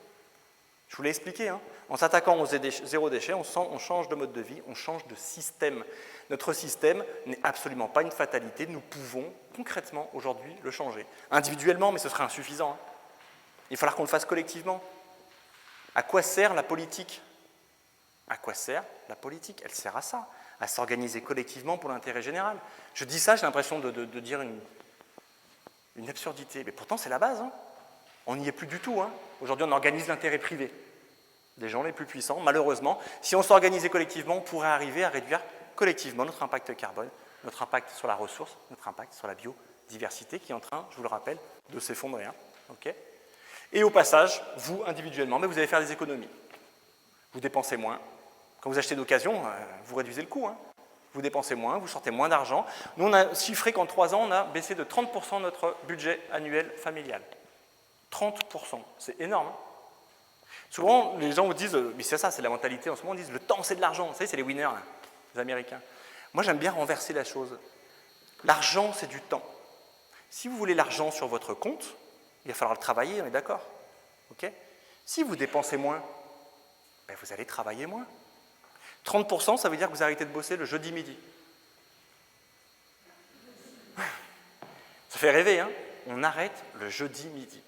Je vous l'ai expliqué. Hein. En s'attaquant au zéro déchet, on change de mode de vie, on change de système. Notre système n'est absolument pas une fatalité. Nous pouvons concrètement aujourd'hui le changer. Individuellement, mais ce serait insuffisant. Hein. Il va falloir qu'on le fasse collectivement. À quoi sert la politique? À quoi sert la politique? Elle sert à ça, à s'organiser collectivement pour l'intérêt général. Je dis ça, j'ai l'impression de dire une absurdité, mais pourtant c'est la base. Hein. On n'y est plus du tout. Hein. Aujourd'hui, on organise l'intérêt privé des gens les plus puissants. Malheureusement, si on s'organisait collectivement, on pourrait arriver à réduire collectivement notre impact carbone, notre impact sur la ressource, notre impact sur la biodiversité qui est en train, je vous le rappelle, de s'effondrer. Hein. Okay. Et au passage, vous, individuellement, mais vous allez faire des économies. Vous dépensez moins. Quand vous achetez d'occasion, vous réduisez le coût. Hein. Vous dépensez moins, vous sortez moins d'argent. Nous, on a chiffré qu'en 3 ans, on a baissé de 30% notre budget annuel familial. 30%, c'est énorme. Hein. Souvent, les gens vous disent, mais c'est ça, c'est la mentalité en ce moment, ils disent, le temps, c'est de l'argent. Vous savez, c'est les winners, hein, les Américains. Moi, j'aime bien renverser la chose. L'argent, c'est du temps. Si vous voulez l'argent sur votre compte, il va falloir le travailler, on est d'accord. Okay. Si vous dépensez moins, ben vous allez travailler moins. 30%, ça veut dire que vous arrêtez de bosser le jeudi midi. Ça fait rêver, hein? On arrête le jeudi midi.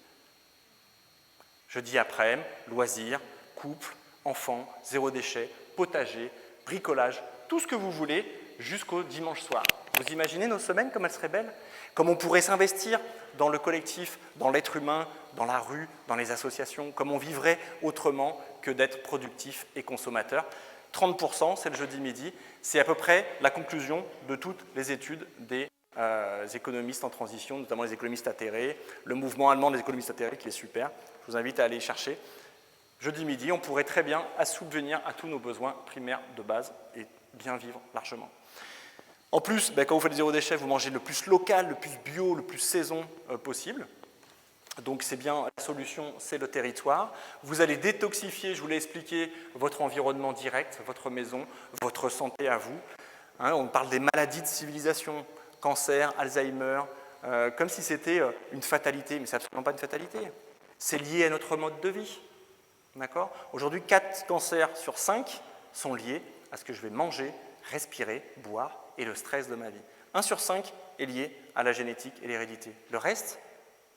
Jeudi après-midi, loisirs, couple, enfants, zéro déchet, potager, bricolage, tout ce que vous voulez jusqu'au dimanche soir. Vous imaginez nos semaines comme elles seraient belles? Comme on pourrait s'investir dans le collectif, dans l'être humain, dans la rue, dans les associations, comme on vivrait autrement que d'être productif et consommateur. 30%, c'est le jeudi midi, c'est à peu près la conclusion de toutes les études des économistes en transition, notamment les économistes atterrés, le mouvement allemand des économistes atterrés qui est super, je vous invite à aller chercher. Jeudi midi, on pourrait très bien subvenir à tous nos besoins primaires de base et bien vivre largement. En plus, quand vous faites du zéro déchet, vous mangez le plus local, le plus bio, le plus saison possible. Donc c'est bien, la solution, c'est le territoire. Vous allez détoxifier, je vous l'ai expliqué, votre environnement direct, votre maison, votre santé à vous. Hein, on parle des maladies de civilisation, cancer, Alzheimer, comme si c'était une fatalité, mais ce n'est absolument pas une fatalité. C'est lié à notre mode de vie. D'accord ? Aujourd'hui, 4 cancers sur 5 sont liés à ce que je vais manger, respirer, boire et le stress de ma vie. 1 sur 5 est lié à la génétique et l'hérédité. Le reste,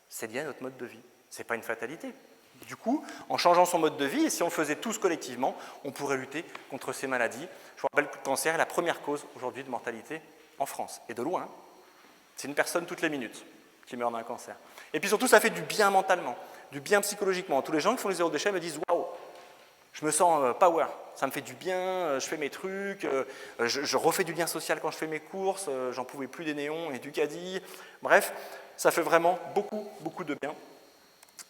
c'est lié à notre mode de vie. Ce n'est pas une fatalité. Du coup, en changeant son mode de vie, et si on le faisait tous collectivement, on pourrait lutter contre ces maladies. Je vous rappelle que le cancer est la première cause aujourd'hui de mortalité en France, et de loin. C'est une personne toutes les minutes qui meurt d'un cancer. Et puis surtout, ça fait du bien mentalement, du bien psychologiquement. Tous les gens qui font les zéro déchet me disent « Waouh, je me sens power, ça me fait du bien, je fais mes trucs, je refais du lien social quand je fais mes courses, j'en pouvais plus des néons et du caddie. » Bref, ça fait vraiment beaucoup, beaucoup de bien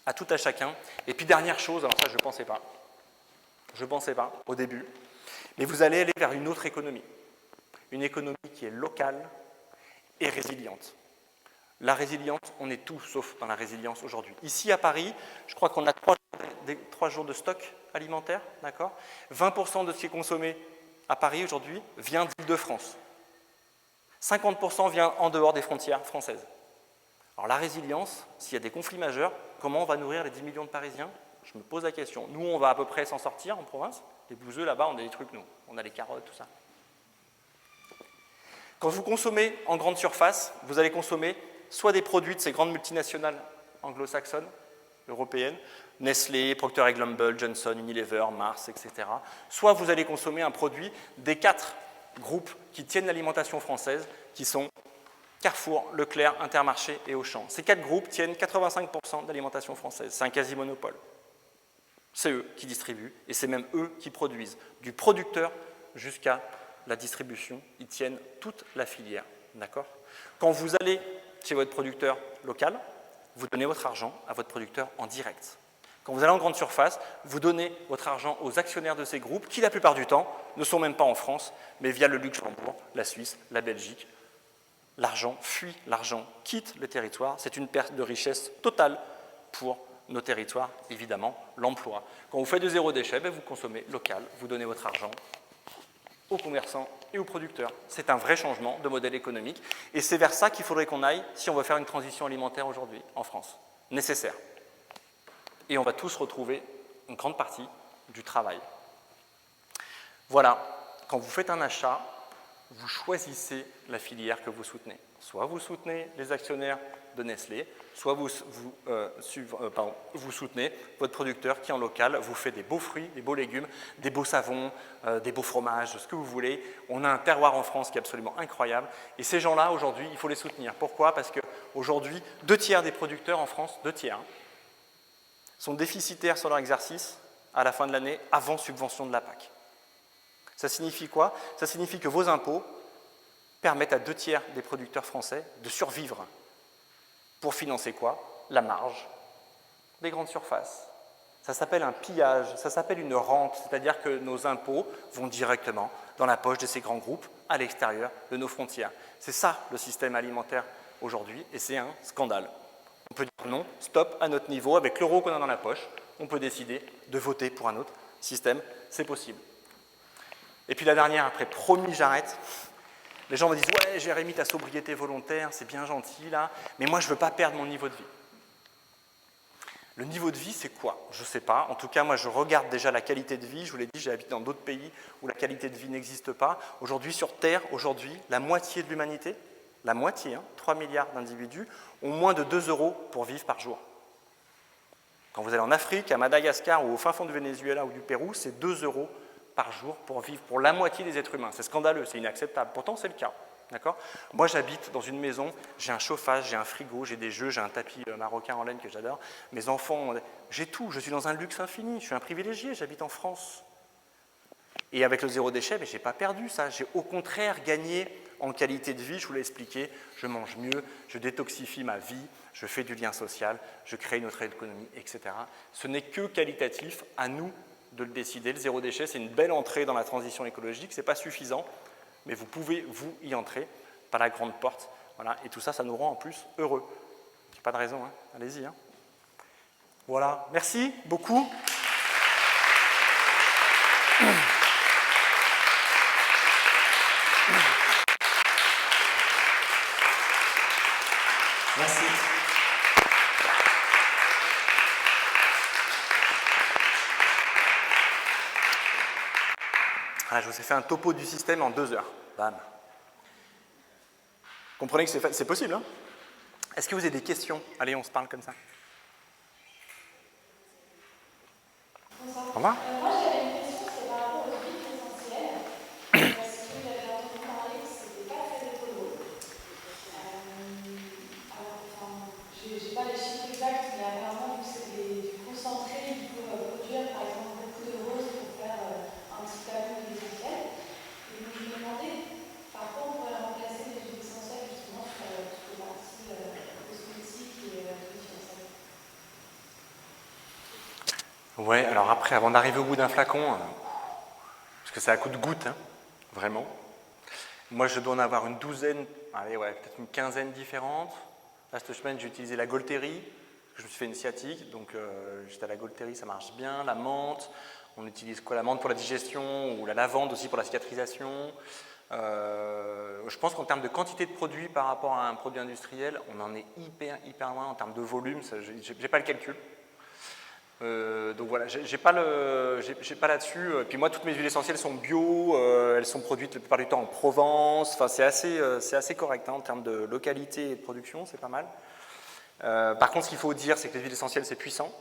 à tout à chacun. Et puis dernière chose, alors ça je ne pensais pas au début, mais vous allez aller vers une autre économie. Une économie qui est locale et résiliente. La résilience, on est tout sauf dans la résilience aujourd'hui. Ici à Paris, je crois qu'on a 3 jours de stock alimentaire, d'accord ? 20% de ce qui est consommé à Paris aujourd'hui vient d'Île-de-France. 50% vient en dehors des frontières françaises. Alors la résilience, s'il y a des conflits majeurs, comment on va nourrir les 10 millions de Parisiens? Je me pose la question. Nous, on va à peu près s'en sortir en province. Les bouseux, là-bas, on a des trucs, nous. On a les carottes, tout ça. Quand vous consommez en grande surface, vous allez consommer soit des produits de ces grandes multinationales anglo-saxonnes, européennes, Nestlé, Procter & Gamble, Johnson, Unilever, Mars, etc. Soit vous allez consommer un produit des 4 groupes qui tiennent l'alimentation française, qui sont Carrefour, Leclerc, Intermarché et Auchan. Ces 4 groupes tiennent 85% de l'alimentation française. C'est un quasi-monopole. C'est eux qui distribuent et c'est même eux qui produisent. Du producteur jusqu'à la distribution, ils tiennent toute la filière. D'accord ? Quand vous allez chez votre producteur local, vous donnez votre argent à votre producteur en direct. Quand vous allez en grande surface, vous donnez votre argent aux actionnaires de ces groupes qui, la plupart du temps, ne sont même pas en France, mais via le Luxembourg, la Suisse, la Belgique. L'argent fuit, l'argent quitte le territoire. C'est une perte de richesse totale pour nos territoires, évidemment, l'emploi. Quand vous faites du zéro déchet, vous consommez local, vous donnez votre argent aux commerçants et aux producteurs. C'est un vrai changement de modèle économique et c'est vers ça qu'il faudrait qu'on aille si on veut faire une transition alimentaire aujourd'hui en France. Nécessaire. Et on va tous retrouver une grande partie du travail. Voilà, quand vous faites un achat, vous choisissez la filière que vous soutenez. Soit vous soutenez les actionnaires de Nestlé, soit vous soutenez votre producteur qui en local vous fait des beaux fruits, des beaux légumes, des beaux savons, des beaux fromages, ce que vous voulez. On a un terroir en France qui est absolument incroyable et ces gens-là aujourd'hui, il faut les soutenir. Pourquoi? Parce qu'aujourd'hui, 2/3 des producteurs en France, 2/3, sont déficitaires sur leur exercice à la fin de l'année avant subvention de la PAC. Ça signifie quoi? Ça signifie que vos impôts permettent à 2/3 des producteurs français de survivre. Pour financer quoi? La marge des grandes surfaces. Ça s'appelle un pillage, ça s'appelle une rente, c'est-à-dire que nos impôts vont directement dans la poche de ces grands groupes à l'extérieur de nos frontières. C'est ça le système alimentaire aujourd'hui et c'est un scandale. On peut dire non, stop, à notre niveau, avec l'euro qu'on a dans la poche, on peut décider de voter pour un autre système, c'est possible. Et puis la dernière, après, promis, j'arrête. Les gens me disent « Ouais, Jérémy, ta sobriété volontaire, c'est bien gentil, là, mais moi, je ne veux pas perdre mon niveau de vie. » Le niveau de vie, c'est quoi? Je ne sais pas. En tout cas, moi, je regarde déjà la qualité de vie. Je vous l'ai dit, j'ai habité dans d'autres pays où la qualité de vie n'existe pas. Aujourd'hui, sur Terre, la moitié de l'humanité, la moitié, 3 milliards d'individus, ont moins de 2 € pour vivre par jour. Quand vous allez en Afrique, à Madagascar ou au fin fond du Venezuela ou du Pérou, c'est 2 € par jour pour vivre pour la moitié des êtres humains. C'est scandaleux, c'est inacceptable. Pourtant, c'est le cas. Moi, j'habite dans une maison, j'ai un chauffage, j'ai un frigo, j'ai des jeux, j'ai un tapis marocain en laine que j'adore. Mes enfants, j'ai tout. Je suis dans un luxe infini. Je suis un privilégié, j'habite en France. Et avec le zéro déchet, je n'ai pas perdu ça. J'ai au contraire gagné en qualité de vie. Je vous l'ai expliqué, je mange mieux, je détoxifie ma vie, je fais du lien social, je crée une autre économie, etc. Ce n'est que qualitatif, à nous de le décider. Le zéro déchet, c'est une belle entrée dans la transition écologique. Ce n'est pas suffisant, mais vous pouvez, vous, y entrer par la grande porte. Voilà. Et tout ça, ça nous rend en plus heureux. Il n'y a pas de raison, hein. Allez-y. Hein. Voilà. Merci beaucoup. Merci. Voilà, je vous ai fait un topo du système en 2 heures. Bam. Comprenez que c'est possible, hein? Est-ce que vous avez des questions? Allez, on se parle comme ça. Au revoir. Moi, j'avais une question, c'est par rapport aux huiles essentielles, parce que j'avais entendu parler que c'était pas très écolo. Alors, enfin, j'ai pas les chiffres exacts, mais apparemment, c'est du concentré qui peut produire, par exemple, beaucoup de roses pour faire un petit tableau d'huile essentielle. Et donc, je me demandais par quoi on pourrait remplacer les huiles essentielles, justement, sur toute la partie cosmétique et huile essentielle. Ouais, alors après, avant d'arriver au bout d'un flacon, parce que c'est à coup de goutte, hein, vraiment. Moi, je dois en avoir une douzaine, allez, ouais, peut-être une quinzaine différentes. Là, cette semaine, j'ai utilisé la Golterie, je me suis fait une sciatique, donc j'étais à la Golterie, ça marche bien. La menthe, on utilise quoi? La menthe pour la digestion, ou la lavande aussi pour la cicatrisation. Je pense qu'en termes de quantité de produits par rapport à un produit industriel, on en est hyper loin en termes de volume, j'ai pas le calcul. Donc voilà, j'ai pas là-dessus. Puis moi, toutes mes huiles essentielles sont bio, elles sont produites la plupart du temps en Provence. Enfin, c'est assez correct hein, en termes de localité et de production, c'est pas mal. Par contre, ce qu'il faut dire, c'est que les huiles essentielles, c'est puissant.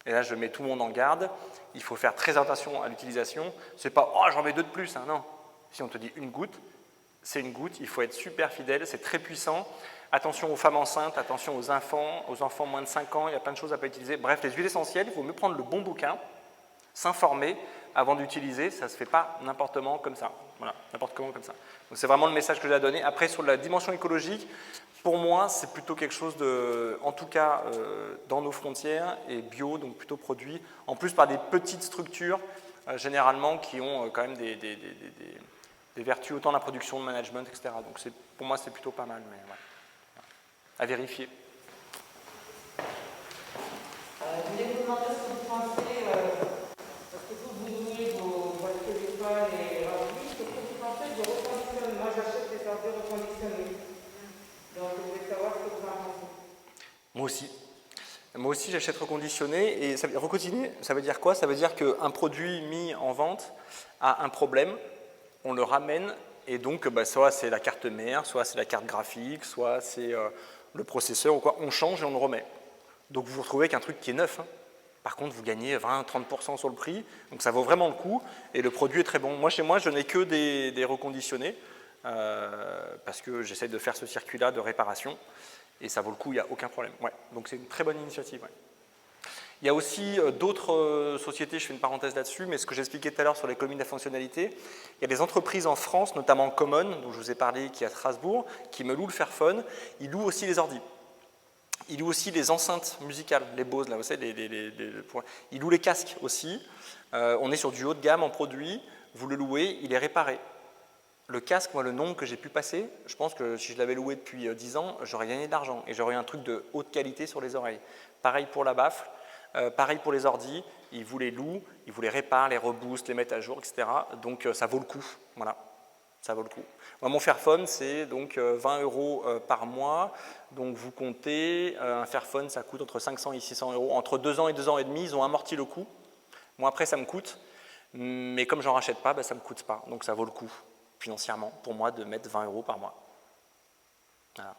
Et là, je mets tout le monde en garde. Il faut faire très attention à l'utilisation. C'est pas « oh, j'en mets 2 de plus hein. ». Non, si on te dit une goutte, c'est une goutte. Il faut être super fidèle, c'est très puissant. Attention aux femmes enceintes, attention aux enfants moins de 5 ans, il y a plein de choses à pas utiliser. Bref, les huiles essentielles, il vaut mieux prendre le bon bouquin, s'informer avant d'utiliser, ça ne se fait pas n'importe comment comme ça. Voilà, n'importe comment comme ça. Donc c'est vraiment le message que j'ai à donner. Après, sur la dimension écologique, pour moi, c'est plutôt quelque chose de, en tout cas, dans nos frontières, et bio, donc plutôt produit, en plus par des petites structures, généralement, qui ont quand même des vertus autant de la production, de management, etc. Donc pour moi, c'est plutôt pas mal, mais ouais. À vérifier. Je voulais vous demander ce que vous pensez, parce que vous donnez vos téléphones et ordi reconditionnés. Donc, je voulais savoir ce que vous en pensez. Moi aussi. Moi aussi, j'achète reconditionné. Et reconditionné, ça veut dire quoi? Ça veut dire qu'un produit mis en vente a un problème, on le ramène, et donc soit c'est la carte mère, soit c'est la carte graphique, soit c'est le processeur ou quoi. On change et on le remet. Donc vous vous retrouvez avec un truc qui est neuf. Hein. Par contre, vous gagnez 20-30% sur le prix, donc ça vaut vraiment le coup, et le produit est très bon. Moi, chez moi, je n'ai que des reconditionnés, parce que j'essaie de faire ce circuit-là de réparation, et ça vaut le coup, il n'y a aucun problème. Ouais. Donc c'est une très bonne initiative. Ouais. Il y a aussi d'autres sociétés, je fais une parenthèse là-dessus, mais ce que j'expliquais tout à l'heure sur les communes à fonctionnalité, il y a des entreprises en France, notamment Common, dont je vous ai parlé, qui est à Strasbourg, qui me louent le Fairphone. Ils louent aussi les ordis. Ils louent aussi les enceintes musicales, les Bose, là, vous savez, ils louent les casques aussi. On est sur du haut de gamme en produits, vous le louez, il est réparé. Le casque, moi, le nombre que j'ai pu passer, je pense que si je l'avais loué depuis 10 ans, j'aurais gagné de l'argent et j'aurais eu un truc de haute qualité sur les oreilles. Pareil pour la baffle, pareil pour les ordis, ils vous les louent, ils vous les réparent, les reboostent, les mettent à jour, etc. Donc ça vaut le coup, voilà, ça vaut le coup. Moi, mon Fairphone, c'est donc 20 € par mois, donc vous comptez, un Fairphone, ça coûte entre 500 et 600 €. Entre 2 ans et 2 ans et demi, ils ont amorti le coût. Moi, après, ça me coûte, mais comme j'en rachète pas, ça ne me coûte pas, donc ça vaut le coup financièrement pour moi de mettre 20 € par mois. Voilà.